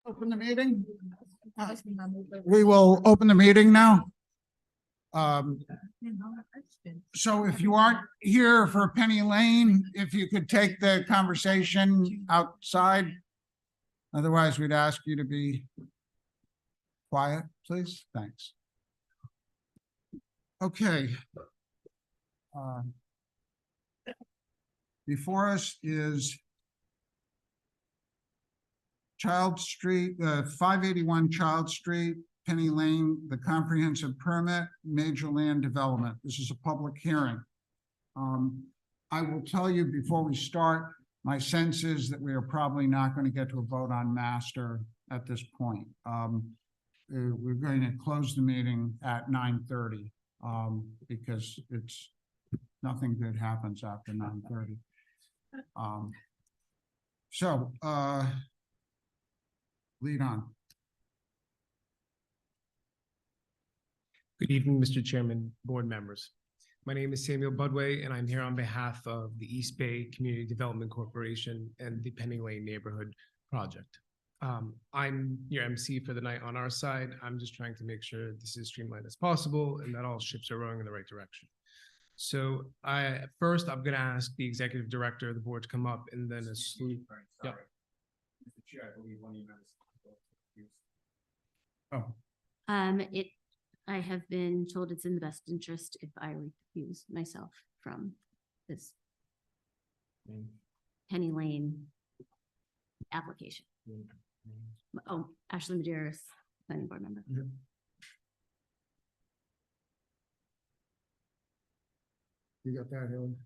Speaker 1: Open the meeting. We will open the meeting now. So if you aren't here for Penny Lane, if you could take the conversation outside. Otherwise, we'd ask you to be quiet, please. Thanks. Okay. Before us is Child Street, 581 Child Street, Penny Lane, the comprehensive permit, major land development. This is a public hearing. I will tell you before we start, my sense is that we are probably not going to get to a vote on master at this point. We're going to close the meeting at 9:30 because it's nothing good happens after 9:30. Lead on.
Speaker 16: Good evening, Mr. Chairman, board members. My name is Samuel Budway, and I'm here on behalf of the East Bay Community Development Corporation and the Penny Lane Neighborhood Project. I'm your MC for the night on our side. I'm just trying to make sure this is streamlined as possible and that all ships are rowing in the right direction. So first, I'm going to ask the executive director of the board to come up, and then a slew. Yeah.
Speaker 5: Mr. Chair, I believe one of you members.
Speaker 3: I have been told it's in the best interest if I recuse myself from this Penny Lane application. Oh, Ashley Medeiros, planning board member.
Speaker 1: You got that, Helen?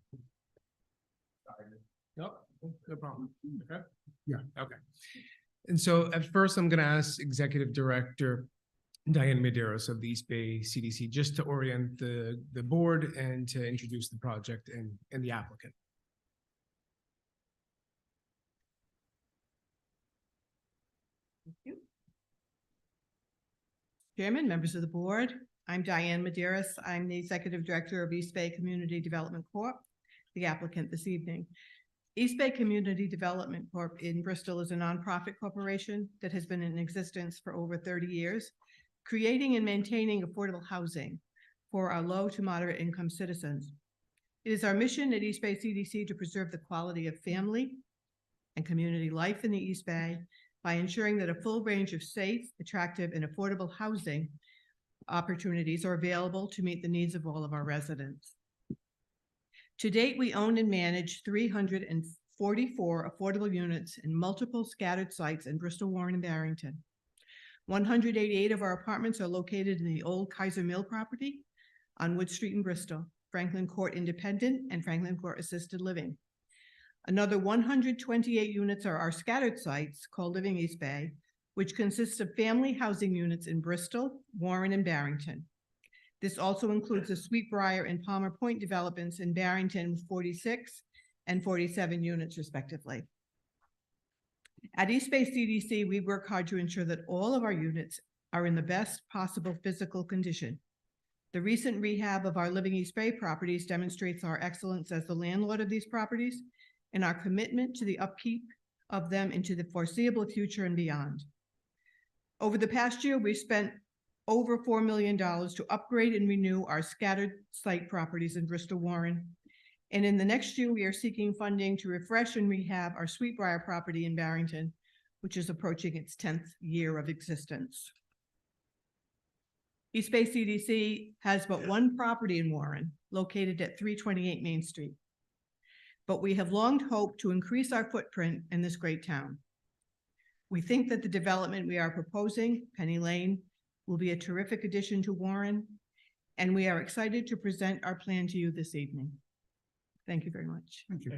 Speaker 16: No, no problem. Okay.
Speaker 1: Yeah.
Speaker 16: Okay. And so at first, I'm going to ask Executive Director Diane Medeiros of the East Bay CDC just to orient the board and to introduce the project and the applicant.
Speaker 17: Thank you. Chairman, members of the board, I'm Diane Medeiros. I'm the Executive Director of East Bay Community Development Corp., the applicant this evening. East Bay Community Development Corp. In Bristol is a nonprofit corporation that has been in existence for over 30 years, creating and maintaining affordable housing for our low to moderate income citizens. It is our mission at East Bay CDC to preserve the quality of family and community life in the East Bay by ensuring that a full range of safe, attractive, and affordable housing opportunities are available to meet the needs of all of our residents. To date, we own and manage 344 affordable units in multiple scattered sites in Bristol, Warren, and Barrington. 188 of our apartments are located in the old Kaiser Mill property on Wood Street in Bristol, Franklin Court Independent and Franklin Court Assisted Living. Another 128 units are our scattered sites called Living East Bay, which consists of family housing units in Bristol, Warren, and Barrington. This also includes the Sweetbriar and Palmer Point developments in Barrington with 46 and 47 units respectively. At East Bay CDC, we work hard to ensure that all of our units are in the best possible physical condition. The recent rehab of our Living East Bay properties demonstrates our excellence as the landlord of these properties and our commitment to the upkeep of them into the foreseeable future and beyond. Over the past year, we've spent over $4 million to upgrade and renew our scattered site properties in Bristol, Warren. And in the next year, we are seeking funding to refresh and rehab our Sweetbriar property in Barrington, which is approaching its 10th year of existence. East Bay CDC has but one property in Warren, located at 328 Main Street. But we have long hoped to increase our footprint in this great town. We think that the development we are proposing, Penny Lane, will be a terrific addition to Warren, and we are excited to present our plan to you this evening. Thank you very much.
Speaker 1: Thank you.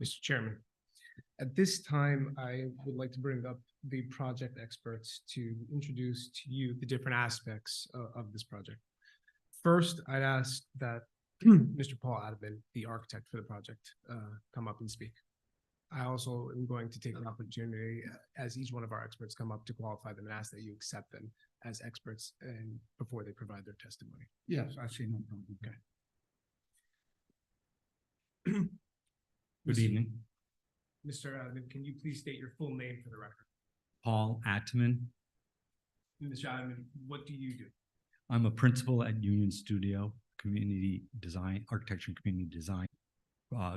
Speaker 16: Mr. Chairman, at this time, I would like to bring up the project experts to introduce to you the different aspects of this project. First, I'd ask that Mr. Paul Adamant, the architect for the project, come up and speak. I also am going to take an opportunity as each one of our experts come up to qualify them and ask that you accept them as experts and before they provide their testimony.
Speaker 1: Yes, I see no problem.
Speaker 16: Okay.
Speaker 18: Good evening.
Speaker 16: Mr. Admin, can you please state your full name for the record?
Speaker 18: Paul Atman.
Speaker 16: Mr. Admin, what do you do?
Speaker 18: I'm a principal at Union Studio, Community Design, Architecture and Community Design.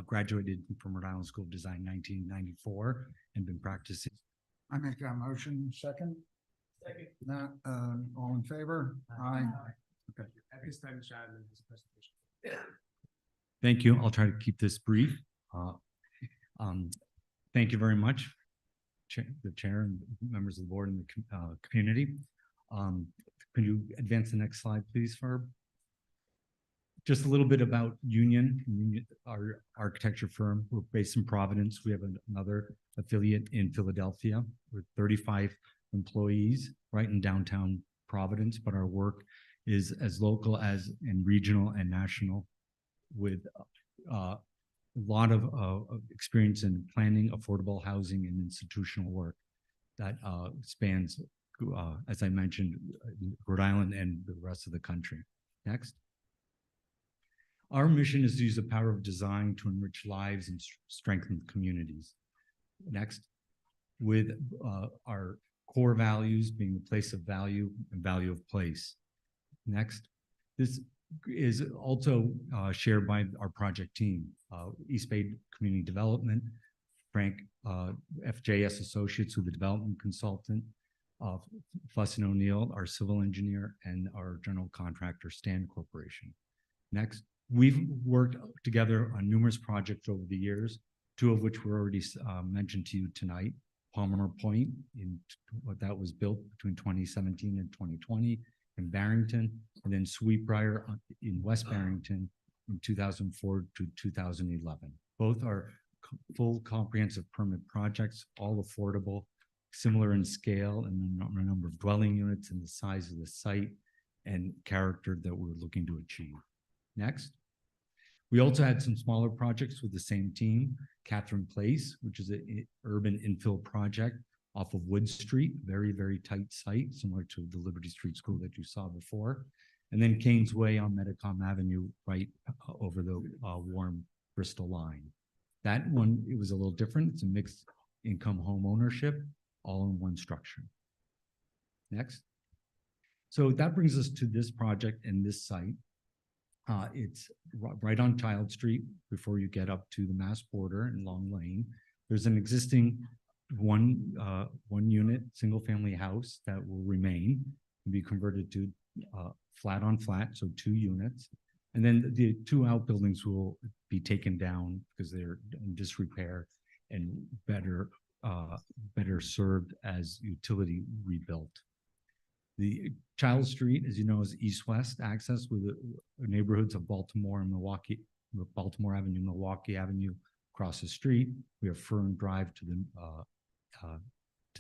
Speaker 18: Graduated from Rhode Island School of Design 1994 and been practicing.
Speaker 1: I make that motion, second.
Speaker 16: Second.
Speaker 1: That, all in favor? Aye. Okay.
Speaker 16: At this time, Mr. Admin has a presentation.
Speaker 18: Thank you. I'll try to keep this brief. Thank you very much, the chair and members of the board and the community. Can you advance the next slide, please, Ferb? Just a little bit about Union, our architecture firm. We're based in Providence. We have another affiliate in Philadelphia with 35 employees right in downtown Providence, but our work is as local as and regional and national with a lot of experience in planning, affordable housing, and institutional work that spans, as I mentioned, Rhode Island and the rest of the country. Next. Our mission is to use the power of design to enrich lives and strengthen communities. Next. With our core values being the place of value and value of place. Next. This is also shared by our project team, East Bay Community Development, Frank FJS Associates, who the development consultant, Fuss and O'Neill, our civil engineer, and our general contractor, Stan Corporation. Next, we've worked together on numerous projects over the years, two of which were already mentioned to you tonight. Palmer Point, in what that was built between 2017 and 2020 in Barrington, and then Sweetbriar in West Barrington in 2004 to 2011. Both are full comprehensive permit projects, all affordable, similar in scale and the number of dwelling units and the size of the site and character that we're looking to achieve. Next. We also had some smaller projects with the same team, Catherine Place, which is an urban infill project off of Wood Street, very, very tight site, similar to the Liberty Street School that you saw before. And then Canes Way on Metacom Avenue, right over the Warren Bristol line. That one, it was a little different. It's a mixed income home ownership, all in one structure. Next. So that brings us to this project and this site. It's right on Child Street before you get up to the Mass border in Long Lane. There's an existing one unit, single family house that will remain and be converted to flat on flat, so 2 units. And then the 2 outbuildings will be taken down because they're in disrepair and better served as utility rebuilt. The Child Street, as you know, is east-west access with the neighborhoods of Baltimore and Milwaukee, Baltimore Avenue, Milwaukee Avenue across the street. We have Fern Drive to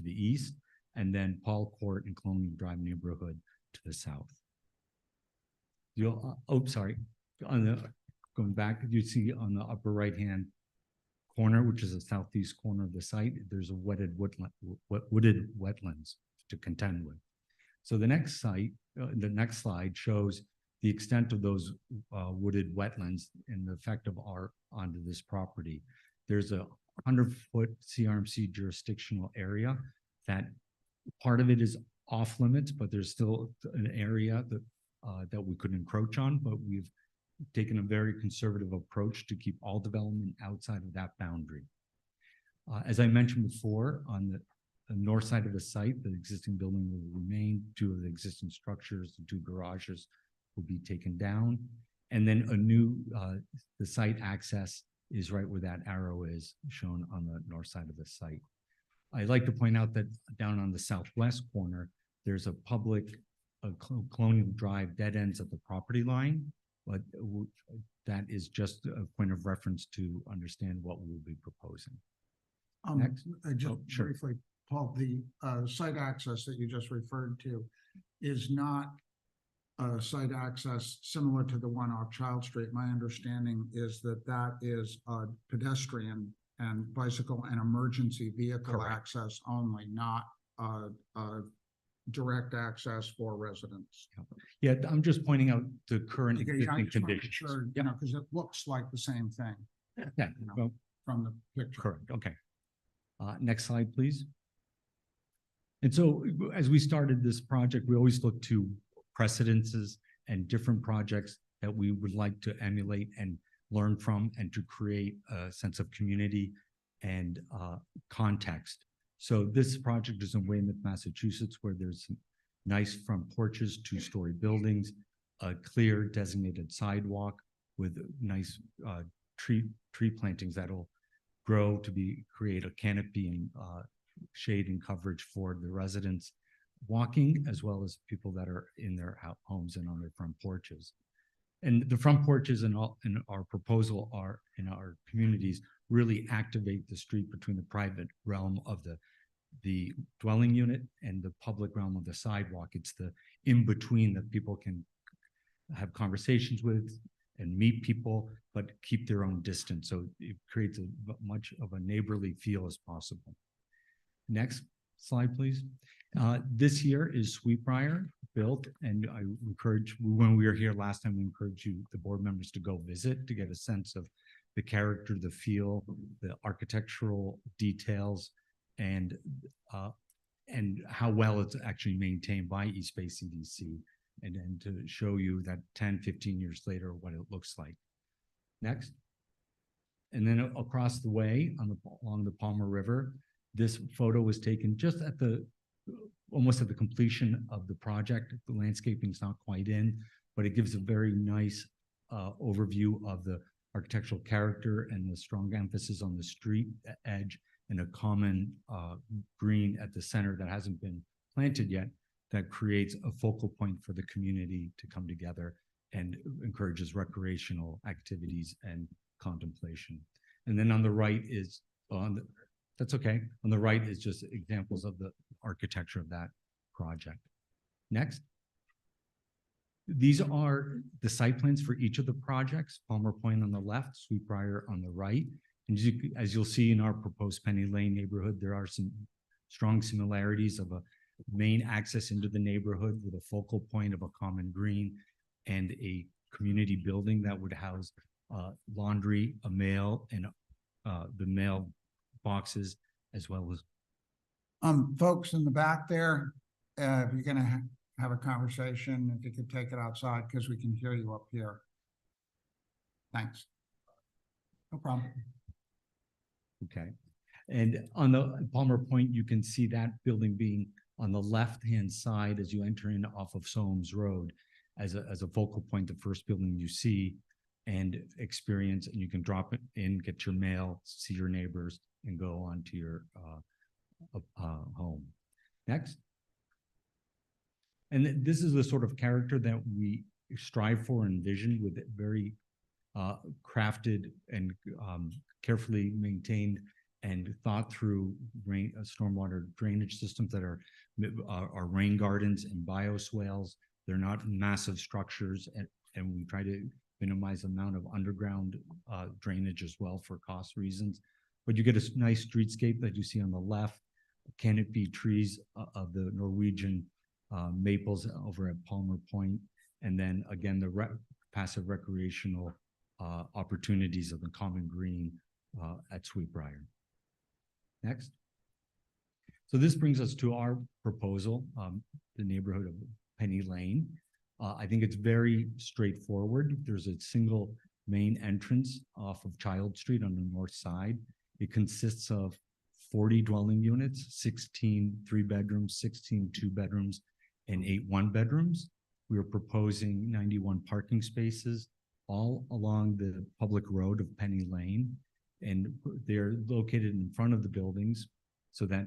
Speaker 18: the east, and then Paul Court and Colonial Drive neighborhood to the south. Going back, you see on the upper right-hand corner, which is the southeast corner of the site, there's a wooded wetlands to contend with. So the next site, the next slide shows the extent of those wooded wetlands and the effect of art onto this property. There's a 100-foot CRMC jurisdictional area that part of it is off limits, but there's still an area that we could encroach on, but we've taken a very conservative approach to keep all development outside of that boundary. As I mentioned before, on the north side of the site, the existing building will remain. 2 of the existing structures, the 2 garages will be taken down. And then a new, the site access is right where that arrow is shown on the north side of the site. I'd like to point out that down on the southwest corner, there's a public Colonial Drive dead ends at the property line, but that is just a point of reference to understand what we will be proposing. Next.
Speaker 1: Just
Speaker 18: Sure.
Speaker 1: briefly, Paul, the site access that you just referred to is not site access similar to the one off Child Street. My understanding is that that is pedestrian and bicycle and emergency vehicle
Speaker 18: Correct.
Speaker 1: access only, not direct access for residents.
Speaker 18: Yeah, I'm just pointing out the current
Speaker 1: Okay, I
Speaker 18: existing
Speaker 1: just wanna make
Speaker 18: conditions.
Speaker 1: sure, you know, because it looks like the same thing,
Speaker 18: Yeah,
Speaker 1: you know,
Speaker 18: well,
Speaker 1: from the picture.
Speaker 18: correct, okay. Next slide, please. And so as we started this project, we always look to precedences and different projects that we would like to emulate and learn from and to create a sense of community and context. So this project is in Weymouth, Massachusetts, where there's some nice front porches, two-story buildings, a clear designated sidewalk with nice tree plantings that'll grow to create a canopy and shade and coverage for the residents walking, as well as people that are in their homes and on their front porches. And the front porches in our proposal are in our communities really activate the street between the private realm of the dwelling unit and the public realm of the sidewalk. It's the in-between that people can have conversations with and meet people, but keep their own distance. So it creates much of a neighborly feel as possible. Next slide, please. This year is Sweetbriar built, and I encourage, when we were here last time, we encourage you, the board members, to go visit to get a sense of the character, the feel, the architectural details, and how well it's actually maintained by East Bay CDC, and then to show you that 10, 15 years later, what it looks like. Next. And then across the way along the Palmer River, this photo was taken just at almost at the completion of the project. The landscaping's not quite in, but it gives a very nice overview of the architectural character and the strong emphasis on the street edge and a common green at the center that hasn't been planted yet, that creates a focal point for the community to come together and encourages recreational activities and contemplation. And then on the right is, that's okay, on the right is just examples of the architecture of that project. Next. These are the site plans for each of the projects. Palmer Point on the left, Sweetbriar on the right. And as you'll see in our proposed Penny Lane neighborhood, there are some strong similarities of a main access into the neighborhood with a focal point of a common green and a community building that would house laundry, a mail, and the mail boxes, as well as
Speaker 1: folks in the back there, if you're gonna have a conversation, if you could take it outside, because we can hear you up here. Thanks. No problem.
Speaker 18: Okay. And on the Palmer Point, you can see that building being on the left-hand side as you enter in off of Soames Road as a focal point, the first building you see and experience, and you can drop it in, get your mail, see your neighbors, and go on to your home. Next. And this is the sort of character that we strive for and envision, with very crafted and carefully maintained and thought through stormwater drainage systems that are rain gardens and bioswales. They're not massive structures, and we try to minimize the amount of underground drainage as well for cost reasons. But you get a nice streetscape that you see on the left, canopy trees of the Norwegian maples over at Palmer Point, and then again the passive recreational opportunities of the common green at Sweetbriar. Next. So this brings us to our proposal, the neighborhood of Penny Lane. I think it's very straightforward. There's a single main entrance off of Child Street on the north side. It consists of 40 dwelling units, 16 3-bedrooms, 16 2-bedrooms, and 8 1-bedrooms. We are proposing 91 parking spaces all along the public road of Penny Lane, and they're located in front of the buildings so that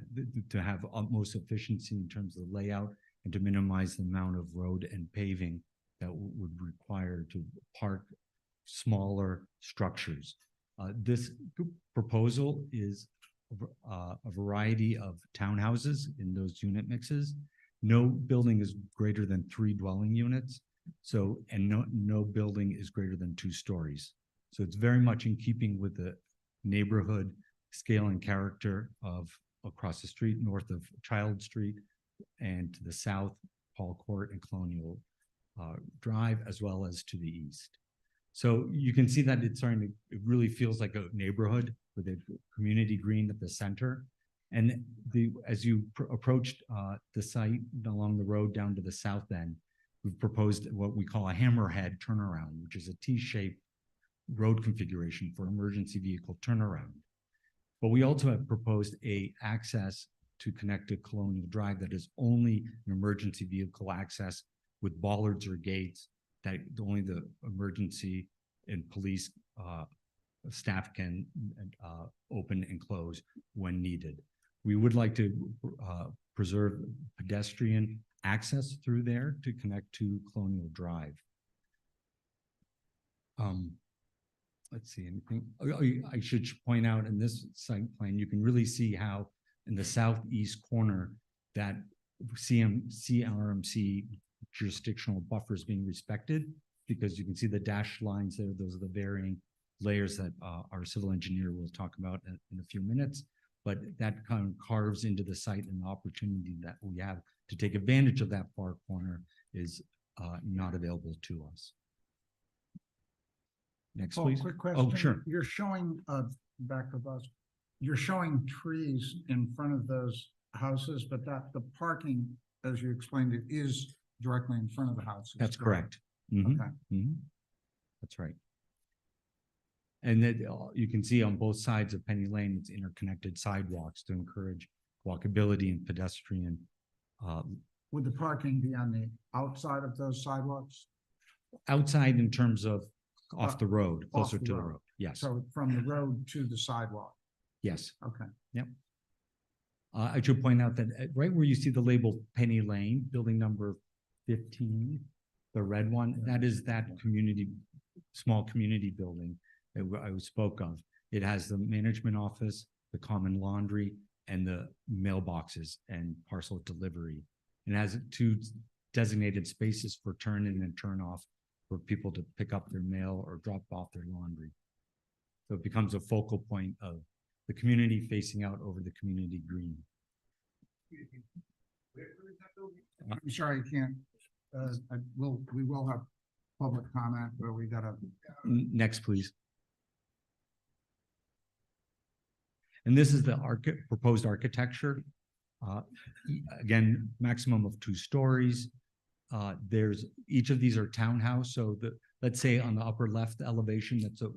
Speaker 18: to have utmost efficiency in terms of the layout and to minimize the amount of road and paving that would require to park smaller structures. This proposal is a variety of townhouses in those unit mixes. No building is greater than 3 dwelling units. So, and no building is greater than 2 stories. So it's very much in keeping with the neighborhood scale and character of across the street, north of Child Street, and to the south, Paul Court and Colonial Drive, as well as to the east. So you can see that it's it really feels like a neighborhood with a community green at the center. And as you approached the site along the road down to the south end, we've proposed what we call a hammerhead turnaround, which is a T-shaped road configuration for emergency vehicle turnaround. But we also have proposed a access to connect to Colonial Drive that is only an emergency vehicle access with bollards or gates that only the emergency and police staff can open and close when needed. We would like to preserve pedestrian access through there to connect to Colonial Drive. Let's see, anything. I should point out in this site plan, you can really see how in the southeast corner that CRMC jurisdictional buffer is being respected, because you can see the dashed lines there. Those are the varying layers that our civil engineer will talk about in a few minutes. But that kind of carves into the site, and the opportunity that we have to take advantage of that far corner is not available to us. Next,
Speaker 1: Paul,
Speaker 18: please.
Speaker 1: quick question.
Speaker 18: Oh, sure.
Speaker 1: You're showing, back of us, you're showing trees in front of those houses, but that the parking, as you explained it, is directly in front of the houses.
Speaker 18: That's correct. Mhm,
Speaker 1: Okay.
Speaker 18: mhm. That's right. And then you can see on both sides of Penny Lane, it's interconnected sidewalks to encourage walkability and pedestrian.
Speaker 1: Would the parking be on the outside of those sidewalks?
Speaker 18: Outside in terms of off the road,
Speaker 1: Off
Speaker 18: closer to the road. Yes,
Speaker 1: So from the road to the sidewalk?
Speaker 18: yes.
Speaker 1: Okay.
Speaker 18: Yep. I should point out that right where you see the label Penny Lane, building number 15, the red one, that is that community, small community building that I spoke of. It has the management office, the common laundry, and the mailboxes and parcel delivery. It has 2 designated spaces for turn in and turn off for people to pick up their mail or drop off their laundry. So it becomes a focal point of the community facing out over the community green.
Speaker 1: I'm sorry, I can't, we will have public comment, but we gotta.
Speaker 18: Next, please. And this is the proposed architecture. Again, maximum of 2 stories. There's, each of these are townhouse. So let's say on the upper left elevation, that's a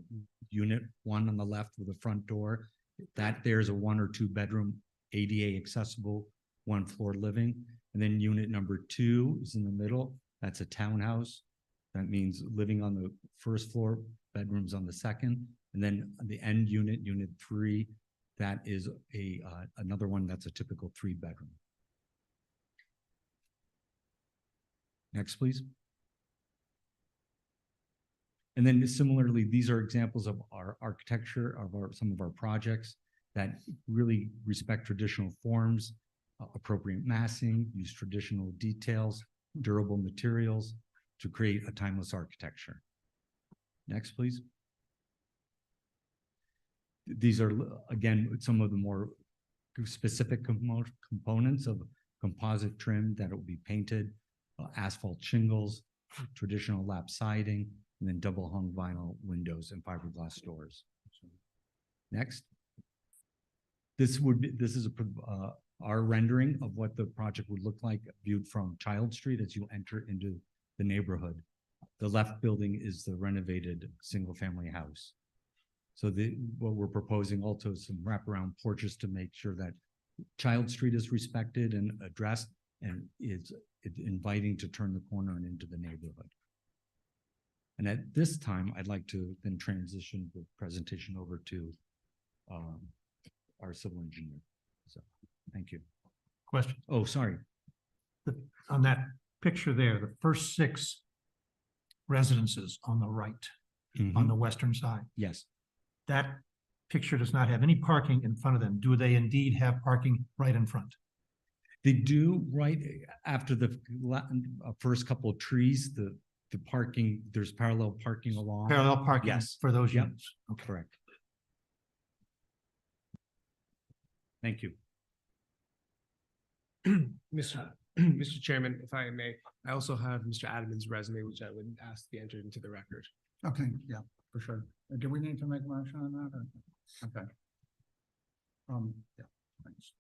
Speaker 18: unit 1 on the left with a front door. That there's a 1 or 2 bedroom ADA accessible 1 floor living. And then unit number 2 is in the middle. That's a townhouse. That means living on the first floor, bedrooms on the second. And then the end unit, unit 3, that is another one that's a typical 3-bedroom. Next, please. And then similarly, these are examples of our architecture of some of our projects that really respect traditional forms, appropriate massing, use traditional details, durable materials to create a timeless architecture. Next, please. These are, again, some of the more specific components of composite trim that will be painted, asphalt shingles, traditional lap siding, and then double hung vinyl windows and fiberglass doors. Next. This is our rendering of what the project would look like viewed from Child Street as you enter into the neighborhood. The left building is the renovated single-family house. So what we're proposing also is some wraparound porches to make sure that Child Street is respected and addressed and is inviting to turn the corner and into the neighborhood. And at this time, I'd like to then transition the presentation over to our civil engineer. So, thank you.
Speaker 10: Question.
Speaker 18: Oh, sorry.
Speaker 10: On that picture there, the first 6 residences on the right, on the western side.
Speaker 18: Yes.
Speaker 10: That picture does not have any parking in front of them. Do they indeed have parking right in front?
Speaker 18: They do, right after the first couple of trees, the parking, there's parallel parking along.
Speaker 10: Parallel parking
Speaker 18: Yes.
Speaker 10: for those
Speaker 18: Yep.
Speaker 10: units. Okay.
Speaker 18: Correct. Thank you.
Speaker 16: Mr. Chairman, if I may, I also have Mr. Adam's resume, which I would ask to be entered into the record.
Speaker 1: Okay, yeah, for sure. Do we need to make a motion on that? Or? Okay. Yeah, thanks.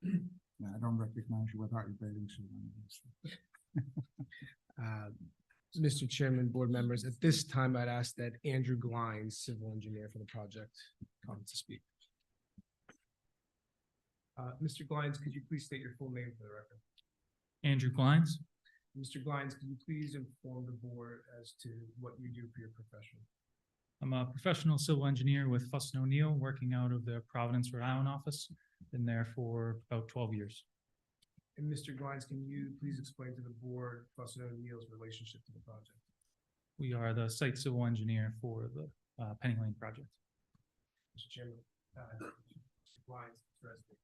Speaker 1: Yeah, I don't recognize you without your bathing suit on.
Speaker 16: Mr. Chairman, board members, at this time, I'd ask that Andrew Glines, civil engineer for the project, come to speak. Mr. Glines, could you please state your full name for the record?
Speaker 19: Andrew Glines.
Speaker 16: Mr. Glines, could you please inform the board as to what you do for your profession?
Speaker 19: I'm a professional civil engineer with Fuss & O'Neill, working out of the Providence, Rhode Island office. Been there for about 12 years.
Speaker 16: And Mr. Glines, can you please explain to the board Fuss & O'Neill's relationship to the project?
Speaker 19: We are the site civil engineer for the Penny Lane project.
Speaker 16: Mr. Chairman, Mr. Glines, interested.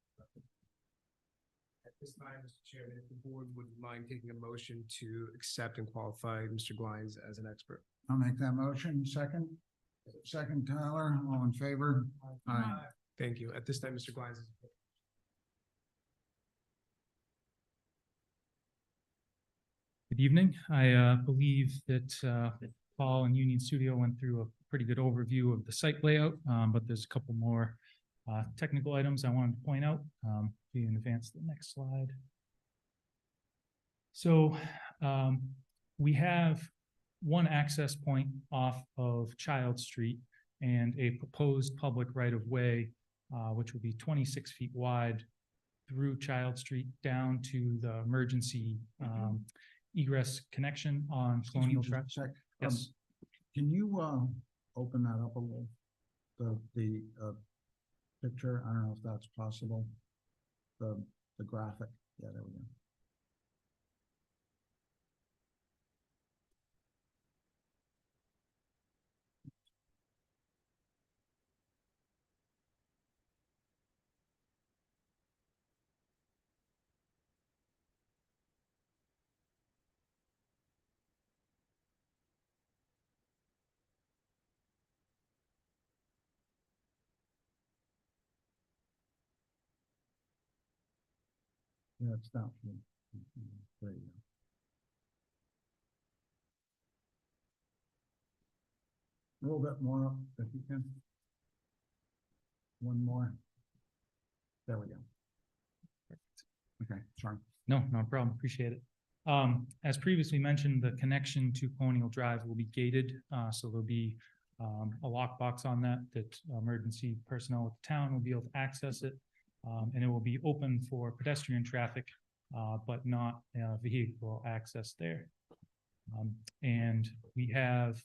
Speaker 16: At this time, Mr. Chairman, if the board would mind taking a motion to accept and qualify Mr. Glines as an expert.
Speaker 1: I'll make that motion. Second? Second, Tyler, all in favor? Aye.
Speaker 16: Thank you. At this time, Mr. Glines is.
Speaker 19: Good evening. I believe that Paul and Union Studio went through a pretty good overview of the site layout, but there's a couple more technical items I wanted to point out. We can advance to the next slide. So we have one access point off of Child Street and a proposed public right-of-way, which will be 26 feet wide through Child Street down to the emergency egress connection on Colonial Drive. Yes.
Speaker 1: Can you open that up a little? The picture, I don't know if that's possible. The graphic, yeah, there we go. Yeah, it's not. There you go. A little bit more up if you can. One more. There we go. Okay, sorry.
Speaker 19: No, no problem. Appreciate it. As previously mentioned, the connection to Colonial Drive will be gated. So there'll be a lockbox on that emergency personnel at the town will be able to access it. And it will be open for pedestrian traffic, but not vehicle access there. And we have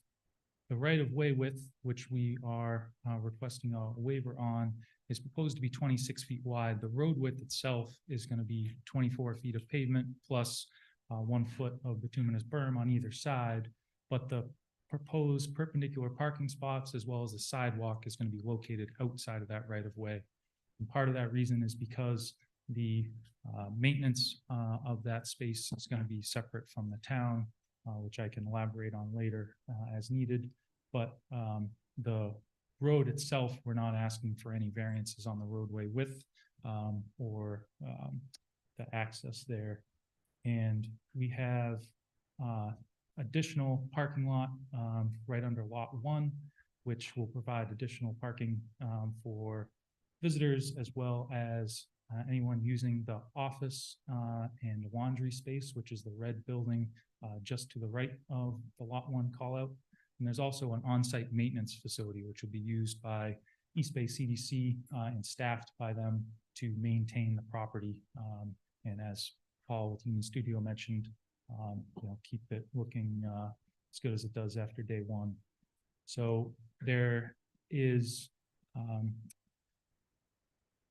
Speaker 19: the right-of-way width, which we are requesting a waiver on, is proposed to be 26 feet wide. The road width itself is going to be 24 feet of pavement plus 1 foot of bituminous berm on either side. But the proposed perpendicular parking spots as well as the sidewalk is going to be located outside of that right-of-way. And part of that reason is because the maintenance of that space is going to be separate from the town, which I can elaborate on later as needed. But the road itself, we're not asking for any variances on the roadway width or the access there. And we have additional parking lot right under lot 1, which will provide additional parking for visitors as well as anyone using the office and laundry space, which is the red building just to the right of the lot 1 call out. And there's also an on-site maintenance facility, which will be used by East Bay CDC and staffed by them to maintain the property. And as Paul with Union Studio mentioned, keep it looking as good as it does after day 1. So there is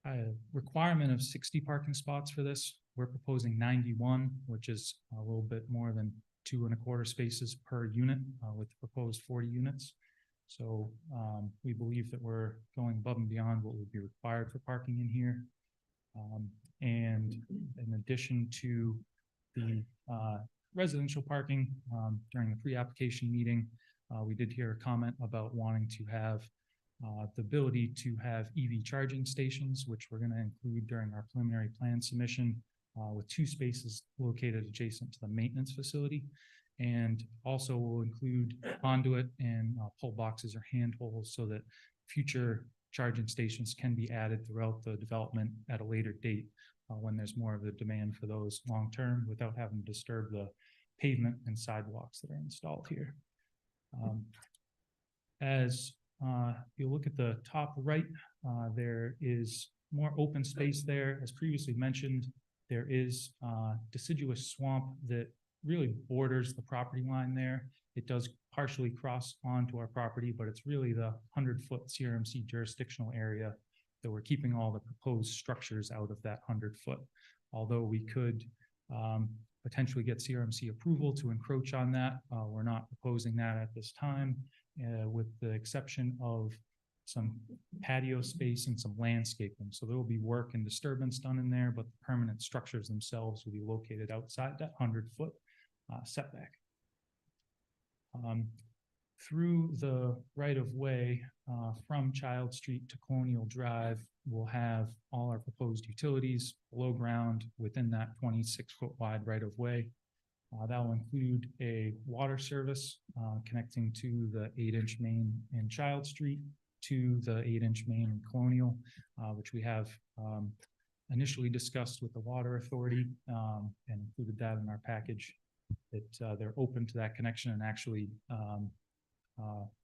Speaker 19: a requirement of 60 parking spots for this. We're proposing 91, which is a little bit more than 2.25 spaces per unit with the proposed 40 units. So we believe that we're going above and beyond what would be required for parking in here. And in addition to the residential parking during the pre-application meeting, we did hear a comment about wanting to have the ability to have EV charging stations, which we're going to include during our preliminary plan submission with 2 spaces located adjacent to the maintenance facility. And also will include conduit and pull boxes or handholds so that future charging stations can be added throughout the development at a later date when there's more of a demand for those long-term without having to disturb the pavement and sidewalks that are installed here. As you look at the top right, there is more open space there. As previously mentioned, there is deciduous swamp that really borders the property line there. It does partially cross onto our property, but it's really the 100-foot CRMC jurisdictional area that we're keeping all the proposed structures out of that 100-foot. Although we could potentially get CRMC approval to encroach on that, we're not proposing that at this time, with the exception of some patio space and some landscaping. So there will be work and disturbance done in there, but the permanent structures themselves will be located outside that 100-foot setback. Through the right-of-way from Child Street to Colonial Drive, we'll have all our proposed utilities below ground within that 26-foot wide right-of-way. That will include a water service connecting to the 8-inch main in Child Street to the 8-inch main in Colonial, which we have initially discussed with the Water Authority and included that in our package. That they're open to that connection, and actually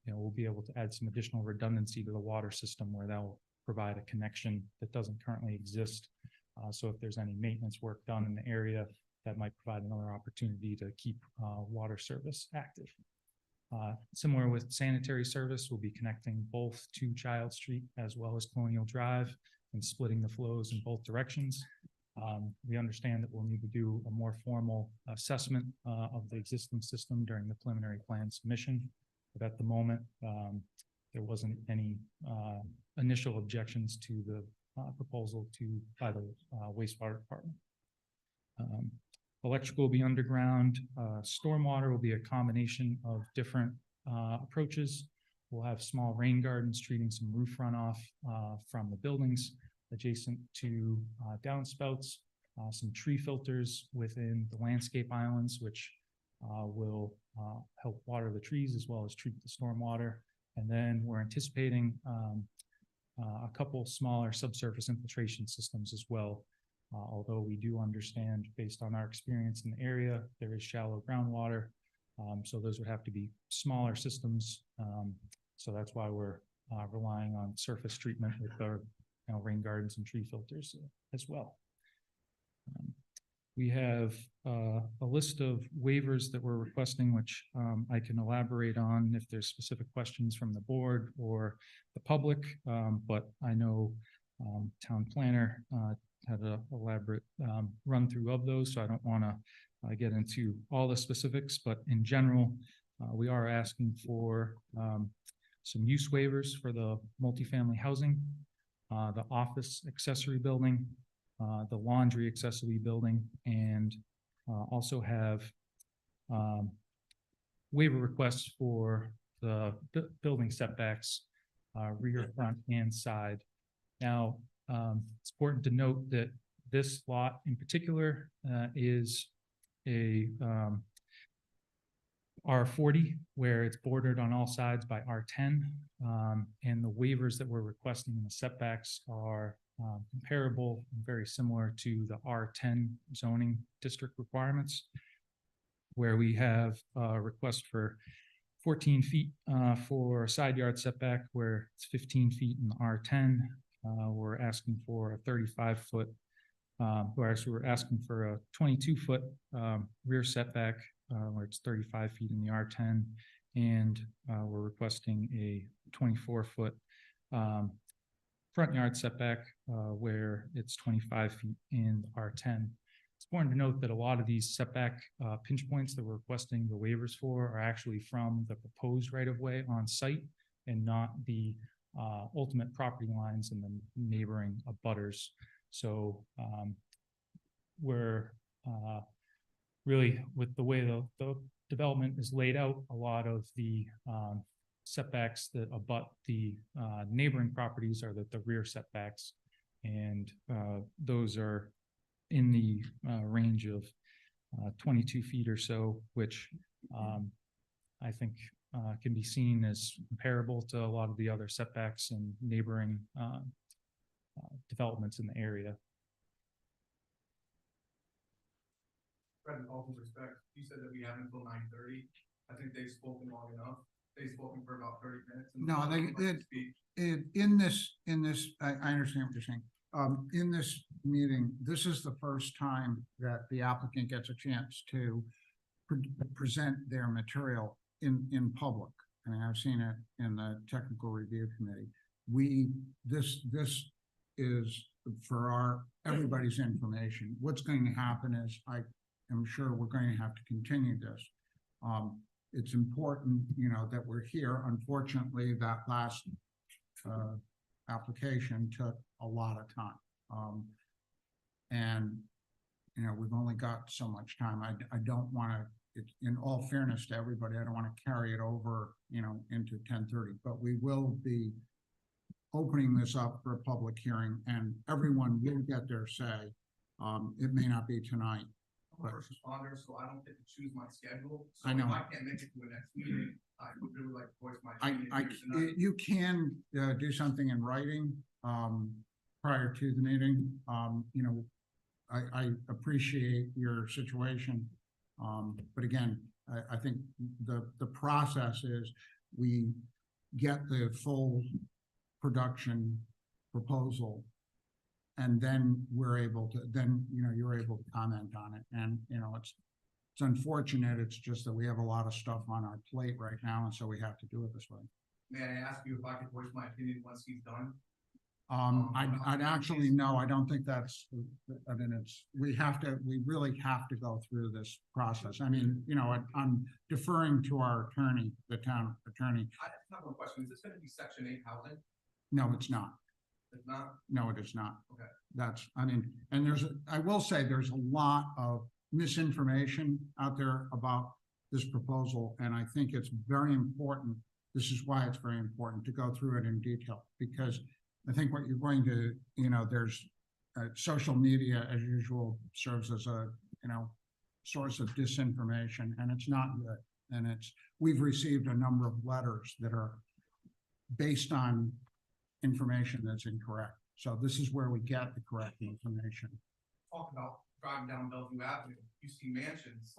Speaker 19: we'll be able to add some additional redundancy to the water system where that will provide a connection that doesn't currently exist. So if there's any maintenance work done in the area, that might provide another opportunity to keep water service active. Similar with sanitary service, we'll be connecting both to Child Street as well as Colonial Drive and splitting the flows in both directions. We understand that we'll need to do a more formal assessment of the existing system during the preliminary plan submission. But at the moment, there wasn't any initial objections to the proposal by the wastewater department. Electrical will be underground. Stormwater will be a combination of different approaches. We'll have small rain gardens treating some roof runoff from the buildings adjacent to downspouts, some tree filters within the landscape islands, which will help water the trees as well as treat the stormwater. And then we're anticipating a couple smaller subsurface infiltration systems as well. Although we do understand, based on our experience in the area, there is shallow groundwater. So those would have to be smaller systems. So that's why we're relying on surface treatment with our rain gardens and tree filters as well. We have a list of waivers that we're requesting, which I can elaborate on if there's specific questions from the board or the public. But I know town planner had an elaborate run through of those, so I don't want to get into all the specifics. But in general, we are asking for some use waivers for the multifamily housing, the office accessory building, the laundry accessory building, and also have waiver requests for the building setbacks, rear, front, and side. Now, it's important to note that this lot in particular is a R40, where it's bordered on all sides by R10, and the waivers that we're requesting in the setbacks are comparable and very similar to the R10 zoning district requirements, where we have a request for 14 feet for a side yard setback, where it's 15 feet in the R10. We're asking for a 35-foot, we're asking for a 22-foot rear setback, where it's 35 feet in the R10, and we're requesting a 24-foot front yard setback, where it's 25 feet in the R10. It's important to note that a lot of these setback pinch points that we're requesting the waivers for are actually from the proposed right-of-way on site and not the ultimate property lines and the neighboring abutters. So we're really, with the way the development is laid out, a lot of the setbacks that abut the neighboring properties are the rear setbacks, and those are in the range of 22 feet or so, which I think can be seen as comparable to a lot of the other setbacks and neighboring developments in the area.
Speaker 20: Fred, in all due respect, you said that we have until 9:30. I think they've spoken long enough. They've spoken for about 30 minutes. and
Speaker 1: No,
Speaker 20: the public can speak.
Speaker 1: in this, I understand what you're saying. In this meeting, this is the first time that the applicant gets a chance to present their material in public. I mean, I've seen it in the technical review committee. This is for everybody's information. What's going to happen is I am sure we're going to have to continue this. It's important, that we're here. Unfortunately, that last application took a lot of time. And, we've only got so much time. I don't want to, in all fairness to everybody, I don't want to carry it over, into 10:30, but we will be opening this up for a public hearing and everyone will get their say. It may not be tonight.
Speaker 20: I'm a first responder, so I don't get to choose my schedule. So
Speaker 1: I know.
Speaker 20: if I can't make it to the next meeting, I would really like to voice my opinion here tonight.
Speaker 1: You can do something in writing prior to the meeting. I appreciate your situation. But again, I think the process is we get the full production proposal. And then we're able to, you're able to comment on it. And, it's unfortunate. It's just that we have a lot of stuff on our plate right now. And so we have to do it this way.
Speaker 20: May I ask you if I could voice my opinion once he's done?
Speaker 1: I'd actually, no, I don't think that's, I mean, we really have to go through this process. I mean, I'm deferring to our attorney, the town attorney.
Speaker 20: I have one question. Is this going to be Section 8 housing?
Speaker 1: No, it's not.
Speaker 20: It's not?
Speaker 1: No, it is not.
Speaker 20: Okay.
Speaker 1: And I will say there's a lot of misinformation out there about this proposal. And I think it's very important. This is why it's very important to go through it in detail, because I think what you're going to, there's social media as usual serves as a, source of disinformation, and it's not good. And we've received a number of letters that are based on information that's incorrect. So this is where we get the correct information.
Speaker 20: Talk about driving down Bellevue Avenue, you see mansions.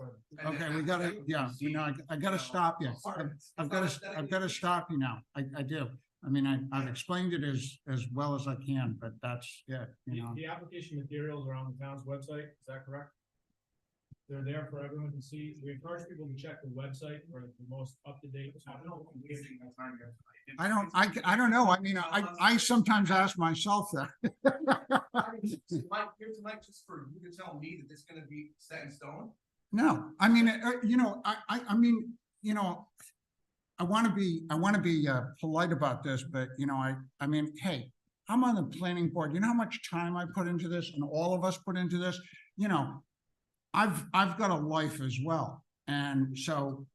Speaker 1: Okay, we gotta, I gotta stop you. I've gotta stop you now. I do. I mean, I've explained it as well as I can, but that's it,
Speaker 4: The application materials are on the town's website, is that correct? They're there for everyone to see. We encourage people to check the website for the most up-to-date.
Speaker 1: I don't know. I mean, I sometimes ask myself that.
Speaker 20: Here tonight, just for you to tell me that this is gonna be set in stone?
Speaker 1: No, I mean, I want to be polite about this, but I mean, hey, I'm on the planning board. You know how much time I put into this, and all of us put into this. I've got a life as well, and so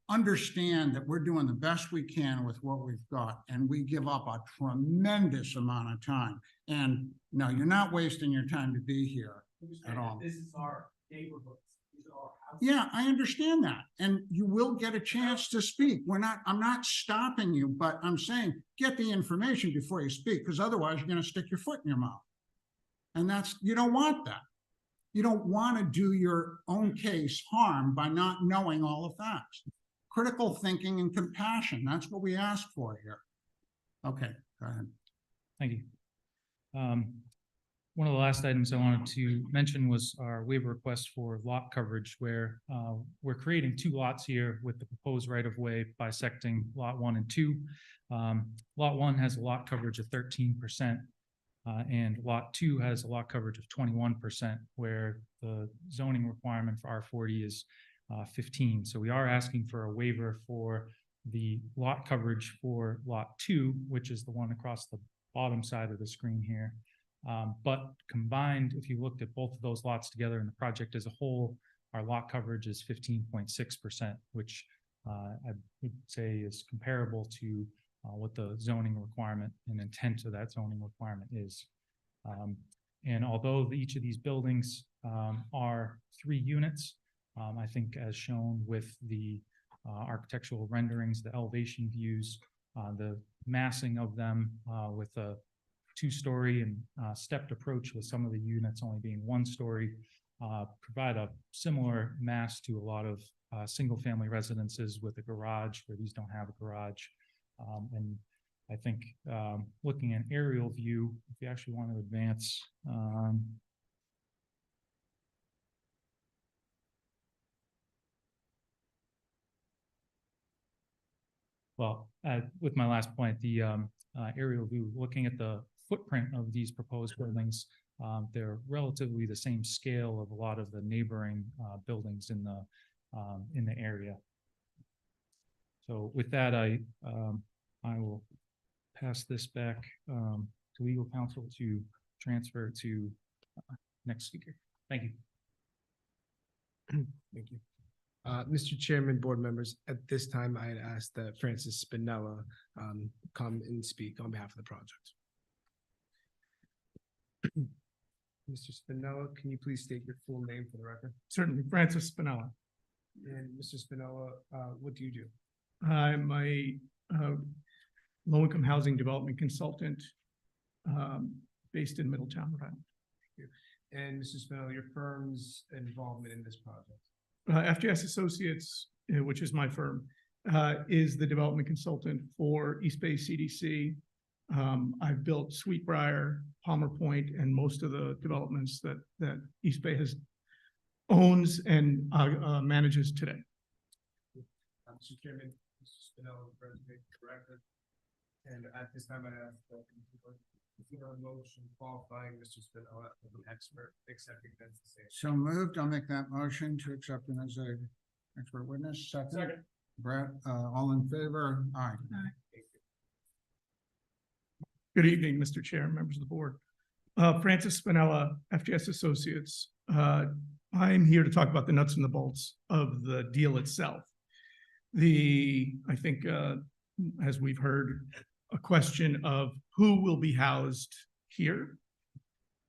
Speaker 1: understand that we're doing the best we can with what we've got, and we give up a tremendous amount of time. And no, you're not wasting your time to be here at all.
Speaker 20: This is our neighborhood. These are our houses.
Speaker 1: Yeah, I understand that. And you will get a chance to speak. I'm not stopping you, but I'm saying, get the information before you speak, because otherwise you're going to stick your foot in your mouth. And you don't want that. You don't want to do your own case harm by not knowing all the facts. Critical thinking and compassion, that's what we ask for here. Okay, go ahead.
Speaker 19: Thank you. One of the last items I wanted to mention was our waiver request for lot coverage, where we're creating two lots here with the proposed right-of-way bisecting lot 1 and 2. Lot 1 has a lot coverage of 13%, and lot 2 has a lot coverage of 21%, where the zoning requirement for R40 is 15. So we are asking for a waiver for the lot coverage for lot 2, which is the one across the bottom side of the screen here. But combined, if you looked at both of those lots together in the project as a whole, our lot coverage is 15.6%, which I would say is comparable to what the zoning requirement and intent of that zoning requirement is. And although each of these buildings are 3 units, I think as shown with the architectural renderings, the elevation views, the massing of them with a two-story and stepped approach with some of the units only being one story, provide a similar mass to a lot of single-family residences with a garage where these don't have a garage. And I think looking at an aerial view, if you actually want to advance, with my last point, the aerial view, looking at the footprint of these proposed buildings, they're relatively the same scale of a lot of the neighboring buildings in the area. So with that, I will pass this back to legal counsel to transfer to next speaker. Thank you.
Speaker 16: Thank you. Mr. Chairman, board members, at this time, I had asked that Francis Spinella come and speak on behalf of the project. Mr. Spinella, can you please state your full name for the record?
Speaker 21: Certainly, Francis Spinella.
Speaker 16: And Mr. Spinella, what do you do?
Speaker 21: I'm a low-income housing development consultant based in Middletown, Rhode Island.
Speaker 16: And Mr. Spinella, your firm's involvement in this project?
Speaker 21: FGS Associates, which is my firm, is the development consultant for East Bay CDC. I've built Sweetbriar, Palmer Point, and most of the developments that East Bay owns and manages today.
Speaker 16: Mr. Chairman, Mr. Spinella, resume corrected. And at this time, I ask that consider a motion qualifying Mr. Spinella as an expert, accepting that to say.
Speaker 1: So moved. I'll make that motion to accept him as a expert witness. Second. Brett, all in favor? Aye.
Speaker 21: Good evening, Mr. Chair, members of the board. Francis Spinella, FGS Associates. I'm here to talk about the nuts and the bolts of the deal itself. I think, as we've heard, a question of who will be housed here.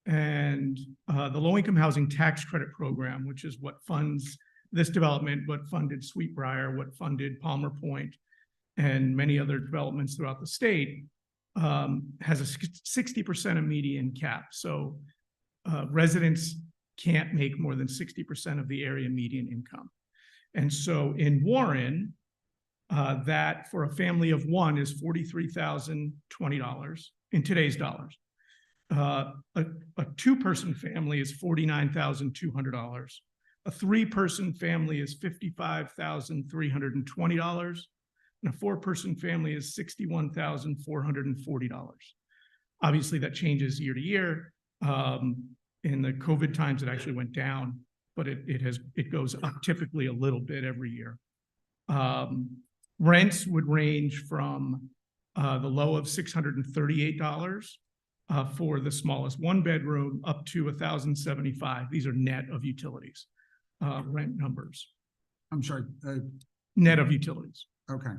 Speaker 21: And the low-income housing tax credit program, which is what funds this development, what funded Sweetbriar, what funded Palmer Point, and many other developments throughout the state, has a 60% of median cap. So residents can't make more than 60% of the area median income. And so in Warren, that for a family of one is $43,020 in today's dollars. A two-person family is $49,200. A three-person family is $55,320. And a four-person family is $61,440. Obviously, that changes year to year. In the COVID times, it actually went down, but it goes up typically a little bit every year. Rents would range from the low of $638 for the smallest one bedroom up to $1,075. These are net of utilities, rent numbers.
Speaker 1: I'm sorry.
Speaker 21: Net of utilities.
Speaker 1: Okay.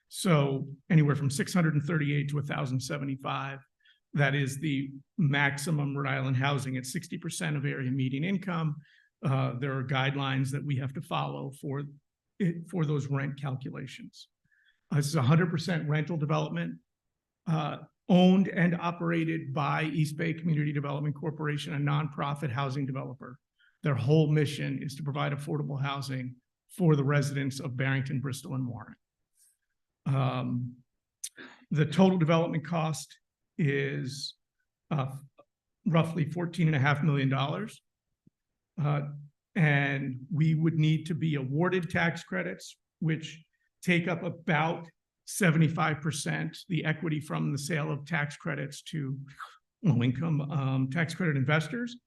Speaker 21: So anywhere from $638 to $1,075. That is the maximum Rhode Island housing at 60% of area median income. There are guidelines that we have to follow for those rent calculations. This is 100% rental development, owned and operated by East Bay Community Development Corporation, a nonprofit housing developer. Their whole mission is to provide affordable housing for the residents of Barrington, Bristol, and Warren. The total development cost is roughly $14.5 million. And we would need to be awarded tax credits, which take up about 75%, the equity from the sale of tax credits to low-income tax credit investors.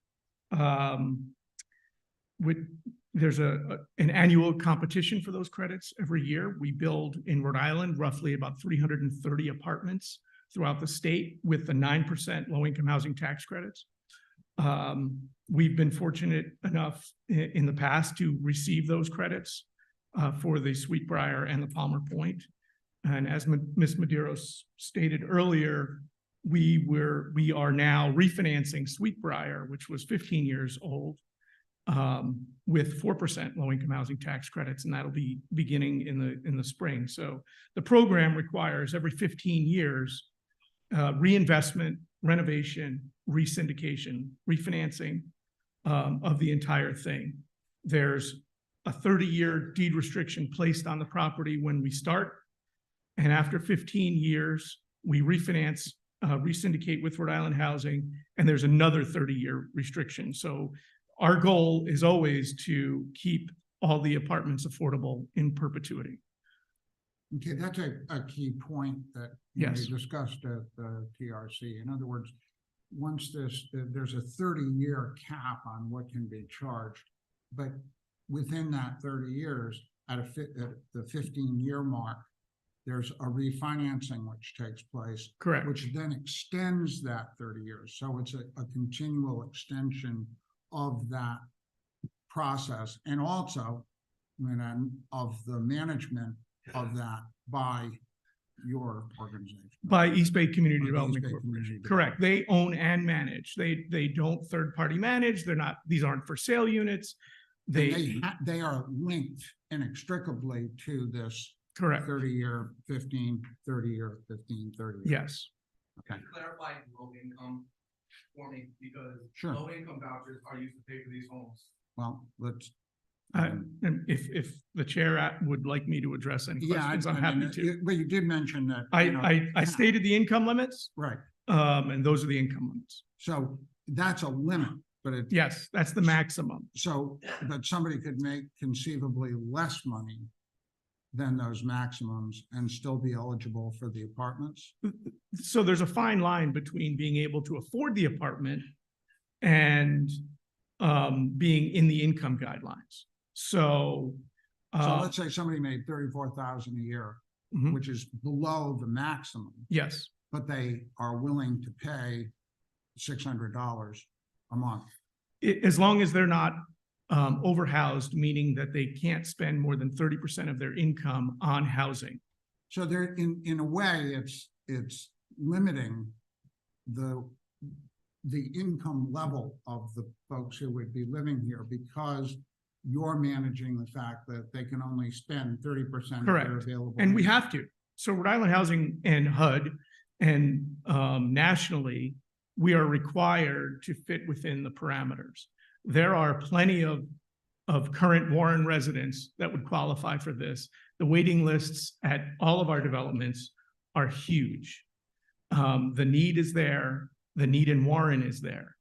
Speaker 21: There's an annual competition for those credits every year. We build in Rhode Island roughly about 330 apartments throughout the state with the 9% low-income housing tax credits. We've been fortunate enough in the past to receive those credits for the Sweetbriar and the Palmer Point. And as Ms. Medeiros stated earlier, we are now refinancing Sweetbriar, which was 15 years old, with 4% low-income housing tax credits, and that'll be beginning in the spring. So the program requires every 15 years, reinvestment, renovation, resyndication, refinancing of the entire thing. There's a 30-year deed restriction placed on the property when we start. And after 15 years, we refinance, resyndicate with Rhode Island Housing, and there's another 30-year restriction. So our goal is always to keep all the apartments affordable in perpetuity.
Speaker 1: Okay, that's a key point that you know,
Speaker 21: Yes.
Speaker 1: you discussed at the TRC. In other words, once there's a 30-year cap on what can be charged, but within that 30 years, at the 15-year mark, there's a refinancing which takes place.
Speaker 21: Correct.
Speaker 1: Which then extends that 30 years. So it's a continual extension of that process, and also, of the management of that by your organization.
Speaker 21: By East Bay Community
Speaker 1: By the
Speaker 21: Development
Speaker 1: East Bay
Speaker 21: Corporation.
Speaker 1: Community
Speaker 21: Correct. They own and manage. They don't third-party manage. These aren't for sale units.
Speaker 1: They are linked inextricably to this.
Speaker 21: Correct.
Speaker 1: 30-year, 15, 30-year, 15, 30.
Speaker 21: Yes.
Speaker 1: Okay.
Speaker 20: Clarify low income for me, because
Speaker 1: Sure.
Speaker 20: low income vouchers are used to pay for these homes.
Speaker 1: Well, let's.
Speaker 21: And if the chair would like me to address any
Speaker 1: Yeah,
Speaker 21: questions, I'm happy to.
Speaker 1: But you did mention that. you know,
Speaker 21: I stated the income limits.
Speaker 1: Right.
Speaker 21: And those are the income limits.
Speaker 1: So that's a limit, but it.
Speaker 21: Yes, that's the maximum.
Speaker 1: So, but somebody could make conceivably less money than those maximums and still be eligible for the apartments?
Speaker 21: So there's a fine line between being able to afford the apartment and being in the income guidelines. So.
Speaker 1: So let's say somebody made 34,000 a year,
Speaker 21: Mhm.
Speaker 1: which is below the maximum,
Speaker 21: Yes,
Speaker 1: but they are willing to pay $600 a month.
Speaker 21: as long as they're not overhoused, meaning that they can't spend more than 30% of their income on housing.
Speaker 1: So they're in a way, it's limiting the income level of the folks who would be living here, because you're managing the fact that they can only spend 30% of their
Speaker 21: Correct.
Speaker 1: available.
Speaker 21: And we
Speaker 1: income.
Speaker 21: have to. So Rhode Island Housing and HUD and nationally, we are required to fit within the parameters. There are plenty of current Warren residents that would qualify for this. The waiting lists at all of our developments are huge. The need is there. The need in Warren is there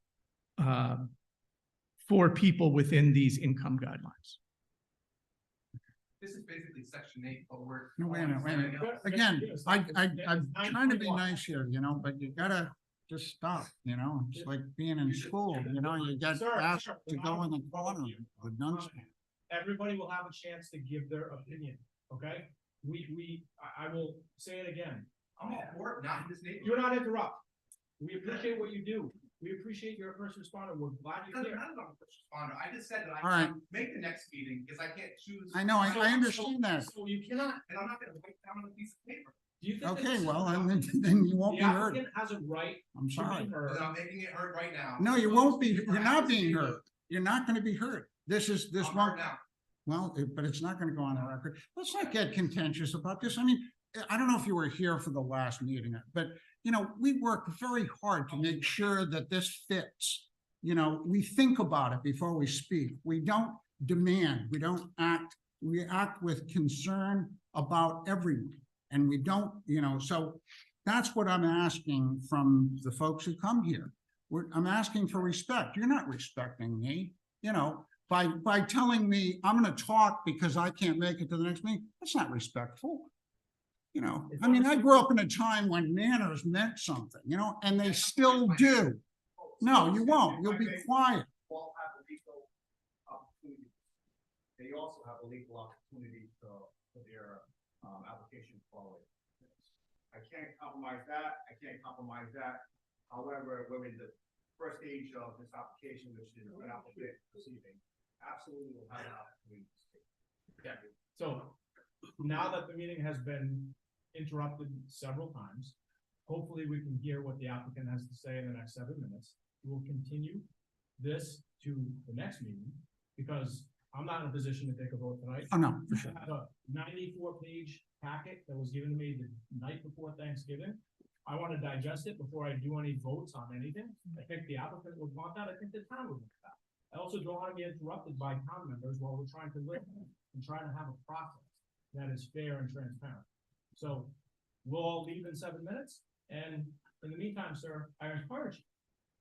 Speaker 21: for people within these income guidelines.
Speaker 20: This is basically section 8, but we're.
Speaker 1: No, wait a minute. Again, I'm trying to be nice here, but you gotta just stop, it's like being in school, you get asked to go in the corner with none.
Speaker 4: Everybody will have a chance to give their opinion, okay? I will say it again.
Speaker 20: I'm all for it, not in this neighborhood.
Speaker 4: Do not interrupt. We appreciate what you do. We appreciate you're a first responder. We're glad you're here.
Speaker 20: I'm not a first responder. I just said that I
Speaker 1: All right.
Speaker 20: can't make the next meeting because I can't choose.
Speaker 1: I know, I understand that.
Speaker 4: So you cannot,
Speaker 20: And I'm not gonna write down on a piece of paper.
Speaker 4: do you think? that
Speaker 1: Okay,
Speaker 4: this is
Speaker 1: well,
Speaker 4: enough?
Speaker 1: then you won't
Speaker 4: The
Speaker 1: be heard.
Speaker 4: applicant has a right.
Speaker 1: I'm
Speaker 4: to be
Speaker 1: sorry.
Speaker 4: heard.
Speaker 20: But I'm making it heard right now.
Speaker 1: No, you won't be, you're not being heard. You're not gonna be heard. This
Speaker 20: I'm
Speaker 1: won't.
Speaker 20: heard now.
Speaker 1: Well, but it's not gonna go on the record. Let's not get contentious about this. I mean, I don't know if you were here for the last meeting, but, we work very hard to make sure that this fits. We think about it before we speak. We don't demand, we don't act, we act with concern about everyone. And we don't, so that's what I'm asking from the folks who come here. I'm asking for respect. You're not respecting me, by telling me I'm gonna talk because I can't make it to the next meeting. That's not respectful. I mean, I grew up in a time when manners meant something, and they still do. No, you won't. You'll be quiet.
Speaker 5: All have a legal opportunity. They also have a legal opportunity to put their application forward. I can't compromise that. I can't compromise that. However, we're in the first stage of this application, which is an applicant receiving. Absolutely will have an opportunity to speak.
Speaker 4: Okay, so now that the meeting has been interrupted several times, hopefully we can hear what the applicant has to say in the next 7 minutes. We will continue this to the next meeting, because I'm not in a position to take a vote tonight.
Speaker 1: Oh, no, for sure.
Speaker 4: I have a 94-page packet that was given to me the night before Thanksgiving. I want to digest it before I do any votes on anything. I think the applicant would want that. I think the town would want that. I also don't want to be interrupted by town members while we're trying to live and trying to have a process that is fair and transparent. So we'll all leave in 7 minutes. And in the meantime, sir, I encourage you,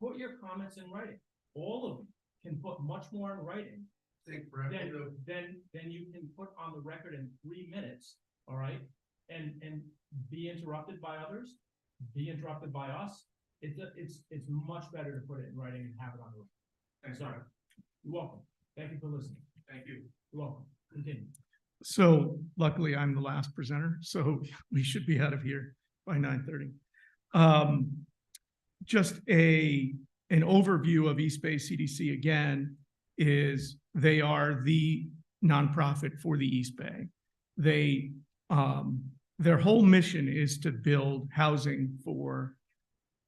Speaker 4: put your comments in writing. All of them can put much more in writing than you can put on the record in 3 minutes, all right? And be interrupted by others, be interrupted by us. It's much better to put it in writing and have it on the record. I'm sorry. You're welcome. Thank you for listening. Thank you. You're welcome. Continue.
Speaker 21: So luckily I'm the last presenter, so we should be out of here by 9:30. Just an overview of East Bay CDC again is they are the nonprofit for the East Bay. They, their whole mission is to build housing for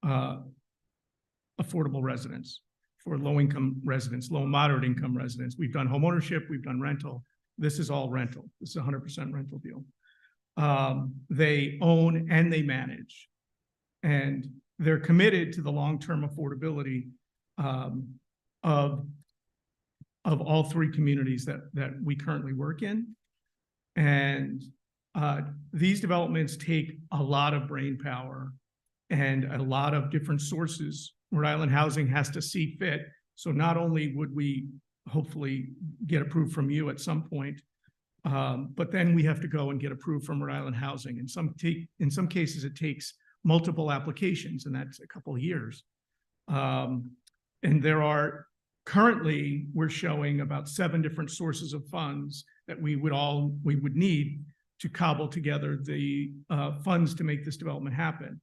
Speaker 21: affordable residents, for low-income residents, low and moderate income residents. We've done homeownership, we've done rental. This is all rental. This is a 100% rental deal. They own and they manage, and they're committed to the long-term affordability of all 3 communities that we currently work in. And these developments take a lot of brain power and a lot of different sources. Rhode Island Housing has to see fit. So not only would we hopefully get approved from you at some point, but then we have to go and get approved from Rhode Island Housing. In some cases, it takes multiple applications, and that's a couple of years. And there are currently, we're showing about 7 different sources of funds that we would need to cobble together the funds to make this development happen.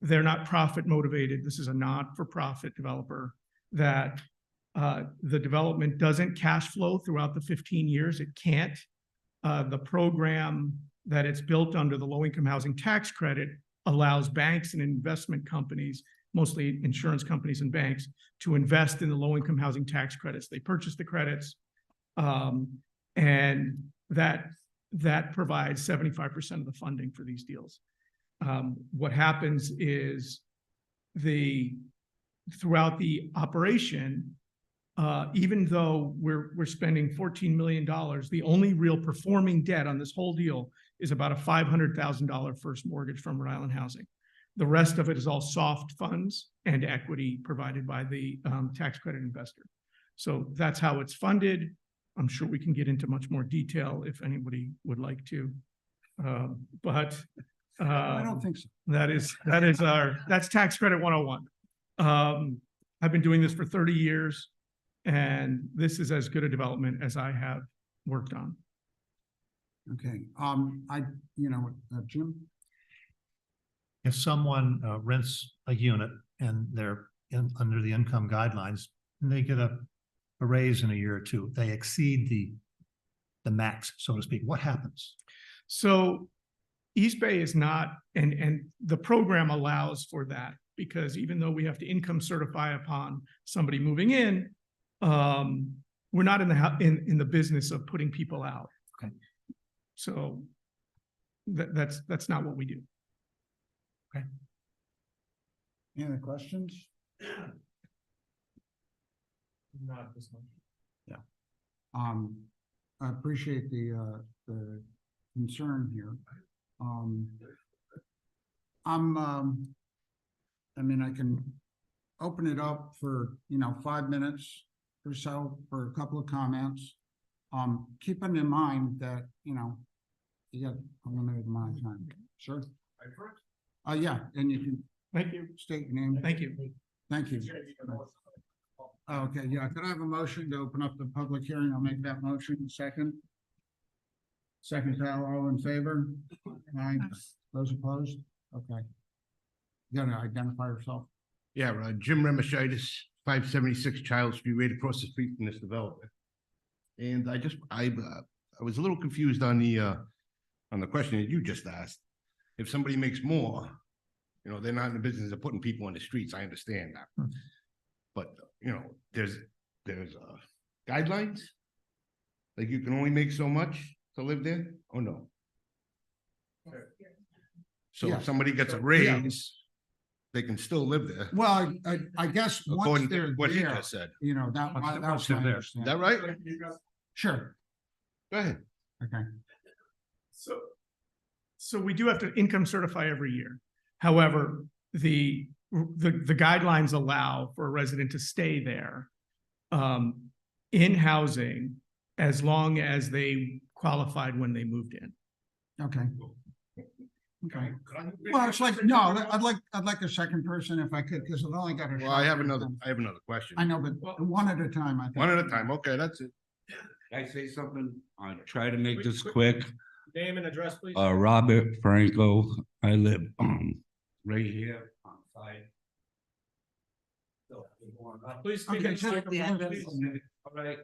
Speaker 21: They're not profit motivated. This is a not-for-profit developer that the development doesn't cash flow throughout the 15 years. It can't. The program that it's built under, the low-income housing tax credit, allows banks and investment companies, mostly insurance companies and banks, to invest in the low-income housing tax credits. They purchase the credits, and that provides 75% of the funding for these deals. What happens is throughout the operation, even though we're spending $14 million, the only real performing debt on this whole deal is about a $500,000 first mortgage from Rhode Island Housing. The rest of it is all soft funds and equity provided by the tax credit investor. So that's how it's funded. I'm sure we can get into much more detail if anybody would like to. But
Speaker 1: I don't think so.
Speaker 21: That's tax credit 101. I've been doing this for 30 years, and this is as good a development as I have worked on.
Speaker 1: Okay, Jim?
Speaker 11: If someone rents a unit and they're under the income guidelines, and they get a raise in a year or two, they exceed the max, so to speak, what happens?
Speaker 21: So East Bay is not, and the program allows for that, because even though we have to income certify upon somebody moving in, we're not in the business of putting people out.
Speaker 11: Okay.
Speaker 21: So that's not what we do.
Speaker 11: Okay.
Speaker 1: Any other questions?
Speaker 4: Not this much.
Speaker 1: Yeah. I appreciate the concern here. I mean, I can open it up for, 5 minutes or so for a couple of comments. Keeping in mind that, you got a limited amount of time. Sure. Yeah, and you can.
Speaker 21: Thank you.
Speaker 1: State your name.
Speaker 21: Thank you.
Speaker 1: Thank you. Okay, yeah, could I have a motion to open up the public hearing? I'll make that motion. Second. Second, Kyle, all in favor? Aye. Those opposed? Okay. You gotta identify yourself.
Speaker 22: Yeah, Jim Remishitis, 576 Child Street, right across the street from this development. And I was a little confused on the question that you just asked. If somebody makes more, they're not in the business of putting people on the streets. I understand that. But, there's there's guidelines? Like you can only make so much to live there, or no? So if
Speaker 1: Yes.
Speaker 22: somebody gets a raise, they can still live there.
Speaker 1: Well, I guess once
Speaker 22: According to
Speaker 1: they're
Speaker 22: what he
Speaker 1: there,
Speaker 22: just said.
Speaker 1: you know, that,
Speaker 22: Once
Speaker 1: that's
Speaker 22: they're
Speaker 1: my
Speaker 22: there. Is
Speaker 1: understanding.
Speaker 22: that right?
Speaker 1: Sure,
Speaker 22: Go ahead.
Speaker 1: okay.
Speaker 21: So we do have to income certify every year. However, the guidelines allow for a resident to stay there in housing as long as they qualified when they moved in.
Speaker 1: Okay. Okay. Well, it's like, no, I'd like a second person if I could, because I've only got a.
Speaker 22: Well, I have
Speaker 1: short
Speaker 22: another,
Speaker 1: time.
Speaker 22: I have another question.
Speaker 1: I know, but one at a time, I think.
Speaker 22: One at a time. Okay, that's it.
Speaker 12: Can I say something? I'll try to make this quick.
Speaker 4: Name and address, please.
Speaker 12: Robert Franco, I live, right here on site.
Speaker 4: Please speak
Speaker 1: Okay,
Speaker 4: into the microphone, please.
Speaker 12: All right.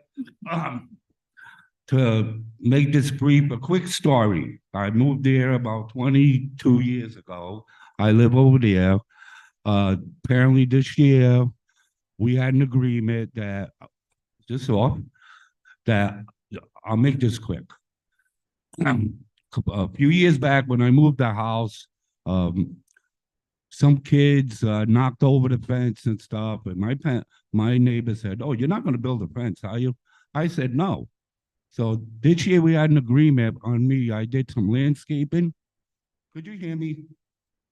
Speaker 12: To make this brief, a quick story. I moved there about 22 years ago. I live over there. Apparently this year, we had an agreement that, I'll make this quick. A few years back when I moved the house, some kids knocked over the fence and stuff, and my neighbor said, "Oh, you're not going to build a fence, are you?" I said, "No." So this year we had an agreement on me. I did some landscaping. Could you hear me?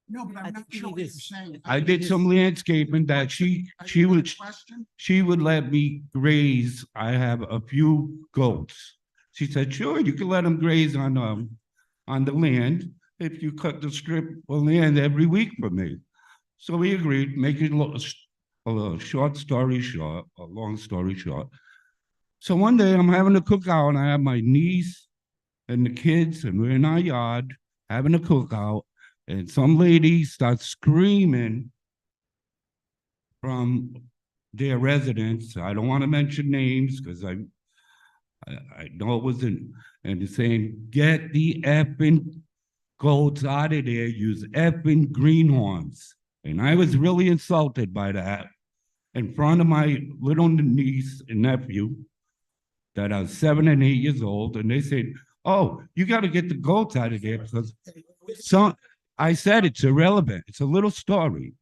Speaker 1: No, but I'm not sure what you're saying.
Speaker 12: I did some landscaping that she would let me graze. I have a few goats. She said, "Sure, you can let them graze on the land if you cut the strip of land every week for me." So we agreed, make it a short story short, a long story short. So one day I'm having a cookout and I have my niece and the kids and we're in our yard having a cookout and some lady starts screaming from their residence. I don't want to mention names because I know it wasn't, and saying, "Get the effing goats out of there, use effing greenhorns." And I was really insulted by that in front of my little niece and nephew that are 7 and 8 years old. And they said, "Oh, you got to get the goats out of there because I said it's irrelevant. It's a little story."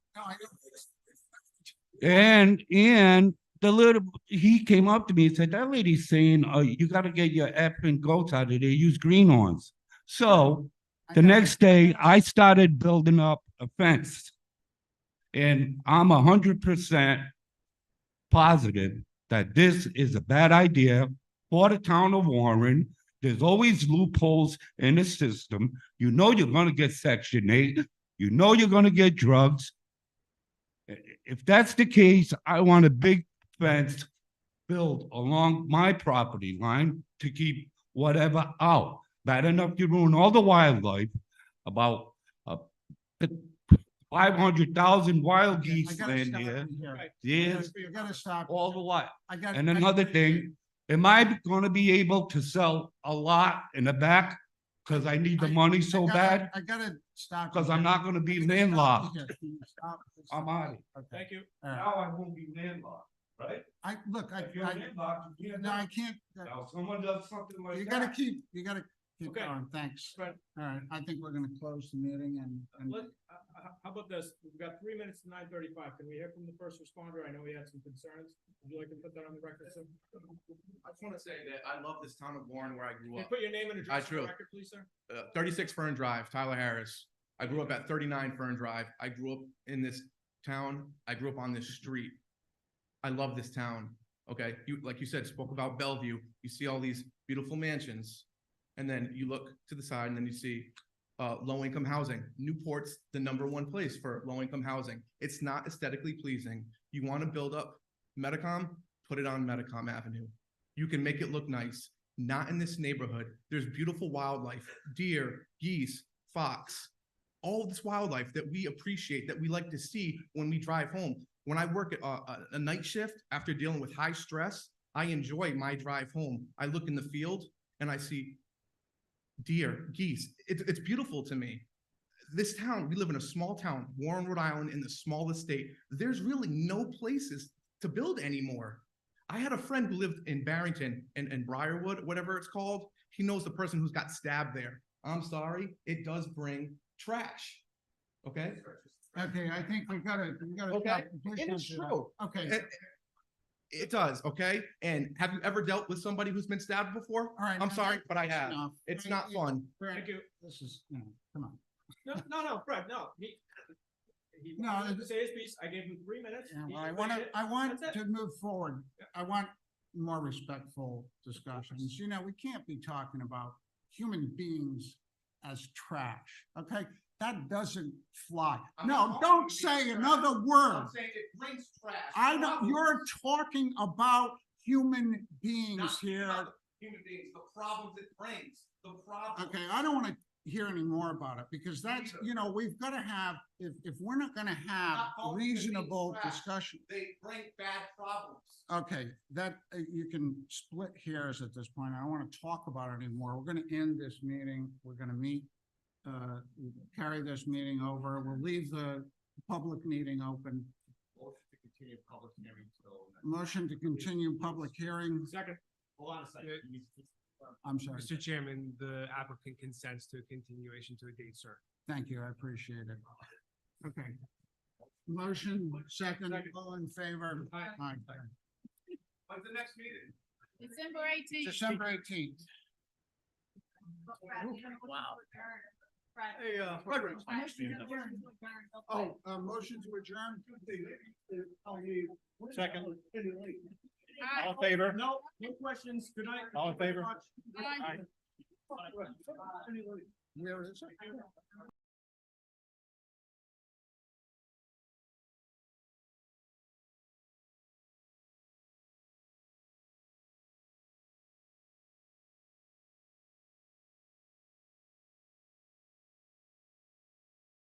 Speaker 12: And he came up to me and said, "That lady's saying, you got to get your effing goats out of there, use greenhorns." So the next day I started building up a fence. And I'm 100% positive that this is a bad idea for the town of Warren. There's always loopholes in the system. You know you're going to get Section 8. You know you're going to get drugs. If that's the case, I want a big fence built along my property line to keep whatever out. Bad enough to ruin all the wildlife, about 500,000 wild geese land here. Yes,
Speaker 1: You gotta stop.
Speaker 12: all the while.
Speaker 1: And
Speaker 12: And another thing, am I gonna be able to sell a lot in the back? Cause I need the money so bad,
Speaker 1: I gotta stop.
Speaker 12: cause I'm not gonna be landlocked.
Speaker 1: Stop.
Speaker 12: I'm out of here.
Speaker 4: Thank you.
Speaker 12: Now I won't be landlocked, right?
Speaker 1: Look,
Speaker 12: If you're landlocked, you can't.
Speaker 1: no, I can't.
Speaker 12: Now, someone does something like that.
Speaker 1: You gotta keep
Speaker 4: Okay.
Speaker 1: going, thanks.
Speaker 4: Right.
Speaker 1: All right, I think we're gonna close the meeting and.
Speaker 4: How about this? We've got 3 minutes to 9:35. Can we hear from the first responder? I know he had some concerns. Would you like to put that on the record, sir?
Speaker 13: I just want to say that I love this town of Warren where I grew
Speaker 4: Can you
Speaker 13: up.
Speaker 4: put your name and
Speaker 13: I
Speaker 4: address on the
Speaker 13: do.
Speaker 4: record, please, sir?
Speaker 13: 36 Fern Drive, Tyler Harris. I grew up at 39 Fern Drive. I grew up in this town. I grew up on this street. I love this town. Okay, like you said, spoke about Bellevue. You see all these beautiful mansions, and then you look to the side, and then you see low-income housing. Newport's the #1 place for low-income housing. It's not aesthetically pleasing. You want to build up Medicom, put it on Medicom Avenue. You can make it look nice. Not in this neighborhood. There's beautiful wildlife, deer, geese, fox, all of this wildlife that we appreciate, that we like to see when we drive home. When I work at a night shift after dealing with high stress, I enjoy my drive home. I look in the field and I see deer, geese. It's beautiful to me. This town, we live in a small town, Warren, Rhode Island, in the smallest state. There's really no places to build anymore. I had a friend who lived in Barrington and Briarwood, whatever it's called. He knows the person who's got stabbed there. I'm sorry, it does bring trash. Okay?
Speaker 1: Okay, I think we gotta.
Speaker 13: Okay,
Speaker 1: stop
Speaker 13: and
Speaker 1: pushing
Speaker 13: it's
Speaker 1: to that.
Speaker 13: true.
Speaker 1: Okay.
Speaker 13: It does, okay? And have you ever dealt with somebody who's been stabbed before?
Speaker 1: All right.
Speaker 13: I'm sorry, but I have.
Speaker 1: Enough.
Speaker 13: It's not fun.
Speaker 1: Thank you. This is, come on.
Speaker 4: No, Fred, no. He
Speaker 1: No,
Speaker 4: wanted to
Speaker 1: it-
Speaker 4: say his piece. I gave him 3 minutes.
Speaker 1: Yeah,
Speaker 4: He
Speaker 1: well,
Speaker 4: completed it.
Speaker 1: I want
Speaker 4: That's it.
Speaker 1: to move forward. I want more respectful discussions. You know, we can't be talking about human beings as trash, okay? That doesn't fly.
Speaker 13: I'm
Speaker 1: No,
Speaker 13: not
Speaker 1: don't
Speaker 13: calling you
Speaker 1: say
Speaker 13: trash.
Speaker 1: another word.
Speaker 13: I'm saying it brings trash.
Speaker 1: I don't,
Speaker 13: Problems.
Speaker 1: you're talking about human beings
Speaker 13: Not
Speaker 1: here.
Speaker 13: about human beings, the problems it brings, the problems.
Speaker 1: Okay, I don't want to hear any more about it because that's, you know, we've got to have, if we're not going to have
Speaker 13: Not calling human beings
Speaker 1: reasonable
Speaker 13: trash.
Speaker 1: discussion.
Speaker 13: They bring bad problems.
Speaker 1: Okay, that, you can split hairs at this point. I don't want to talk about it anymore. We're going to end this meeting. We're going to meet, carry this meeting over. We'll leave the public meeting open.
Speaker 5: Motion to continue public hearing till.
Speaker 1: Motion to continue public hearing.
Speaker 5: Second. Hold on a second.
Speaker 1: I'm sorry.
Speaker 16: Mr. Chairman, the applicant consents to a continuation to a date certain.
Speaker 1: Thank you. I appreciate it. Okay. Motion, second, all in favor? Aye.
Speaker 13: When's the next meeting?
Speaker 8: December 18th.
Speaker 1: December 18th.
Speaker 8: Wow.
Speaker 5: Hey, Frederick.
Speaker 1: Oh, motion to adjourn?
Speaker 5: Second. All in favor? No questions. Good night. All in favor?
Speaker 8: Aye.
Speaker 1: Where is it?